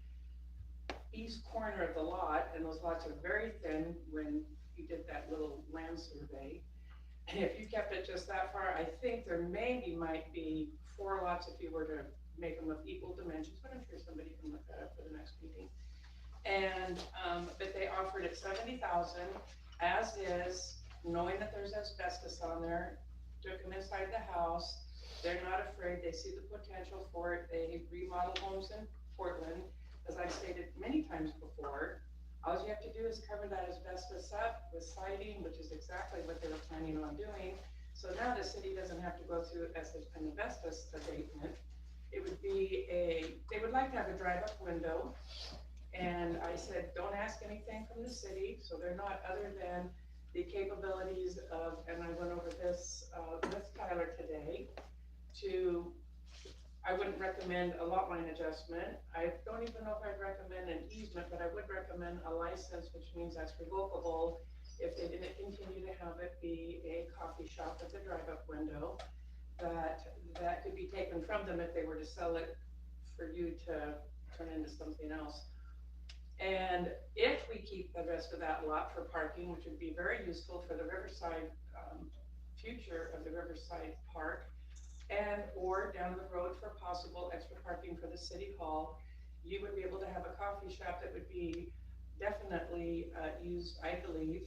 east corner of the lot, and those lots are very thin when you did that little land survey. And if you kept it just that far, I think there might be 4 lots if you were to make them of equal dimensions, but I'm sure somebody can look that up for the next meeting. And, but they offered it $70,000 as is, knowing that there's asbestos on there, took them inside the house. They're not afraid, they see the potential for it. They remodel homes in Portland, as I've stated many times before. All you have to do is cover that asbestos up with siding, which is exactly what they were planning on doing. So now the city doesn't have to go through an asbestos abatement. it would be they would like to have a drive-up window. And I said, don't ask anything from the city, so they're not other than the capabilities of, and I went over this with Tyler today, I wouldn't recommend a lot line adjustment. I don't even know if I'd recommend an easement, but I would recommend a license, which means that's revocable if they didn't continue to have it be a coffee shop with a drive-up window. That could be taken from them if they were to sell it for you to turn into something else. And if we keep the rest of that lot for parking, which would be very useful for the Riverside, future of the Riverside Park, and or down the road for possible extra parking for the City Hall, you would be able to have a coffee shop that would be definitely used, I believe,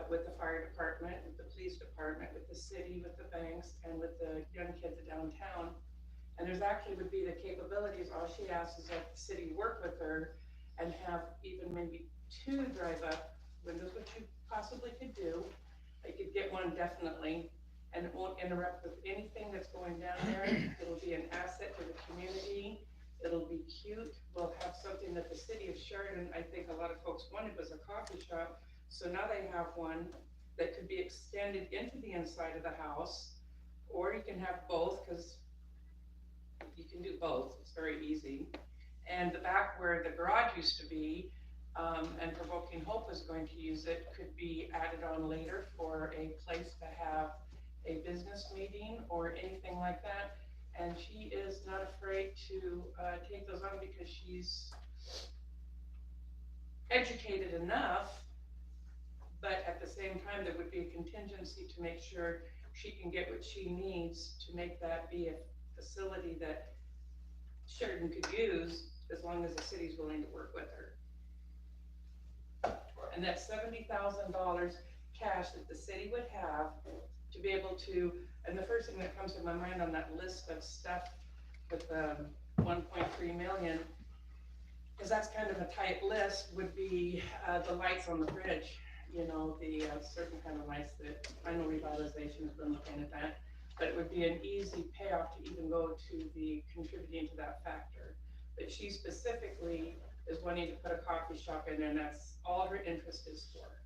with the fire department, with the police department, with the city, with the banks, and with the young kids downtown. And there's actually would be the capabilities, all she asks is that the city work with her and have even maybe 2 drive-up windows, which you possibly could do. I could get one definitely, and it won't interrupt with anything that's going down there. It'll be an asset to the community. It'll be cute. We'll have something that the City of Sheridan, I think a lot of folks wanted, was a coffee shop. So now they have one that could be extended into the inside of the house, or you can have both, because you can do both. It's very easy. And the back where the garage used to be, and Provoking Hope is going to use it, could be added on later for a place to have a business meeting or anything like that. And she is not afraid to take those on because she's educated enough, but at the same time, there would be a contingency to make sure she can get what she needs to make that be a facility that Sheridan could use, as long as the city's willing to work with her. And that's $70,000 cash that the city would have to be able to, and the first thing that comes to my mind on that list of stuff with the 1.3 million, because that's kind of a tight list, would be the lights on the bridge, you know, the certain kind of lights that, I know revitalization has been looking at that, but it would be an easy payoff to even go to the contributing to that factor. But she specifically is wanting to put a coffee shop in there, and that's all her interest is for.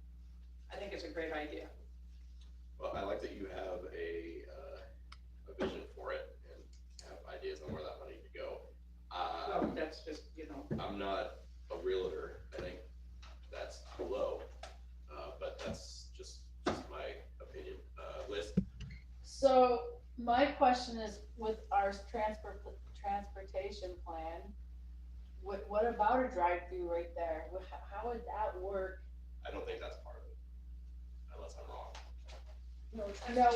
I think it's a great idea. Well, I like that you have a vision for it and have ideas on where that money could go. Well, that's just, you know. I'm not a realtor. I think that's low, but that's just my opinion. Liz? So my question is, with our transportation plan, what about a drive-through right there? How would that work? I don't think that's part of it, unless I'm wrong. No,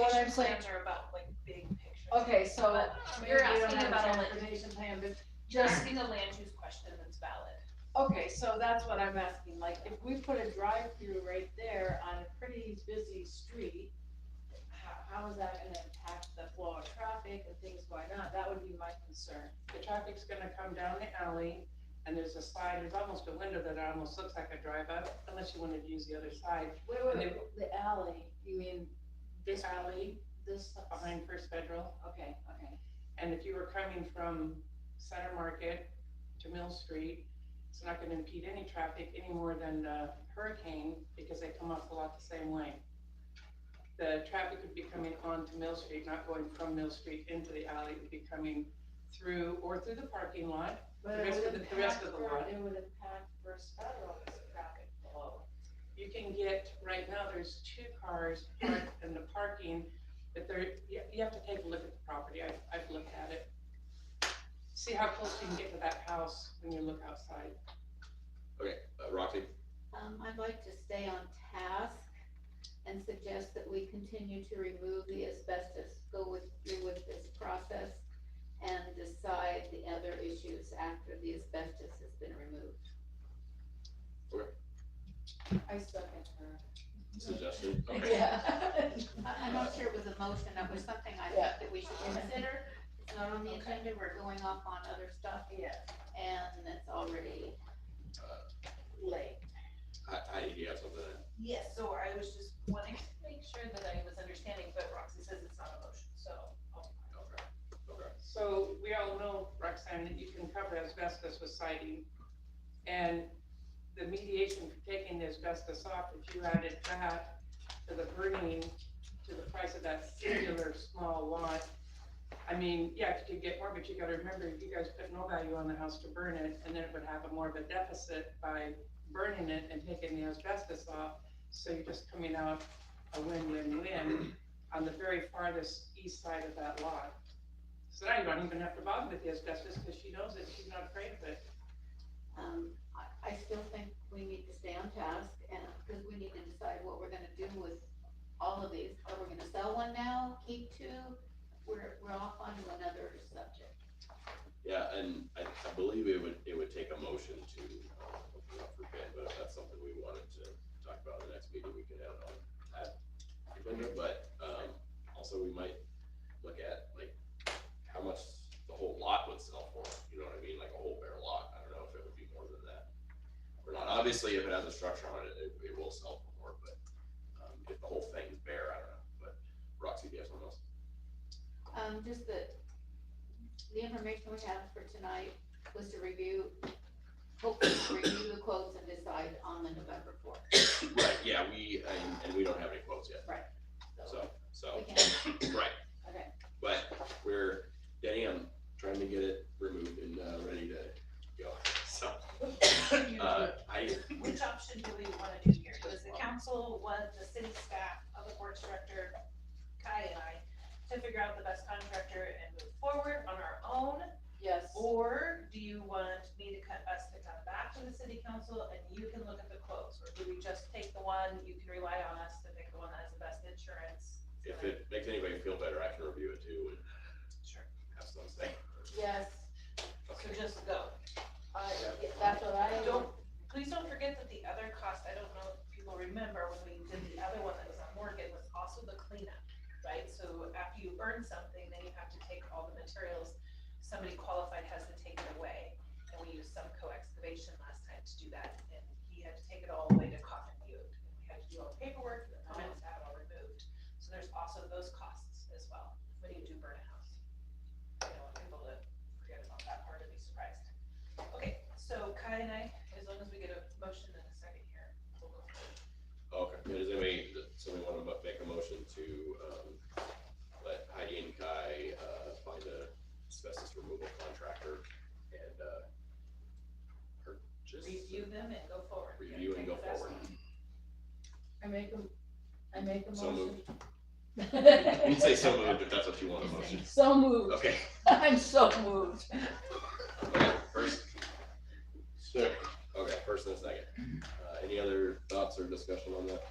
what I'm saying. Plans are about like big pictures. Okay, so You're maybe we don't asking have a about a transportation plan, but Just just, asking a land use question that's valid. okay, so that's what I'm asking, like, if we put a drive-through right there on a pretty busy street, how is that gonna impact the flow of traffic and things going on? That would be my concern. The traffic's gonna come down the alley, and there's a side, there's almost a window that almost looks like a drive-up, unless you wanted to use the other side. Wait, And the alley, you mean This alley, this? behind First Federal, Okay, okay. and if you were coming from Center Market to Mill Street, it's not gonna impede any traffic any more than Hurricane, because they come off the lot the same way. The traffic would be coming onto Mill Street, not going from Mill Street into the alley. It would be coming through, or through the parking lot, But the it rest would of the rest of the lot. It would impact First Federal's traffic flow. You can get, right now, there's 2 cars parked in the parking, but you have to take a look at the property. I've looked at it. See how close you can get to that house when you look outside. Okay, Roxy? I'd like to stay on task and suggest that we continue to remove the asbestos, go through with this process and decide the other issues after the asbestos has been removed. Okay. I second her. Suggestion? Okay. Yeah. I'm not sure it was a motion, that was something I thought that we should consider. It's not on the agenda, we're going off on other stuff. Yeah. And it's already late. Heidi, do you have something? Yes, so I was just wanting to make sure that I was understanding, but Roxy says it's not a motion, so. Okay. So we all know siding. And the mediation for taking the asbestos off, if you added that to the burning, to the price of that singular small lot, I mean, yeah, you could get more, but you gotta remember, you guys put no value on the house to burn it, and then it would have a more of a deficit by burning it and taking the asbestos off. So you're just coming out a win-win-win on the very farthest east side of that lot. So now you don't even have to bother with the asbestos, because she knows it, she's not afraid of it. I still think we need to stay on task, and, because we need to decide what we're gonna do with all of these. Are we gonna sell one now, keep two? We're off onto another subject. Yeah, and I believe it would take a motion to open it up for bid, but if that's something we wanted to talk about in the next meeting, we could add on that agenda, but, also we might look at, like, how much the whole lot would sell for, you know what I mean, like a whole bare lot. I don't know if it would be more than that or not. Obviously, if it has a structure on it, it will sell for more, but, if the whole thing's bare, I don't know, but Roxy, do you have something else? Just that the information we have for tonight was to hopefully review the quotes and decide on the November 4th. Right, yeah, and we don't have any quotes yet. Right. So, We can. right. Okay. But Denny, I'm trying to get it removed and, ready to go, so. Which option do we wanna do here? Does the council want the city staff, public works director, Kai and I, to figure out the best contractor and move forward on our own? Yes. Or do you want me to come back to the city council and you can look at the quotes? Or do we just take the one, you can rely on us to pick the one that has the best insurance? If it makes anybody feel better, I can review it too and Sure. have some say. Yes. So just go. That's what I. Please don't forget that the other cost, I don't know if people remember, when we did the other one that was on Morgan, was also the cleanup, right? So after you burn something, then you have to take all the materials, somebody qualified has to take it away. And we used some co-excavation last time to do that, and he had to take it all away to Coffin Butte. And we had to do all the paperwork, the permits, have it all removed. So there's also those costs as well, when you do burn a house. I don't want people to forget about that part or be surprised. Okay, so Kai and I, as long as we get a motion in a second here, we'll go forward. Okay, does somebody want to make a motion to, let Heidi and Kai, find a asbestos removal contractor and, purchase? Review them and go forward. Review and go forward. I make a So motion. moved. You can say so moved if that's what you want a motion. So moved. Okay. I'm so moved. Okay, first, Second. okay, first and a second. Any other thoughts or discussion on that?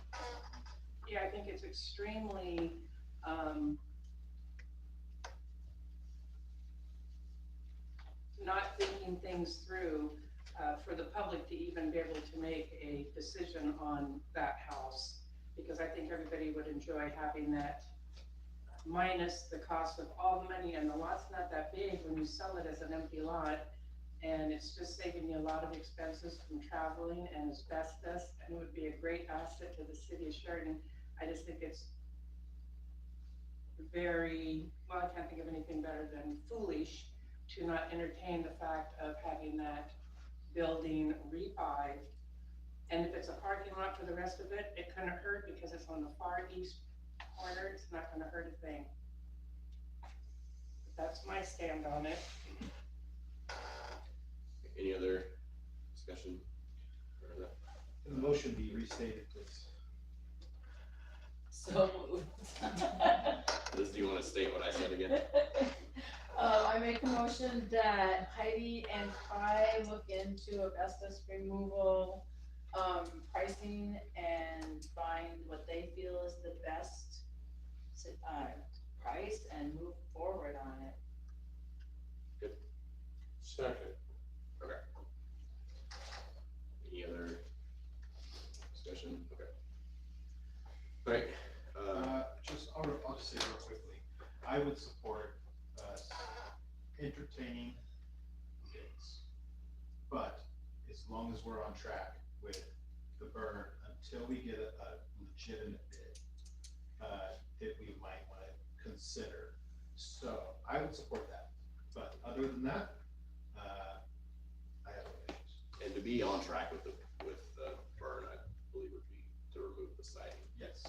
Yeah, I think it's extremely, not thinking things through, for the public to even be able to make a decision on that house. Because I think everybody would enjoy having that, minus the cost of all the money, and the lot's not that big when you sell it as an empty lot. And it's just saving you a lot of expenses from traveling and asbestos, and it would be a great asset to the city of Sheridan. I just think it's very, well, I can't think of anything better than foolish to not entertain the fact of having that building revived. And if it's a parking lot for the rest of it, it couldn't hurt because it's on the far east corner, it's not gonna hurt a thing. But that's my stand on it. Any other discussion? Can the motion be restated, please? So moved. Liz, do you want to state what I said again? I make a motion that Heidi and Kai look into asbestos removal, pricing and find what they feel is the best, price and move forward on it. Good. Second. Okay. Any other discussion? Okay. All right. I'll just say real quickly, I would support us entertaining bids, but as long as we're on track with the burner until we get a legitimate bid, that we might want to consider. So I would support that, but other than that, I have be on track with the burn, I believe would be to remove the siding. Yes.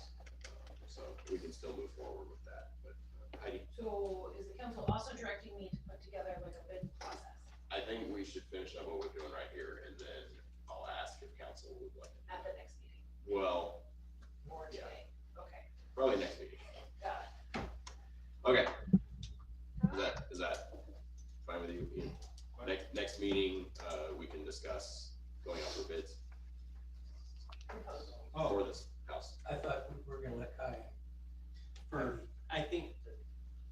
So we can still move forward with that, but Heidi? So is the council also directing me to put together like a bid process I think we should finish up what we're doing right here, and then I'll ask if council would like to. at the next meeting? Well, Or yeah. today? Okay, Probably next meeting. got it. Okay. Is that fine with you, Ian? Next meeting, we can discuss going out for bids for this house. I thought we were gonna let Kai. I think,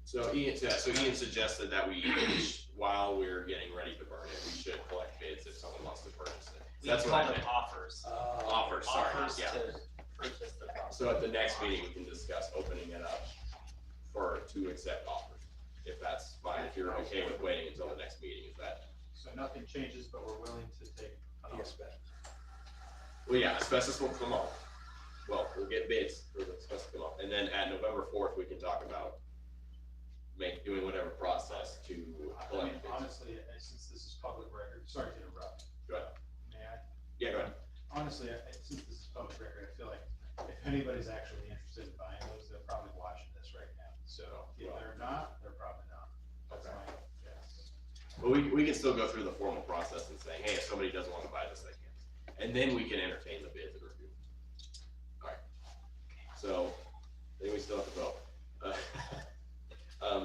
So Ian suggested that we, while we're getting ready to burn it, we should collect bids if someone wants to purchase it. we That's call what I them meant. offers. Offers, sorry, Offers yeah. to purchase the property. So at the next meeting, we can discuss opening it up to accept offers, if that's fine, if you're okay with waiting until the next meeting, is that? So nothing changes, but we're willing to take an offer. Well, yeah, asbestos will come up. Well, we'll get bids for the asbestos to come up, and then at November 4th, we can talk about doing whatever process to I mean, collect bids. honestly, since this is public record, sorry to interrupt. Go ahead. May I? Yeah, go ahead. Honestly, since this is public record, I feel like if anybody's actually interested in buying those, they're probably watching this right now. So if they're not, they're probably not. That's Okay. my guess. But we can still go through the formal process and say, hey, if somebody doesn't want to buy this, they can. And then we can entertain the bids and review. All right. So then we still have to vote.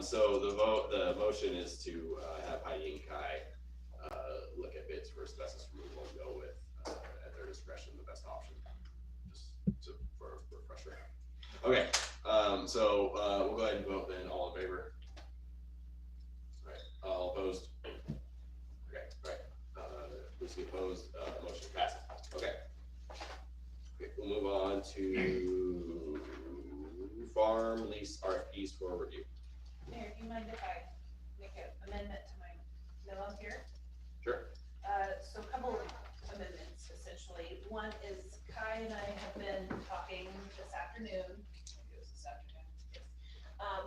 So the motion is to have Heidi and Kai look at bids for asbestos removal and go with, at their discretion, the best option. Just for a refresher. Okay, so we'll go ahead and vote then. All in favor? All right, all opposed? Okay, all right. Lucy opposed, motion passes. Okay. Okay, we'll move on to farm lease RFPs for review. Mayor, do you mind if I make an amendment to my memo here? Sure. So a couple of amendments essentially. One is Kai and I have been talking this afternoon, maybe it was this afternoon, yes,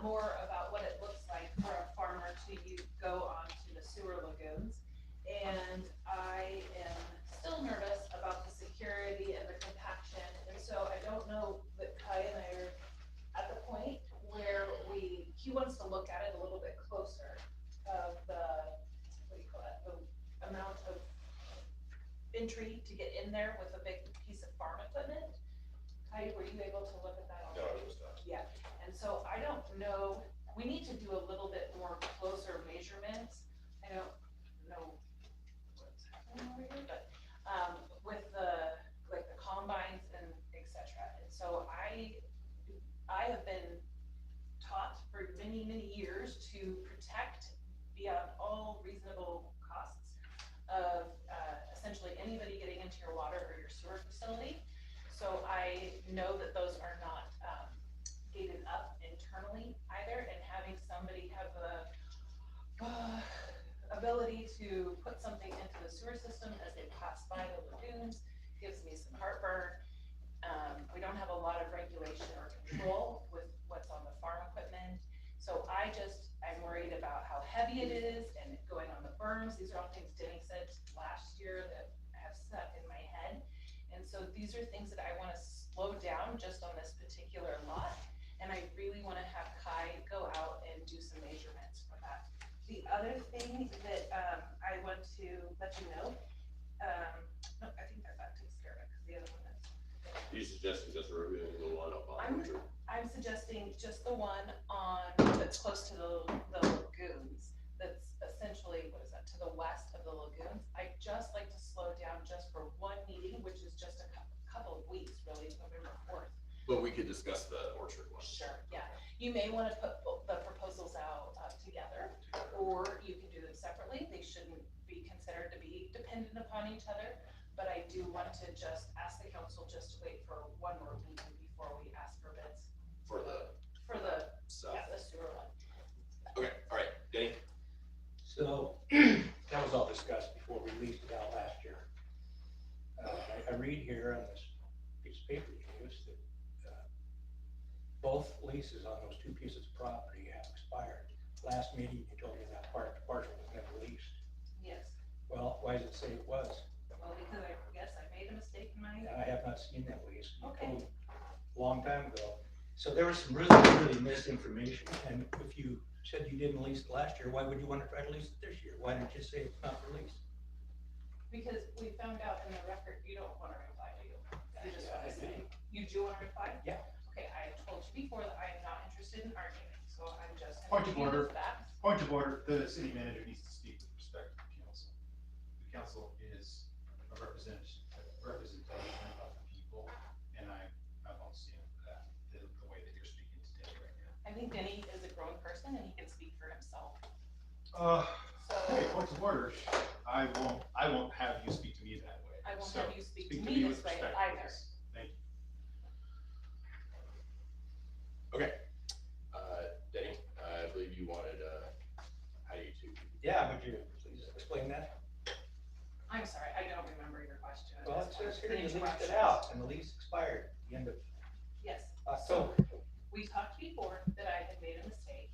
more about what it looks like for a farmer to go onto the sewer lagoons. And I am still nervous about the security and the compaction. And so I don't know that Kai and I are at the point where he wants to look at it a little bit closer of the, what do you call that, the amount of entry to get in there with a big piece of farm equipment. Heidi, were you able to look at that already? No, it was not. Yeah, and so I don't know, we need to do a little bit more closer measurements. I don't know what's happening over here, but, with the combines and et cetera. And so I have been taught for many, many years to protect beyond all reasonable costs of essentially anybody getting into your water or your sewer facility. So I know that those are not gated up internally either, and having somebody have the ability to put something into the sewer system as they pass by the lagoons gives me some heartburn. We don't have a lot of regulation or control with what's on the farm equipment. So I'm worried about how heavy it is and it going on the berms. These are all things Denny said last year that have stuck in my head. And so these are things that I want to slow down just on this particular lot. And I really want to have Kai go out and do some measurements for that. The other thing that I want to let you know, no, I think that takes care of it, because the other one is. You suggesting just reviewing the one up on Voucher? I'm suggesting just the one that's close to the lagoons, that's essentially, what is that, to the west of the lagoons. I'd just like to slow down just for one meeting, which is just a couple of weeks, really, November 4th. But we could discuss the orchard one. Sure, yeah. You may want to put the proposals out together, or you can do them separately. They shouldn't be considered to be dependent upon each other. But I do want to just ask the council just to wait for one more meeting before we ask for bids. For the Stuff. Yeah, the sewer one. Okay, all right, Denny? So, that was all discussed before we leased it out last year. I read here on this piece of paper you used that both leases on those two pieces of property have expired. Last meeting, you told me that parcel was never leased. Yes. Well, why does it say it was? Well, mistaken, Mike? I have not seen that lease. You Okay. told a long time ago. So there was some really misinformation, and if you said you didn't lease it last year, why would you want to try to lease it this year? Why didn't you say it's not released? Because we found out in the record, you don't wanna reply, do you? You just wanna say, you do wanna reply? Yeah. Okay, I told you before that I am not interested in arguing, so I'm just. Point of gonna give you order. the facts. Point of order, the city manager needs to speak with respect to the council. The council is a representation of the people, and I won't stand for that, the way that you're speaking today right now. I think Denny is a grown person and he can speak for himself. Hey, point of order, I won't have you speak to me that way. I won't So, have you speak to me with this way respect, either. please. Thank you. Okay, Denny, I believe you wanted, Heidi to. Yeah, would you please explain that? I'm sorry, I don't remember your question. at Well, it this point. says here The you leased it interruptions. out, and the lease expired at the end of Yes, October. we talked before that I had made a mistake.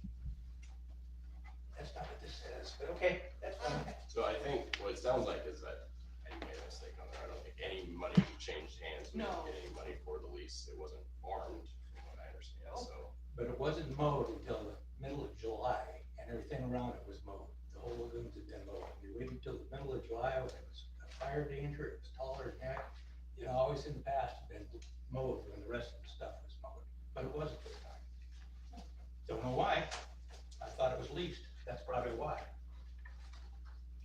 That's not what this says, but okay, that's fine. So I think what it sounds like is that I made a mistake on there. I don't think any money changed hands. We didn't No. get any money for the lease. It wasn't farmed, from what I understand, so. But it wasn't mowed until the middle of July, and everything around it was mowed. The whole lagoons had been mowed. We waited until the middle of July when it was a fire danger, it was taller than heck. You know, always in the past had been mowed when the rest of the stuff was mowed, but it wasn't this time. Don't know why. I thought it was leased. That's probably why.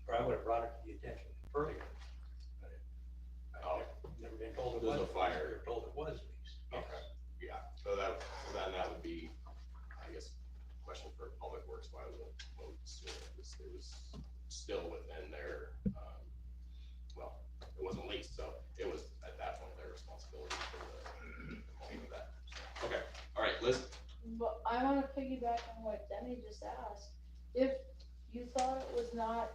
Or I would have brought it to the attention earlier. But I've never been told it There's a wasn't. fire. We were told it was leased. Yes. Okay, yeah, so that would be, I guess, a question for Public Works, why was it mowed sooner? It was still within their, well, it wasn't leased, so it was at that point their responsibility for the mowing of that. Okay, all right, Liz? But I wanna piggyback on what Demi just asked. If you thought it was not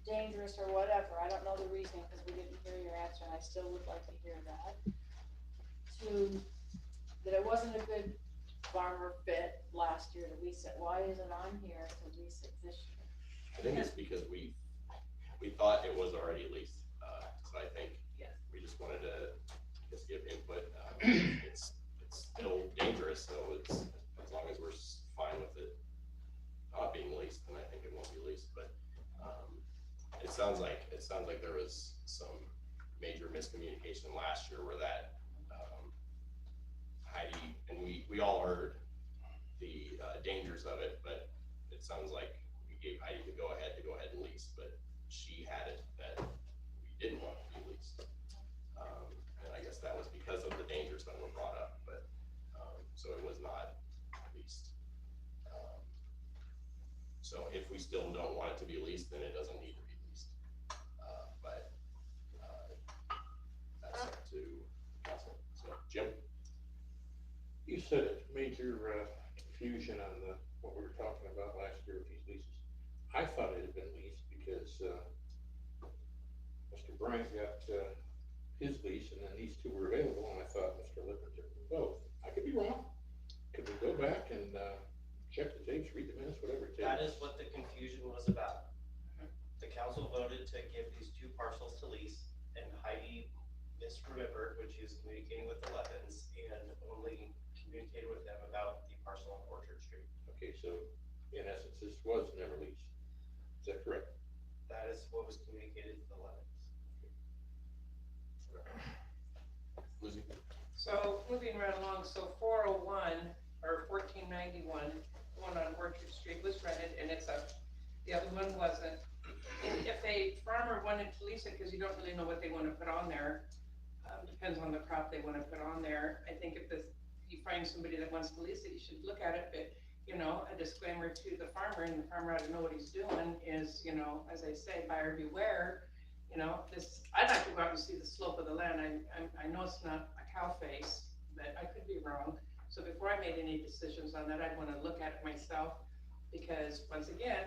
dangerous or whatever, I don't know the reason, cause we didn't hear your answer, and I still would like to hear that. That it wasn't a good farmer fit last year to lease it, why is it on here to lease it this year? I think it's because we thought it was already leased, so I think we just wanted to just give input. It's still dangerous, so it's, as long as we're fine with it not being leased, then I think it won't be leased, but, it sounds like there was some major miscommunication last year where that, Heidi, and we all heard the, dangers of it, but it sounds like we gave Heidi the go ahead and lease, but she had it that we didn't want to be leased. And I guess that was because of the dangers that were brought up, but, so it was not leased. So if we still don't want it to be leased, then it doesn't need to be leased. But, that's up to council. So, Jim? You said it, major confusion on what we were talking about last year with these leases. I thought it had been leased because Mr. Bryant got his lease, and then these two were available, and I thought Mr. Lippert took them both. I could be wrong. Could we go back and check the tapes, read the minutes, whatever it takes? That is what the confusion was about. The council voted to give these two parcels to lease, and Heidi misremembered when she was communicating with the Levens and only communicated with them about the parcel on Orchard Street. Okay, so in essence, this was never leased. Is that correct? That is what was communicated to the Levens. Lizzie? So moving right along, so 401 or 1491, the one on Orchard Street was rented and it's up. The other one wasn't. If a farmer wanted to lease it, because you don't really know what they want to put on there, depends on the crop they want to put on there. I think if you find somebody that wants to lease it, you should look at it, but you know, a disclaimer to the farmer, and the farmer ought to know what he's doing is, you know, as I say, buyer beware. You know, I'd like to go out and see the slope of the land. I know it's not a cow face, but I could be wrong. So before I made any decisions on that, I'd want to look at it myself, because once again,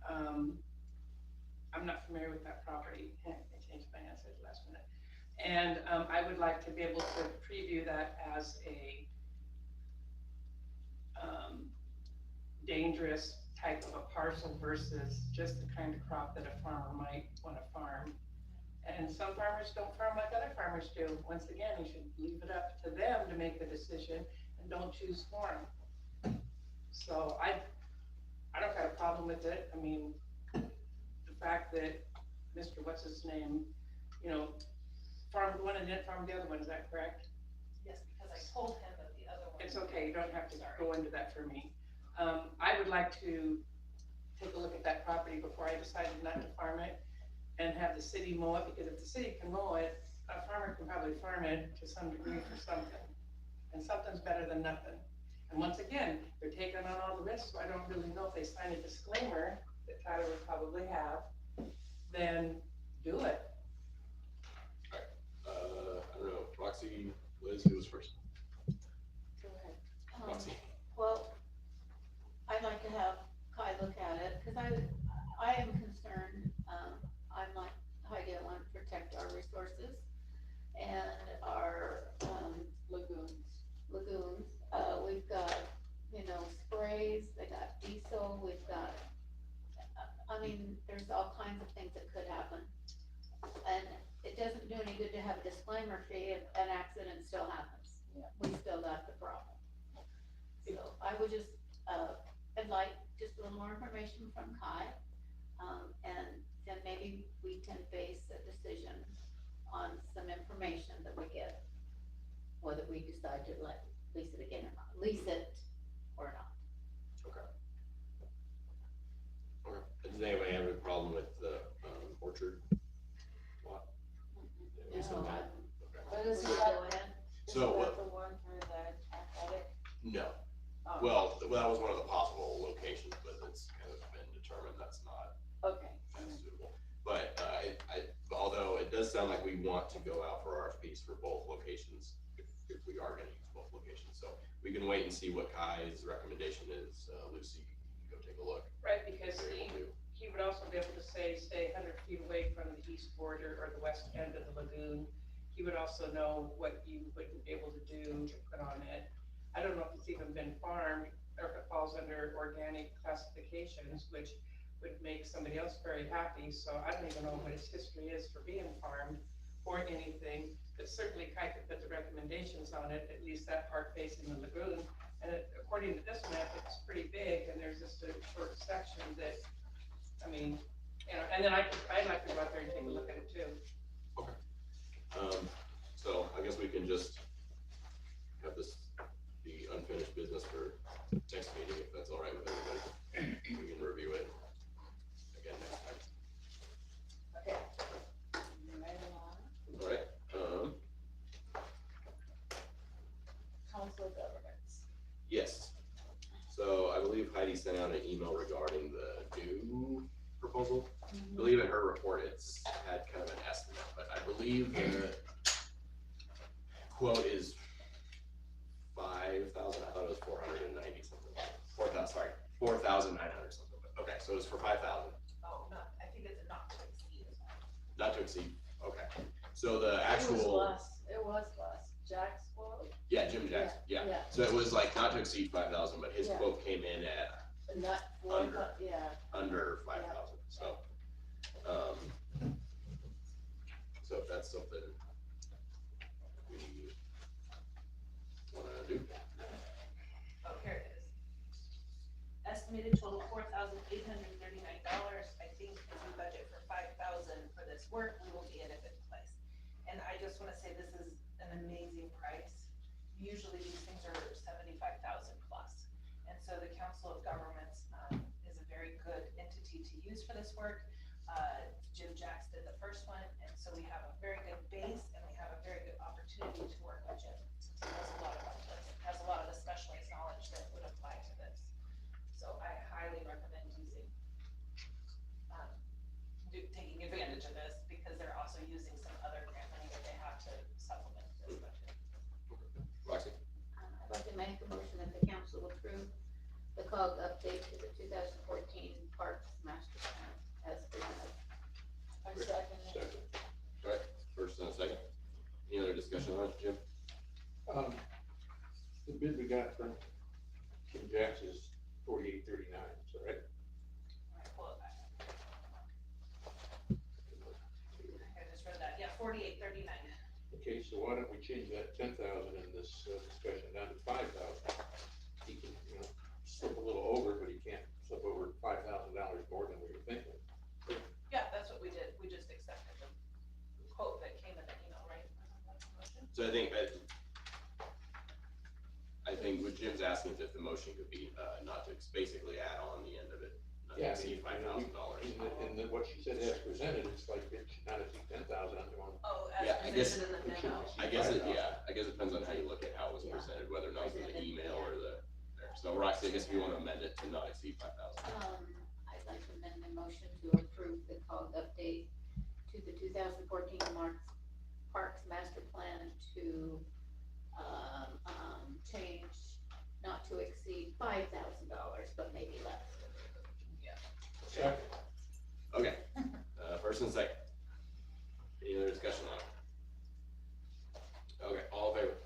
I'm not familiar with that property. I changed my answer at the last minute. And I would like to be able to preview that as a dangerous type of a parcel versus just the kind of crop that a farmer might want to farm. And some farmers don't farm like other farmers do. Once again, you should leave it up to them to make the decision and don't choose for them. So I don't got a problem with it. I mean, the fact that Mr. What's his name, you know, farmed one and didn't farm the other one, is that correct? Yes, because I told him that the other one. It's okay, you don't have to go into that for me. I would like to take a look at that property before I decided not to farm it and have the city mow it, because if the city can mow it, a farmer can probably farm it to some degree for something. And something's better than nothing. And once again, they're taking on all the risks, so I don't really know if they sign a disclaimer that Tyler would probably have, then do it. I don't know, Roxy, Liz, who was first? Go ahead. Roxy. Well, I'd like to have Kai look at it, because I am concerned, I'm like Heidi, I want to protect our resources and our, lagoons. We've got, you know, sprays, they got diesel, we've got, I mean, there's all kinds of things that could happen. And it doesn't do any good to have a disclaimer fee if an accident still happens. We still got the problem. So I would just, I'd like just a little more information from Kai. And then maybe we can base a decision on some information that we get, whether we decide to lease it again or not, lease it or not. Okay. Does anybody have a problem with the orchard lot? No, But is We that, go ahead. So what? the one for the athletic? No. Oh. Well, that was one of the possible locations, but it's kind of been determined that's not Okay. suitable. But although it does sound like we want to go out for RFPs for both locations, if we are gonna use both locations. So we can wait and see what Kai's recommendation is. Lucy, you can go take a look. Right, because he would also be able to say, stay 100 feet away from the east border or the west end of the lagoon. He would also know what you would be able to do to put on it. I don't know if it's even been farmed or if it falls under organic classifications, which would make somebody else very happy. So I don't even know what its history is for being farmed or anything. But certainly Kai could put the recommendations on it, at least that part facing the lagoon. And according to this map, it's pretty big, and there's just a short section that, I mean, you know, and then I'd like to go out there and take a look at it too. Okay. So I guess we can just have this be unfinished business for next meeting, if that's all right with everybody. We can review it again next time. Okay. Right along. All right. Council of Governments. Yes. So I believe Heidi sent out an email regarding the new proposal. I believe in her report, it's had kind of an estimate, but I believe the quote is 5,000. I thought it was 490 something. 4,000, sorry, 4,900 something. Okay, so it's for 5,000. Oh, no, I think it's a not to exceed. Not to exceed. Okay. So the It actual. was less. Jack's quote? Yeah, Jim Jackson. Yeah. Yeah. So it was like not to exceed 5,000, but his Yeah. quote came in at Not Under. yeah. under 5,000. So, so if that's something we want to do. Oh, here it is. Estimated total $4,839. I think if we budget for 5,000 for this work, we will be in a good place. And I just wanna say this is an amazing price. Usually these things are 75,000 plus. And so the Council of Governments is a very good entity to use for this work. Jim Jacks did the first one, and so we have a very good base and we have a very good opportunity to work with Jim. He knows a lot about this, has a lot of the specialized knowledge that would apply to this. So I highly recommend using, taking advantage of this, because they're also using some other grant money that they have to supplement this budget. Roxy? I'd like to make a motion that the council approve the COG update to the 2014 Parks Master Plan as presented. I second it. Second. All right, first and a second. Any other discussion on it, Jim? The bid we got from Jim Jackson is 4839, is that right? I just read Okay, so why don't we change that 10,000 in this discussion down to 5,000? He can, slip a little over, but he can't slip over $5,000 more than we were thinking. Yeah, that's what we did, we just accepted the quote that came in the email, right? So I think what Jim's asking is if the motion could be, not to basically add on the end of it, not to Yeah, exceed $5,000. And what she said as presented, it's like it should not exceed 10,000 under one. Oh, Yeah, I guess- presented in the memo. I guess it depends on how you look at how it was presented, whether or not it was in the email or there. So Roxy, I guess if you want to amend it to not exceed 5,000. I'd like to amend the motion to approve the COG update to the 2014 Parks Master Plan to, change not to exceed $5,000, but maybe less. Yeah. Okay, first and second. Any other discussion on it? Okay, all in favor?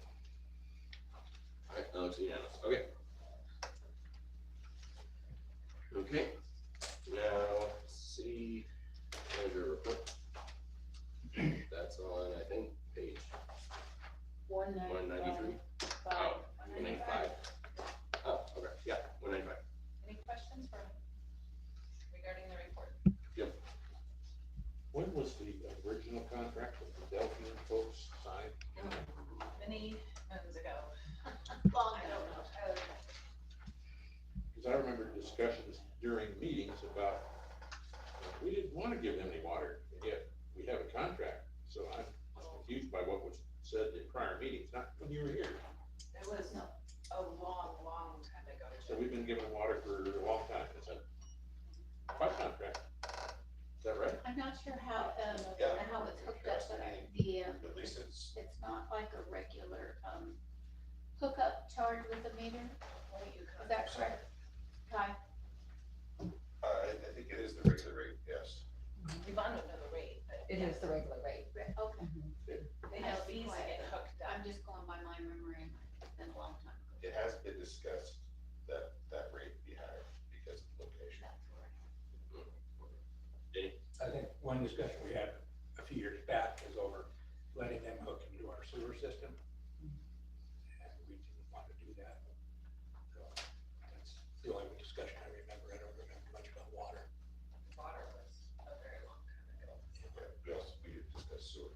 Alright, that looks unanimous, okay. Okay, now, city manager report. That's on, I think, page 193. Oh, 195. Oh, okay, yeah, 195. Any questions for regarding the report? Yep. When was the original contract with the Delphi folks signed? Many moons ago. Long I don't know. Because I remember discussions during meetings about, we didn't want to give them any water, and yet we have a contract. So I'm confused by what was said in prior meetings, not when you were here. It was a long, long time ago. So we've been giving water for a long time. It's a quite contract. Is that right? I'm not sure how, Yeah. how it's hooked up, but At least it's not like a regular, hookup charge with a meter. Is that correct, Kai? I think it is the regular rate, yes. Yvonne would know the rate, but. It is the regular rate. Okay. They have fees to get hooked up. I'm just going by my memory, it's been a long time ago. It has been discussed that that rate be higher because of location. I think one discussion we had a few years back was over letting them hook into our sewer system. And we didn't want to do that. So that's the only discussion I remember. I don't remember much about water. Water was a very long time ago. Yes, we did discuss sewer.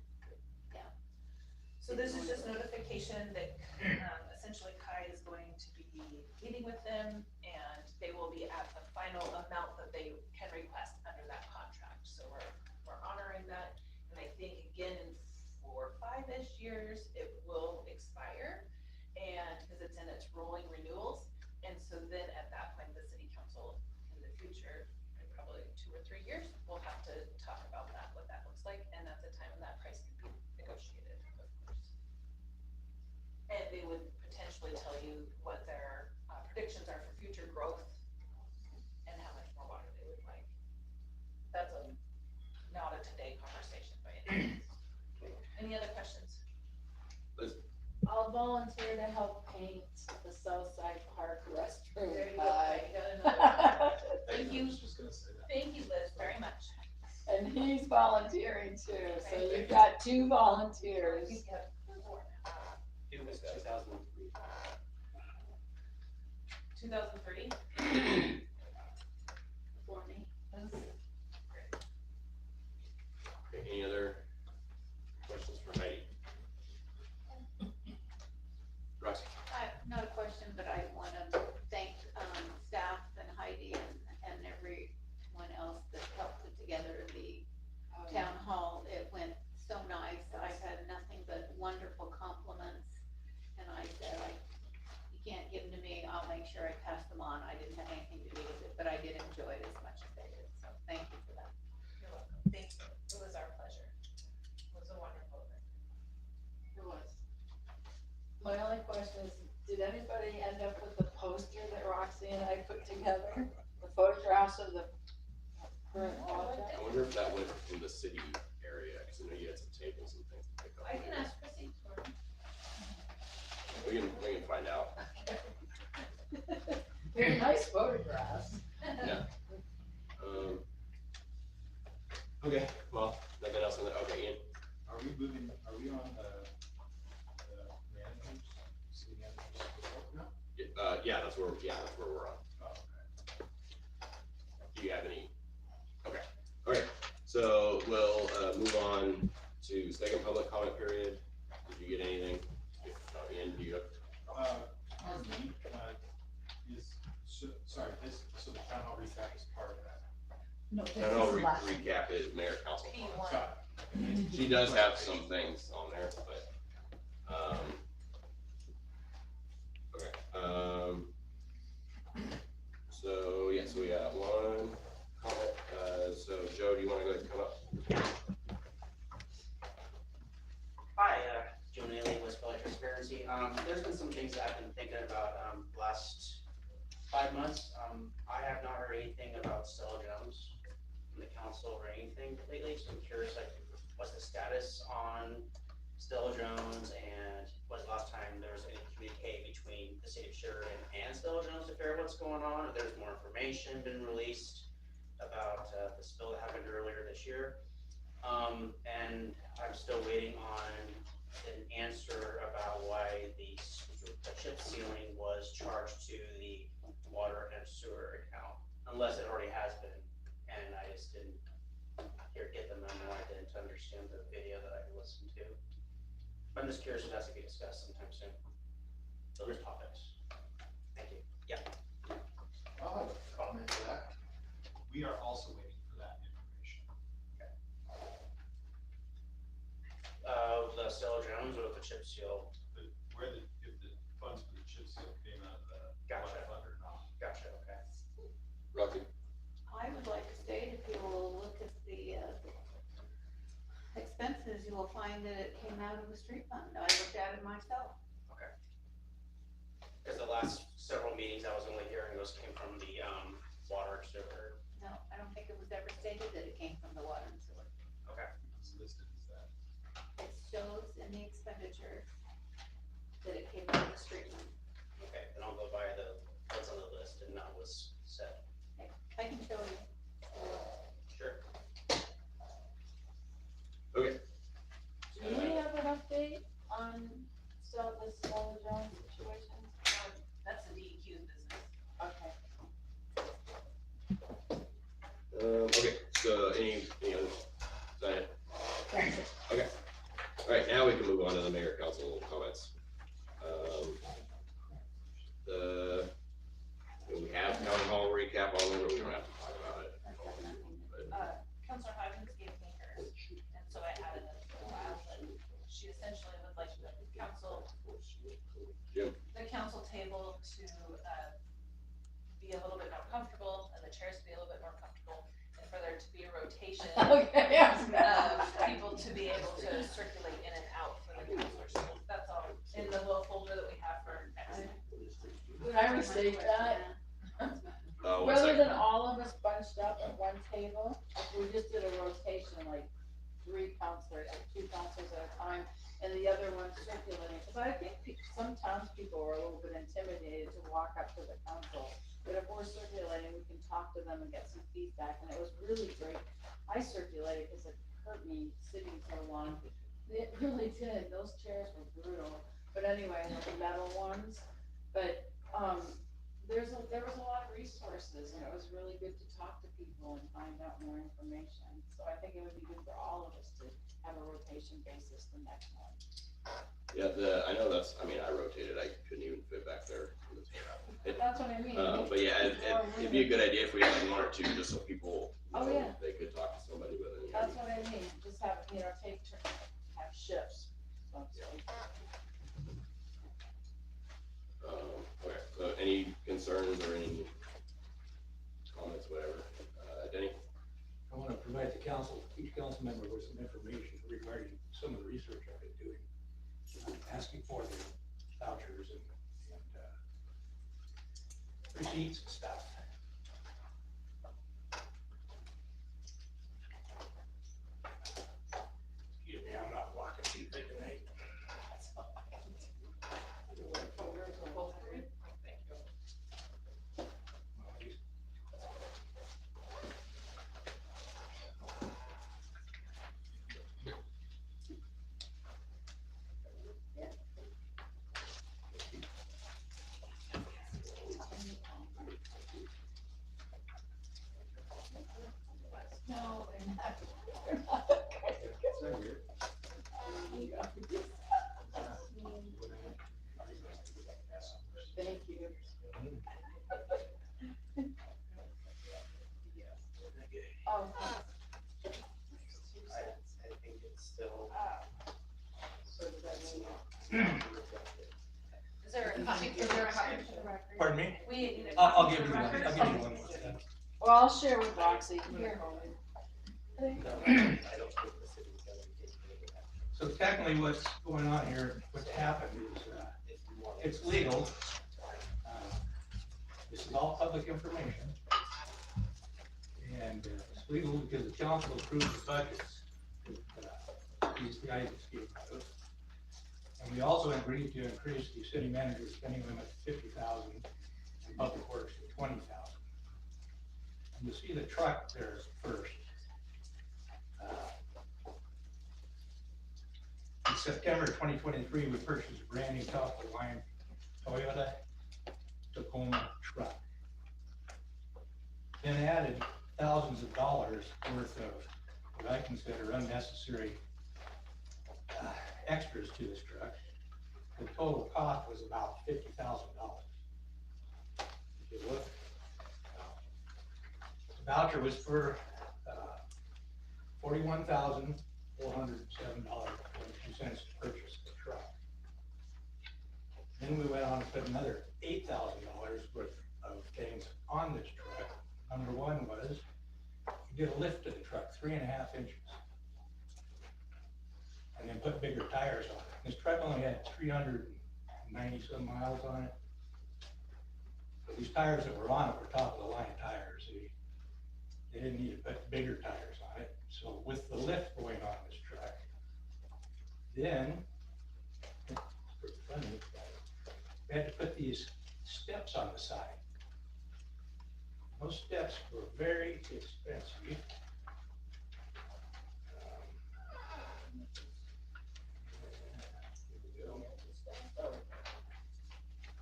So this is just notification that essentially Kai is going to be meeting with them and they will be at the final amount that they can request under that contract. So we're honoring that. And I think again in 4 or 5-ish years, it will expire. And because it's in its rolling renewals. And so then at that point, the city council in the future, in probably 2 or 3 years, we'll have to talk about that, what that looks like. And that's the time when that price can be negotiated, of course. And they would potentially tell you what their predictions are for future growth and how much more water they would like. That's not a today conversation by any means. Any other questions? I'll volunteer to help paint the Southside Park restroom. There you go. You got another. Thank you. I was just gonna say that. Thank you, Liz, very much. And he's volunteering too, so you've got 2 volunteers. It was 2003. 2003? For me. Okay, any other questions for Heidi? Roxy? Not a question, but I want to thank, staff and Heidi and everyone else that helped put together the town hall. It went so nice. I've had nothing but wonderful compliments. And I said, you can't give them to me, I'll make sure I pass them on. I didn't have anything to do with it, but I did enjoy it as much as they did, so thank you for that. You're welcome. Thank you. It was our pleasure. It was a wonderful event. It was. My only question is, did anybody end up with the poster that Roxy and I put together? The photographs of the current project? I wonder if that went in the city area, because I know you had some tables and things to pick up. I can ask Chrissy for me. We can find out. They're nice photographs. Yeah. Okay, well, nothing else on that, okay, Ian? Are we on the yeah, that's where we're on. Oh, Do you have any? Okay, all right, so we'll, move on to second public comment period. Did you get anything? Ian, do you have? So the town hall recap is part of that. No, Town hall recap is mayor council comments. Got it. She does have some things on there, but, okay, so, yeah, so we got one comment, so Joe, do you wanna go ahead and come up? Hi, Joe Nailey, West Valley Transparency. There's been some things that I've been thinking about, the last 5 months. I have not heard anything about Stella Jones from the council or anything lately, so I'm curious, like, what's the status on Stella Jones, and was the last time there was any communique between the city of Sheridan and Stella Jones to figure out what's going on, or there's more information been released about the spill that happened earlier this year. And I'm still waiting on an answer about why the chip sealing was charged to the water and sewer account, unless it already has been, and I just didn't get the memo. I didn't understand the video that I listened to. I'm just curious if that's to be discussed sometime soon. Those are topics. Thank you. Yeah. I'll have a comment to that. We are also waiting for that information. The Stella Jones or the chip seal? If the funds for the chip seal came out of the Gotcha. fund or not. Gotcha, okay. Rocky? I would like to state, if you will look at the expenses, you will find that it came out of the street fund. I looked at it myself. Okay. Because the last several meetings I was only hearing those came from the water and sewer. No, I don't think it was ever stated that it came from the water and sewer. Okay. It's listed as that. It shows in the expenditure that it came out of the street fund. Okay, then I'll go by what's on the list and not what's said. Okay, I can show you. Sure. Okay. Do we have an update on the Stella Jones situation? That's the DEQ's business. Okay. Okay, so any other, is that it? Okay, all right, now we can move on to the mayor council comments. We have town hall recap on there, but we don't have to talk about it. Councilor Hodgins gave me hers, and so I added it to the file, but she essentially would like the council table to, be a little bit more comfortable, and the chairs to be a little bit more comfortable, and for there to be a rotation Okay, yeah. of people to be able to circulate in and out for the councilors. That's all, in the little folder that we have for next. Could I restate that? One Rather second. than all of us bunched up at one table, if we just did a rotation, like 3 counselors or 2 counselors at a time, and the other one circulating, because I think some townspeople are a little bit intimidated to walk up to the council. But if we're circulating, we can talk to them and get some feedback, and it was really great. I circulated because it hurt me sitting so long. It really did, those chairs were brutal, but anyway, the metal ones, but, there was a lot of resources, and it was really good to talk to people and find out more information. So I think it would be good for all of us to have a rotation basis the next one. Yeah, I know that's, I rotated, I couldn't even fit back there. That's what I mean. But yeah, it'd be a good idea if we had 1 or 2, just so people, Oh, know, yeah. they could talk to somebody with it. That's what I mean, just have, take turns, have shifts. So to speak. Okay, so any concerns or any comments, whatever? Denny? I want to provide the council, each council member with some information regarding some of the research I've been doing. Asking for the vouchers and receipts and stuff. Excuse me, I'm not walking too good tonight. Is there a copy for the record? Pardon me? We need a I'll copy give for you the one, record. I'll give you one. Well, I'll share with Roxy. Here. So technically what's going on here, what's happened is, it's legal. This is all public information. And it's legal because the council approved the budgets. These guys gave those. And we also agreed to increase the city manager's spending limit to $50,000 and public works to $20,000. And you'll see the truck there first. In September 2023, we purchased a brand new top-of-the-line Toyota Tacoma truck. Then added thousands of dollars worth of what I consider unnecessary extras to this truck. The total cost was about $50,000. If you look, the voucher was for $41,407.22 to purchase the truck. Then we went on to put another $8,000 worth of things on this truck. Number one was, we did a lift to the truck, 3.5 inches. And then put bigger tires on it. This truck only had 390 some miles on it. But these tires that were on it were top of the line tires. They didn't need to put bigger tires on it. So with the lift going on this truck, then, it's pretty funny, we had to put these steps on the side. Those steps were very expensive.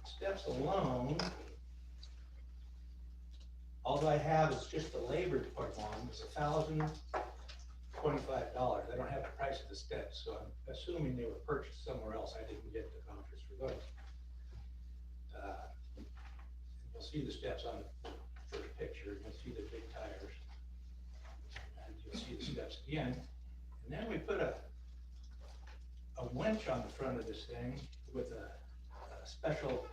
Steps alone, all I have is just the labor to put on, is $1,025. I don't have the price of the steps, so I'm assuming they were purchased somewhere else. I didn't get the vouchers for those. You'll see the steps on the first picture. You'll see the big tires. And you'll see the steps again. And then we put a winch on the front of this thing with a special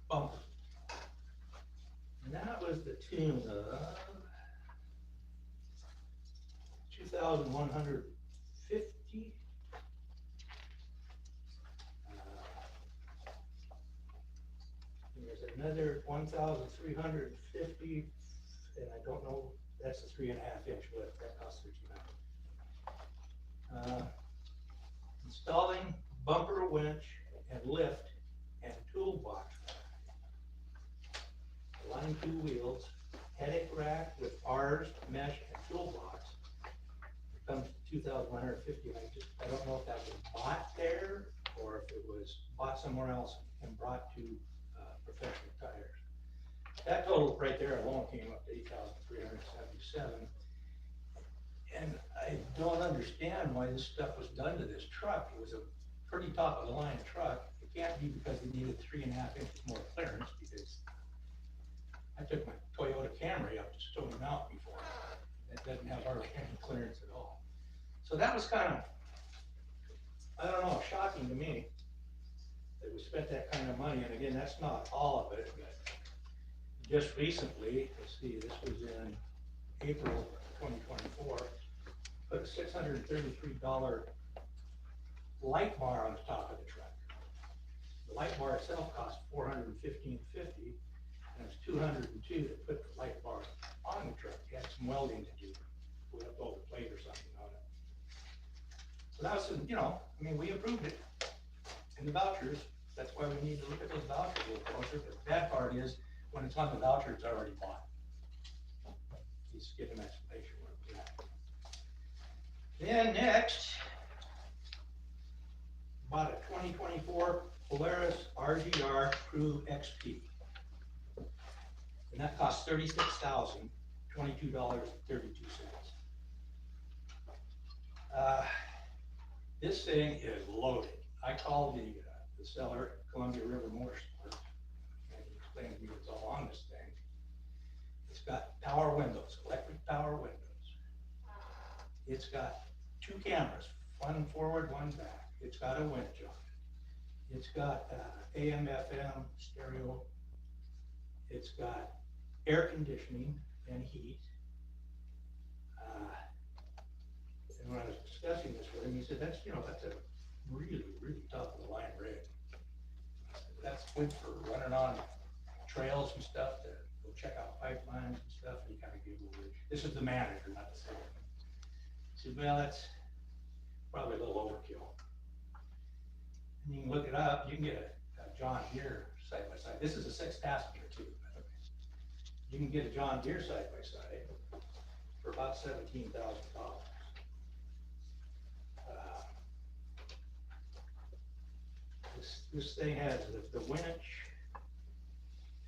bumper. And that was the tune of $2,150. There's another $1,350, and I don't know, that's a 3.5 inch lift, that costs $1,300. Installing bumper, winch, and lift, and toolbox. Line 2 wheels, headache rack with bars, mesh, and toolbox. It comes to $2,150. I don't know if that was bought there or if it was bought somewhere else and brought to professional tires. That total right there alone came up to $8,377. And I don't understand why this stuff was done to this truck. It was a pretty top of the line truck. It can't be because we needed 3.5 inches more clearance, because I took my Toyota Camry up to Stony Mountain before. That doesn't have hardly any clearance at all. So that was kind of, I don't know, shocking to me that we spent that kind of money. And again, that's not all of it, but just recently, let's see, this was in April 2024, put a $633 light bar on the top of the truck. The light bar itself cost $415.50, and it's $202 to put the light bar on the truck. You had some welding to do, put up all the plate or something on it. So that was, you know, I mean, we approved it in the vouchers. That's why we need to look at those vouchers a little closer. But the bad part is, when it's on the voucher, it's already bought. Just give an explanation where we're at. Then next, bought a 2024 Polaris RGR Crew XP. And that cost $36,022.32. This thing is loaded. I called the seller at Columbia River Motorsport, and he explained to me what's all on this thing. It's got power windows, electric power windows. It's got 2 cameras, one forward, one back. It's got a winch on it. It's got AM, FM, stereo. It's got air conditioning and heat. And when I was discussing this with him, he said, that's a really, really top of the line rig. I said, that's good for running on trails and stuff to go check out pipelines and stuff. And he kind of giggled. This is the manager, not the salesman. He said, well, that's probably a little overkill. And you can look it up. You can get a John Deere side by side. This is a 6-passenger too. You can get a John Deere side by side for about $17,000. This thing has the winch.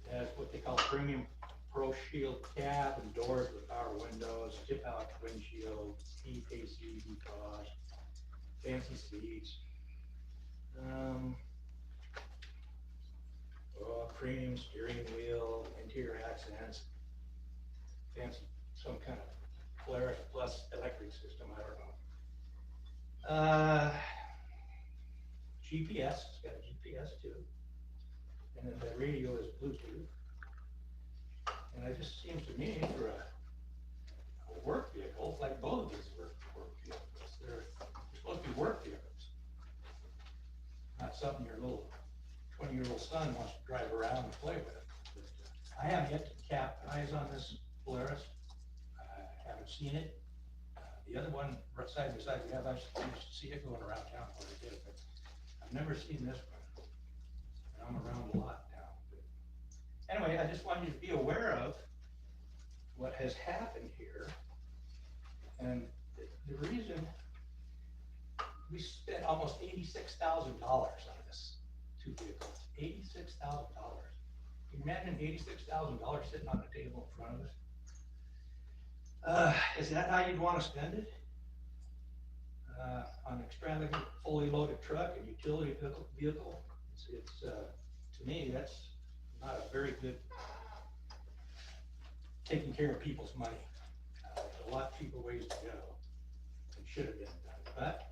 It has what they call premium Pro Shield cab and doors with power windows, tip out windshield, heat, AC, defrost, fancy seats. Premium steering wheel, interior accents, fancy, some kind of Polaris Plus electric system, I don't know. GPS, it's got a GPS too. And then the radio is Bluetooth. And it just seems to me for a work vehicle, like both of these work vehicles, they're supposed to be work vehicles. Not something your little 20-year-old son wants to drive around and play with. But, I haven't yet to cap eyes on this Polaris. I haven't seen it. The other one, right side by side, we have, I used to see it going around town quite a bit, but I've never seen this one. And I'm around a lot now. But anyway, I just want you to be aware of what has happened here. And the reason we spent almost $86,000 on this 2 vehicles. $86,000. Can you imagine $86,000 sitting on the table in front of us? Is that how you'd want to spend it? On an extravagant, fully loaded truck and utility vehicle? It's to me, that's not a very good taking care of people's money. There's a lot cheaper ways to go and should have been done. But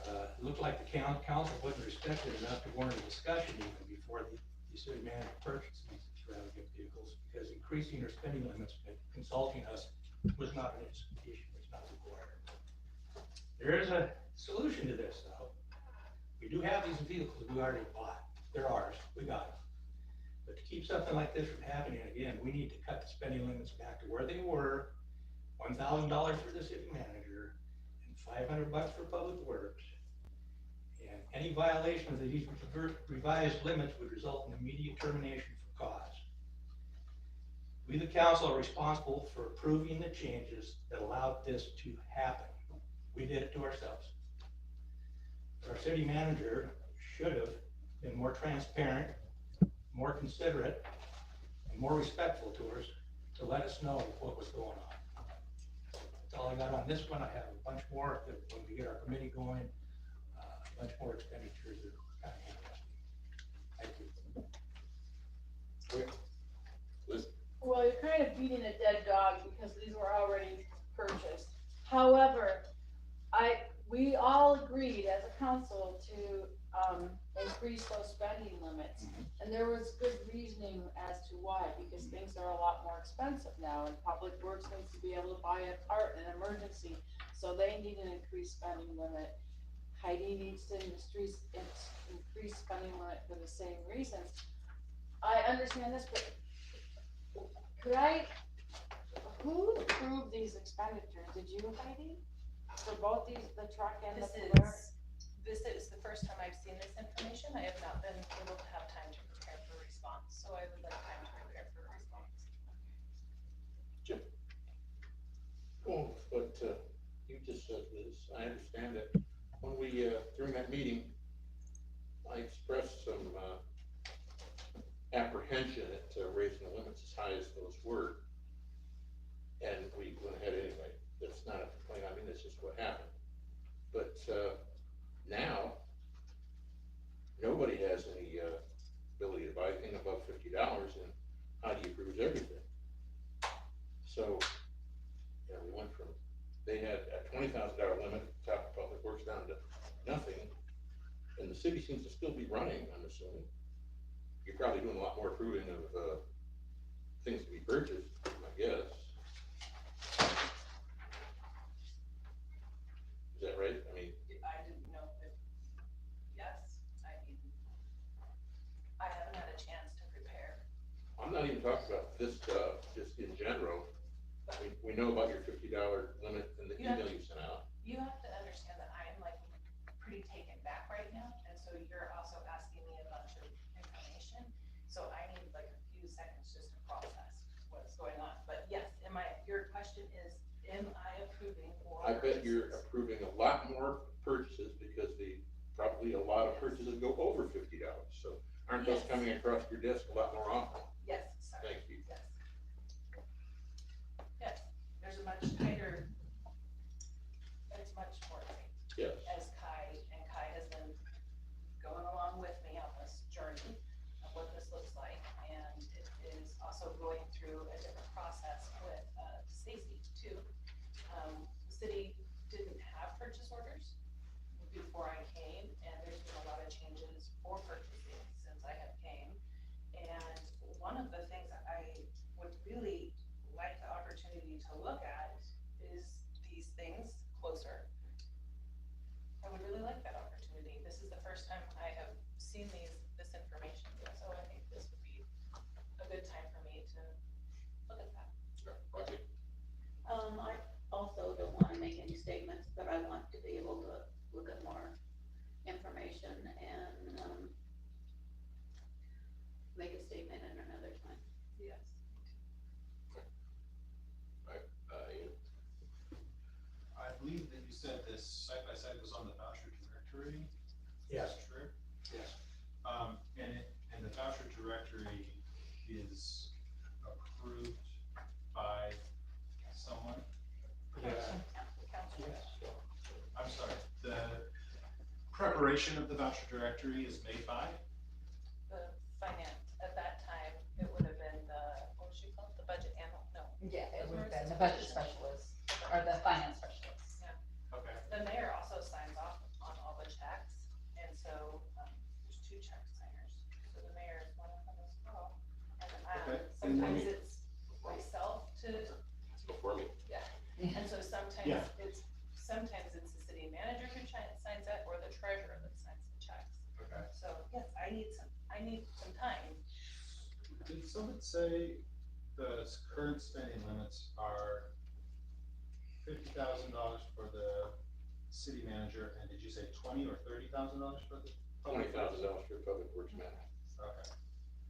it looked like the council wasn't respected enough to warrant a discussion even before the city manager purchased these extravagant vehicles, because increasing their spending limits and consulting us was not an issue, it's not required. There is a solution to this though. We do have these vehicles we already bought. They're ours, we got them. But to keep something like this from happening again, we need to cut the spending limits back to where they were, $1,000 for the city manager, and $500 for public works. And any violation of these revised limits would result in immediate termination for cause. We, the council, are responsible for approving the changes that allowed this to happen. We did it to ourselves. Our city manager should have been more transparent, more considerate, and more respectful to us to let us know what was going on. That's all I got on this one. I have a bunch more that when we get our committee going, a bunch more expenditures that are kind of interesting. Thank you. Liz? Well, you're kind of beating a dead dog because these were already purchased. However, we all agreed as a council to increase those spending limits. And there was good reasoning as to why, because things are a lot more expensive now, and Public Works needs to be able to buy a part in an emergency, so they need an increased spending limit. Heidi needs to increase spending limit for the same reasons. I understand this, but who approved these expenditures? Did you, Heidi? For both these, the truck and the Polaris? This is the first time I've seen this information. I have not been able to have time to prepare for a response, so I would like time to prepare for a response. Jim? Well, but you just said this, I understand that when we, during that meeting, I expressed some apprehension at raising the limits as high as those were. And we went ahead anyway. That's not a complaint, I mean, that's just what happened. But now, nobody has any ability to buy anything above $50, and Heidi approves everything. So, you know, we went from, they had a $20,000 limit at the top of Public Works down to nothing, and city seems to still be running, I'm assuming. You're probably doing a lot more approving of, things to be purchased, I guess. Is that right? I mean, I didn't know if, yes, I mean, I haven't had a chance to prepare. I'm not even talking about this stuff, just in general. We know about your $50 limit in the email you sent out. You have to understand that I am like pretty taken back right now, and so you're also asking me a bunch of information. So I need like a few seconds just to process what's going on. But yes, your question is, am I approving more? I bet you're approving a lot more purchases because probably a lot of purchases go over $50. So aren't those Yes. coming across your desk a lot more often? Yes, sorry. Thank you. Yes. Yes, there's a much tighter, it's much more tight. Yes. As Kai has been going along with me on this journey of what this looks like, and it is also going through a different process with Stacy too. The city didn't have purchase orders before I came, and there's been a lot of changes for purchasing since I have came. And one of the things that I would really like the opportunity to look at is these things closer. I would really like that opportunity. This is the first time I have seen this information, so I think this would be a good time for me to look at that. Sure. Rocky? I also don't wanna make any statements, but I want to be able to look at more information and, make a statement at another time. Yes. Ian? I believe that you said this side by side was on the voucher directory. Yes. Is that true? Yes. And the voucher directory is approved by someone? Yes. I'm sorry, the preparation of the voucher directory is made by? The finance, at that time, it would have been what was she called? The budget analyst, no. Yeah, it would have been the budget specialist, or the finance specialist. Yeah. Okay. The mayor also signs off on all the checks, and so, there's two check signers, so the mayor is one of them as well. And, Okay. sometimes it's myself to, Before me. yeah, and so sometimes Yeah. sometimes it's the city manager who signs it, or the treasurer that signs the checks. Okay. So, yes, I need some time. Did someone say the current spending limits are $50,000 for the city manager, and did you say $20,000 or $30,000 for the? $20,000 for public works manager. Okay.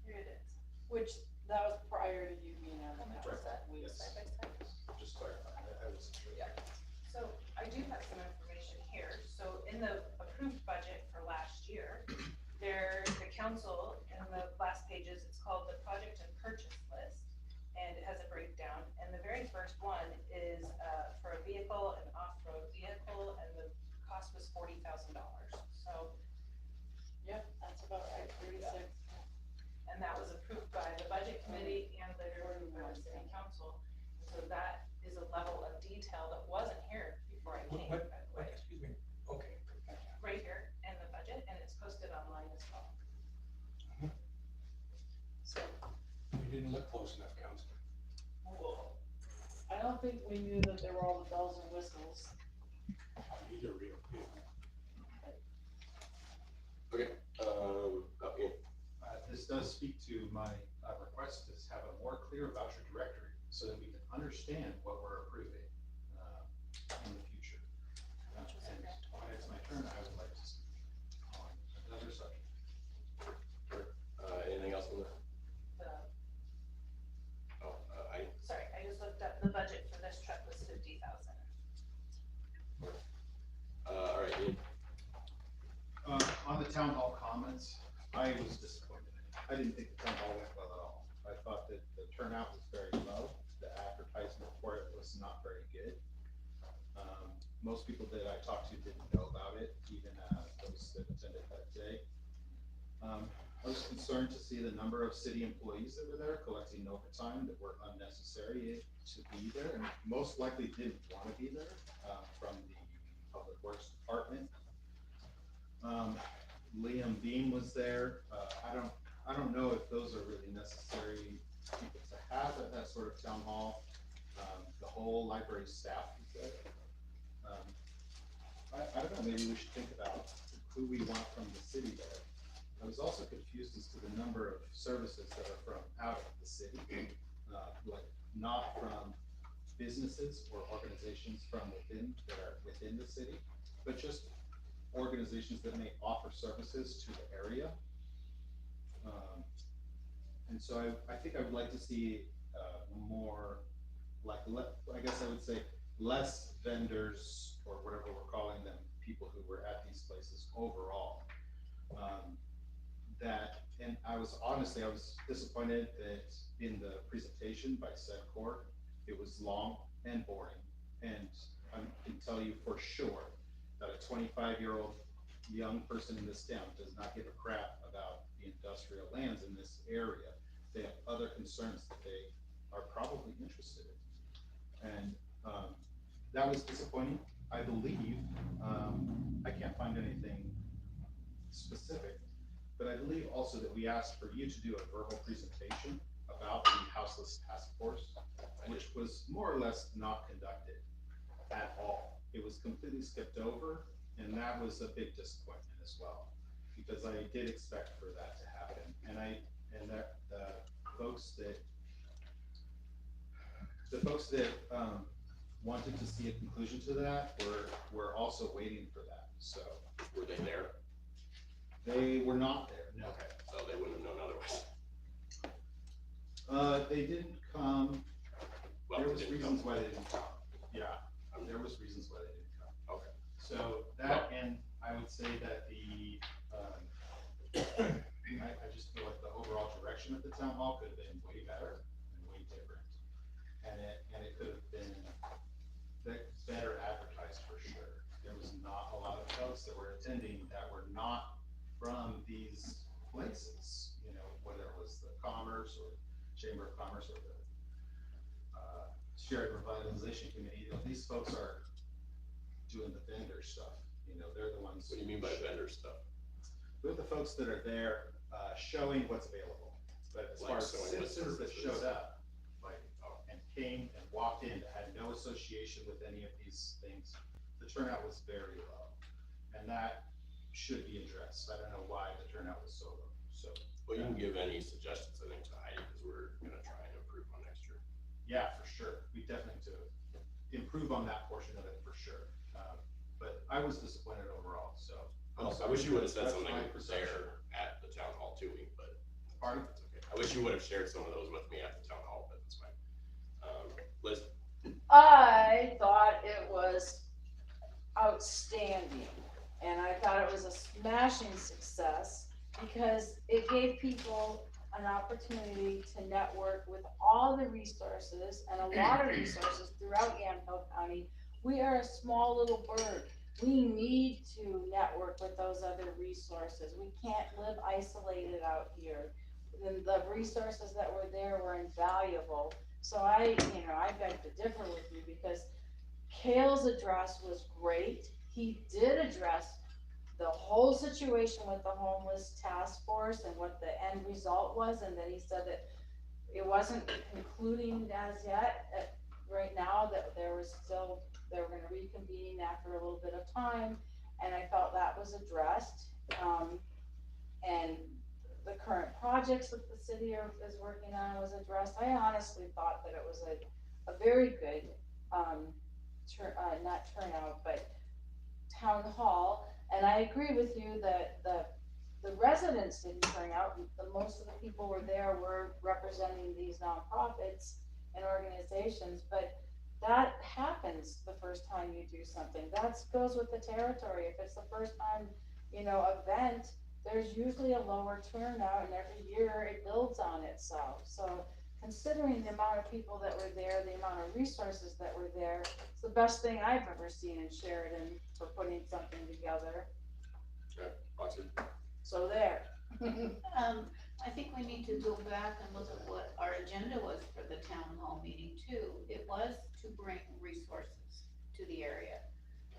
Here it is. Which, that was prior to you being on the How much council. is that? Yes. Side by side? Just clarifying, I wasn't sure. Yeah. So I do have some information here. So in the approved budget for last year, the council, in the last pages, it's called the project and purchase list. And it has a breakdown. And the very first one is for a vehicle, an off-road vehicle, and the cost was $40,000. So, Yep, that's about right, 36. and that was approved by the budget committee and later approved by the city council. So that is a level of detail that wasn't here before I came, by the way. Excuse me, okay. Right here in the budget, and it's posted online as well. So, We didn't look close enough, Councilman. whoa. I don't think we knew that there were all the bells and whistles. These are real. Okay, Ian? This does speak to my request to have a more clear voucher directory so that we can understand what we're approving in the future. And when it's my turn, I would like to speak on another subject. Anything else on Sorry, I just looked up, the budget for this truck was 50,000. all right, Ian? On the town hall comments, I was disappointed. I didn't think the town hall went well at all. I thought that the turnout was very low. The advertisement for it was not very good. Most people that I talked to didn't know about it, even those that attended that day. I was concerned to see the number of city employees that were there collecting overtime that were unnecessary to be there, and most likely didn't want to be there from the public works department. Liam Beam was there. I don't know if those are really necessary people to have at that sort of town hall. The whole library staff was there. I don't know, maybe we should think about who we want from the city there. I was also confused as to the number of services that are from out of the city, like not from businesses or organizations from within that are within the city, but just organizations that may offer services to the area. And so I think I would like to see more, like, I guess I would say less vendors or whatever we're calling them, people who were at these places overall. And I was disappointed that in the presentation by Sedcor, it was long and boring. And I can tell you for sure that a 25-year-old young person in this town does not give a crap about the industrial lands in this area. They have other concerns that they are probably interested in. And that was disappointing. I believe, I can't find anything specific, but I believe also that we asked for you to do a verbal presentation about the Houseless Task Force, which was more or less not conducted at all. It was completely skipped over, and that was a big disappointment as well, because I did expect for that to happen. And the folks that wanted to see a conclusion to that were also waiting for that. So Were they there? they were not there. No. Okay, so they wouldn't have known otherwise. They didn't come. Well, There was they didn't reasons come. why they didn't come. Yeah, there was reasons why they didn't come. Okay. So that, and I would say that I just feel like the overall direction of the town hall could have been way better and way different. And it could have been better advertised for sure. There was not a lot of folks that were attending that were not from these places, you know, whether it was the Commerce or Chamber of Commerce or the Sheridan Revitalization Committee. You know, these folks are doing the vendor stuff. You know, they're the ones. What do you mean by vendor stuff? They're the folks that are there showing what's available. But as far as citizens that showed up, and came and walked in, that had no association with any of these things, the turnout was very low. And that should be addressed. I don't know why the turnout was so low. So, well, you can give any suggestions, I think, to Heidi, because we're gonna try and improve on next year. Yeah, for sure. We definitely need to improve on that portion of it for sure. But I was disappointed overall, so. I wish you would have said That's something my perception. there at the town hall to me, but. Pardon? That's okay. I wish you would have shared some of those with me at the town hall, but that's fine. Liz? I thought it was outstanding, and I thought it was a smashing success because it gave people an opportunity to network with all the resources and a lot of resources throughout Yamhill County. We are a small little bird. We need to network with those other resources. We can't live isolated out here. The resources that were there were invaluable. So I beg to differ with you because Cale's address was great. He did address the whole situation with the homeless task force and what the end result was, and then he said that it wasn't concluding as yet. Right now, that they were going to reconvene after a little bit of time, and I felt that was addressed. And the current projects that the city is working on was addressed. I honestly thought that it was a very good, not turnout, but town hall. And I agree with you that the residents didn't turn out. Most of the people were there were representing these nonprofits and organizations, but that happens the first time you do something. That goes with the territory. If it's the first time, event, there's usually a lower turnout, and every year it builds on itself. So considering the amount of people that were there, the amount of resources that were there, it's the best thing I've ever seen in Sheridan for putting something together. Okay, awesome. So there. I think we need to go back and look at what our agenda was for the town hall meeting too. It was to bring resources to the area.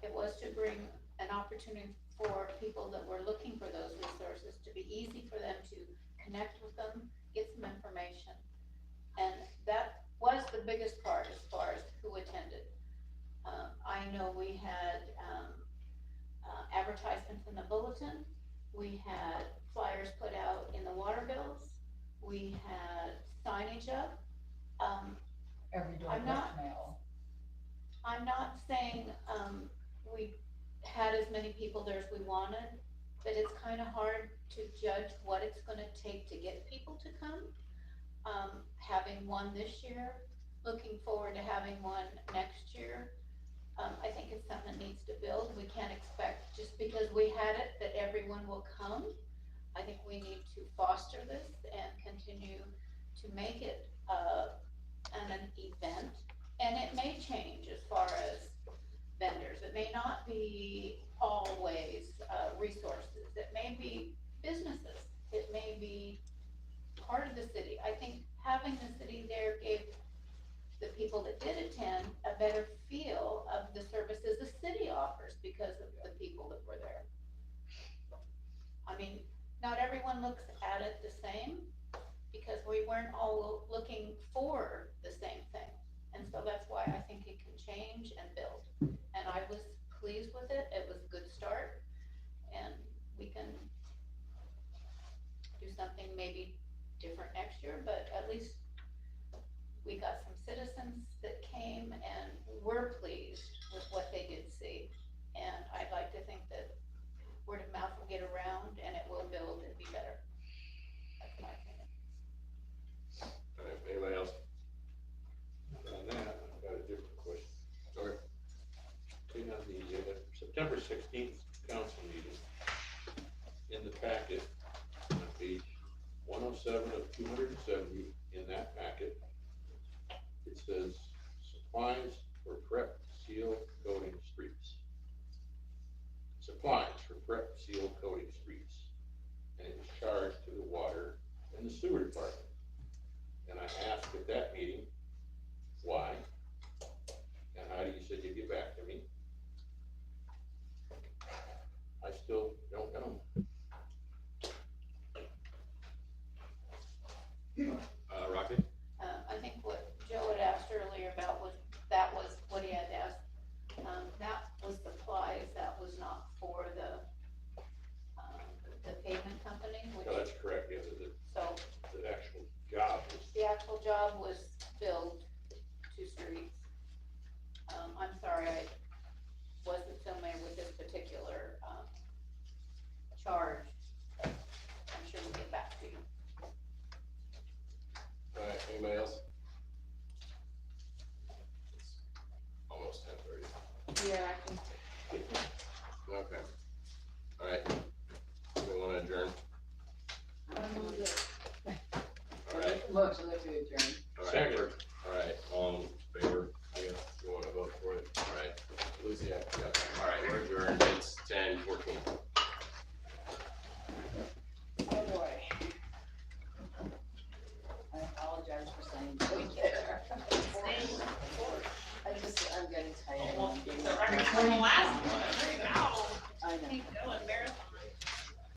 It was to bring an opportunity for people that were looking for those resources, to be easy for them to connect with them, get some information. And that was the biggest part as far as who attended. I know we had advertisements in the Bulletin, we had flyers put out in the water bills, we had signage up. Every door I'm not- mail. I'm not saying, we had as many people there as we wanted, but it's kind of hard to judge what it's gonna take to get people to come. Having one this year, looking forward to having one next year. I think it's something that needs to build. We can't expect, just because we had it, that everyone will come. I think we need to foster this and continue to make it, an event. And it may change as far as vendors. It may not be always, resources. It may be businesses. It may be part of the city. I think having the city there gave the people that did attend a better feel of the services the city offers because of the people that were there. I mean, not everyone looks at it the same because we weren't all looking for the same thing. And so that's why I think it can change and build. And I was pleased with it. It was a good start. And we can do something maybe different next year, but at least we got some citizens that came and were pleased with what they did see. And I'd like to think that word of mouth will get around and it will build and be better. That's my opinion. All right, anybody else? On that, I've got a different question. Okay. See, on the September 16th council meeting, in the packet, on page 107 of 270 in that packet, it says supplies for prep, seal, coating streets. Supplies for prep, seal, coating streets. And it was charged to the water and the sewer department. And I asked at that meeting, why? And Heidi, you said you'd get back to me. I still don't know. Rocky? I think what Joe had asked earlier about was, that was what he had asked. That was supplies, that was not for the pavement company, which. No, that's correct, yeah, So the actual job was. the actual job was filled 2 streets. I'm sorry, I wasn't familiar with this particular, charge. I'm sure we'll get back to you. All right, anybody else? Almost 10:30. Yeah, I can. Okay. All right. We want to adjourn? All right. Motion to adjourn. All right. All right, all in favor? I guess you want to vote for it? All right. Lucy, yeah. All right, we're adjourned. It's 10:14. Oh, boy. I apologize for saying so there. I'm getting tired. Well, it's a record from the last one. There you go. I know. Keep going, Mary.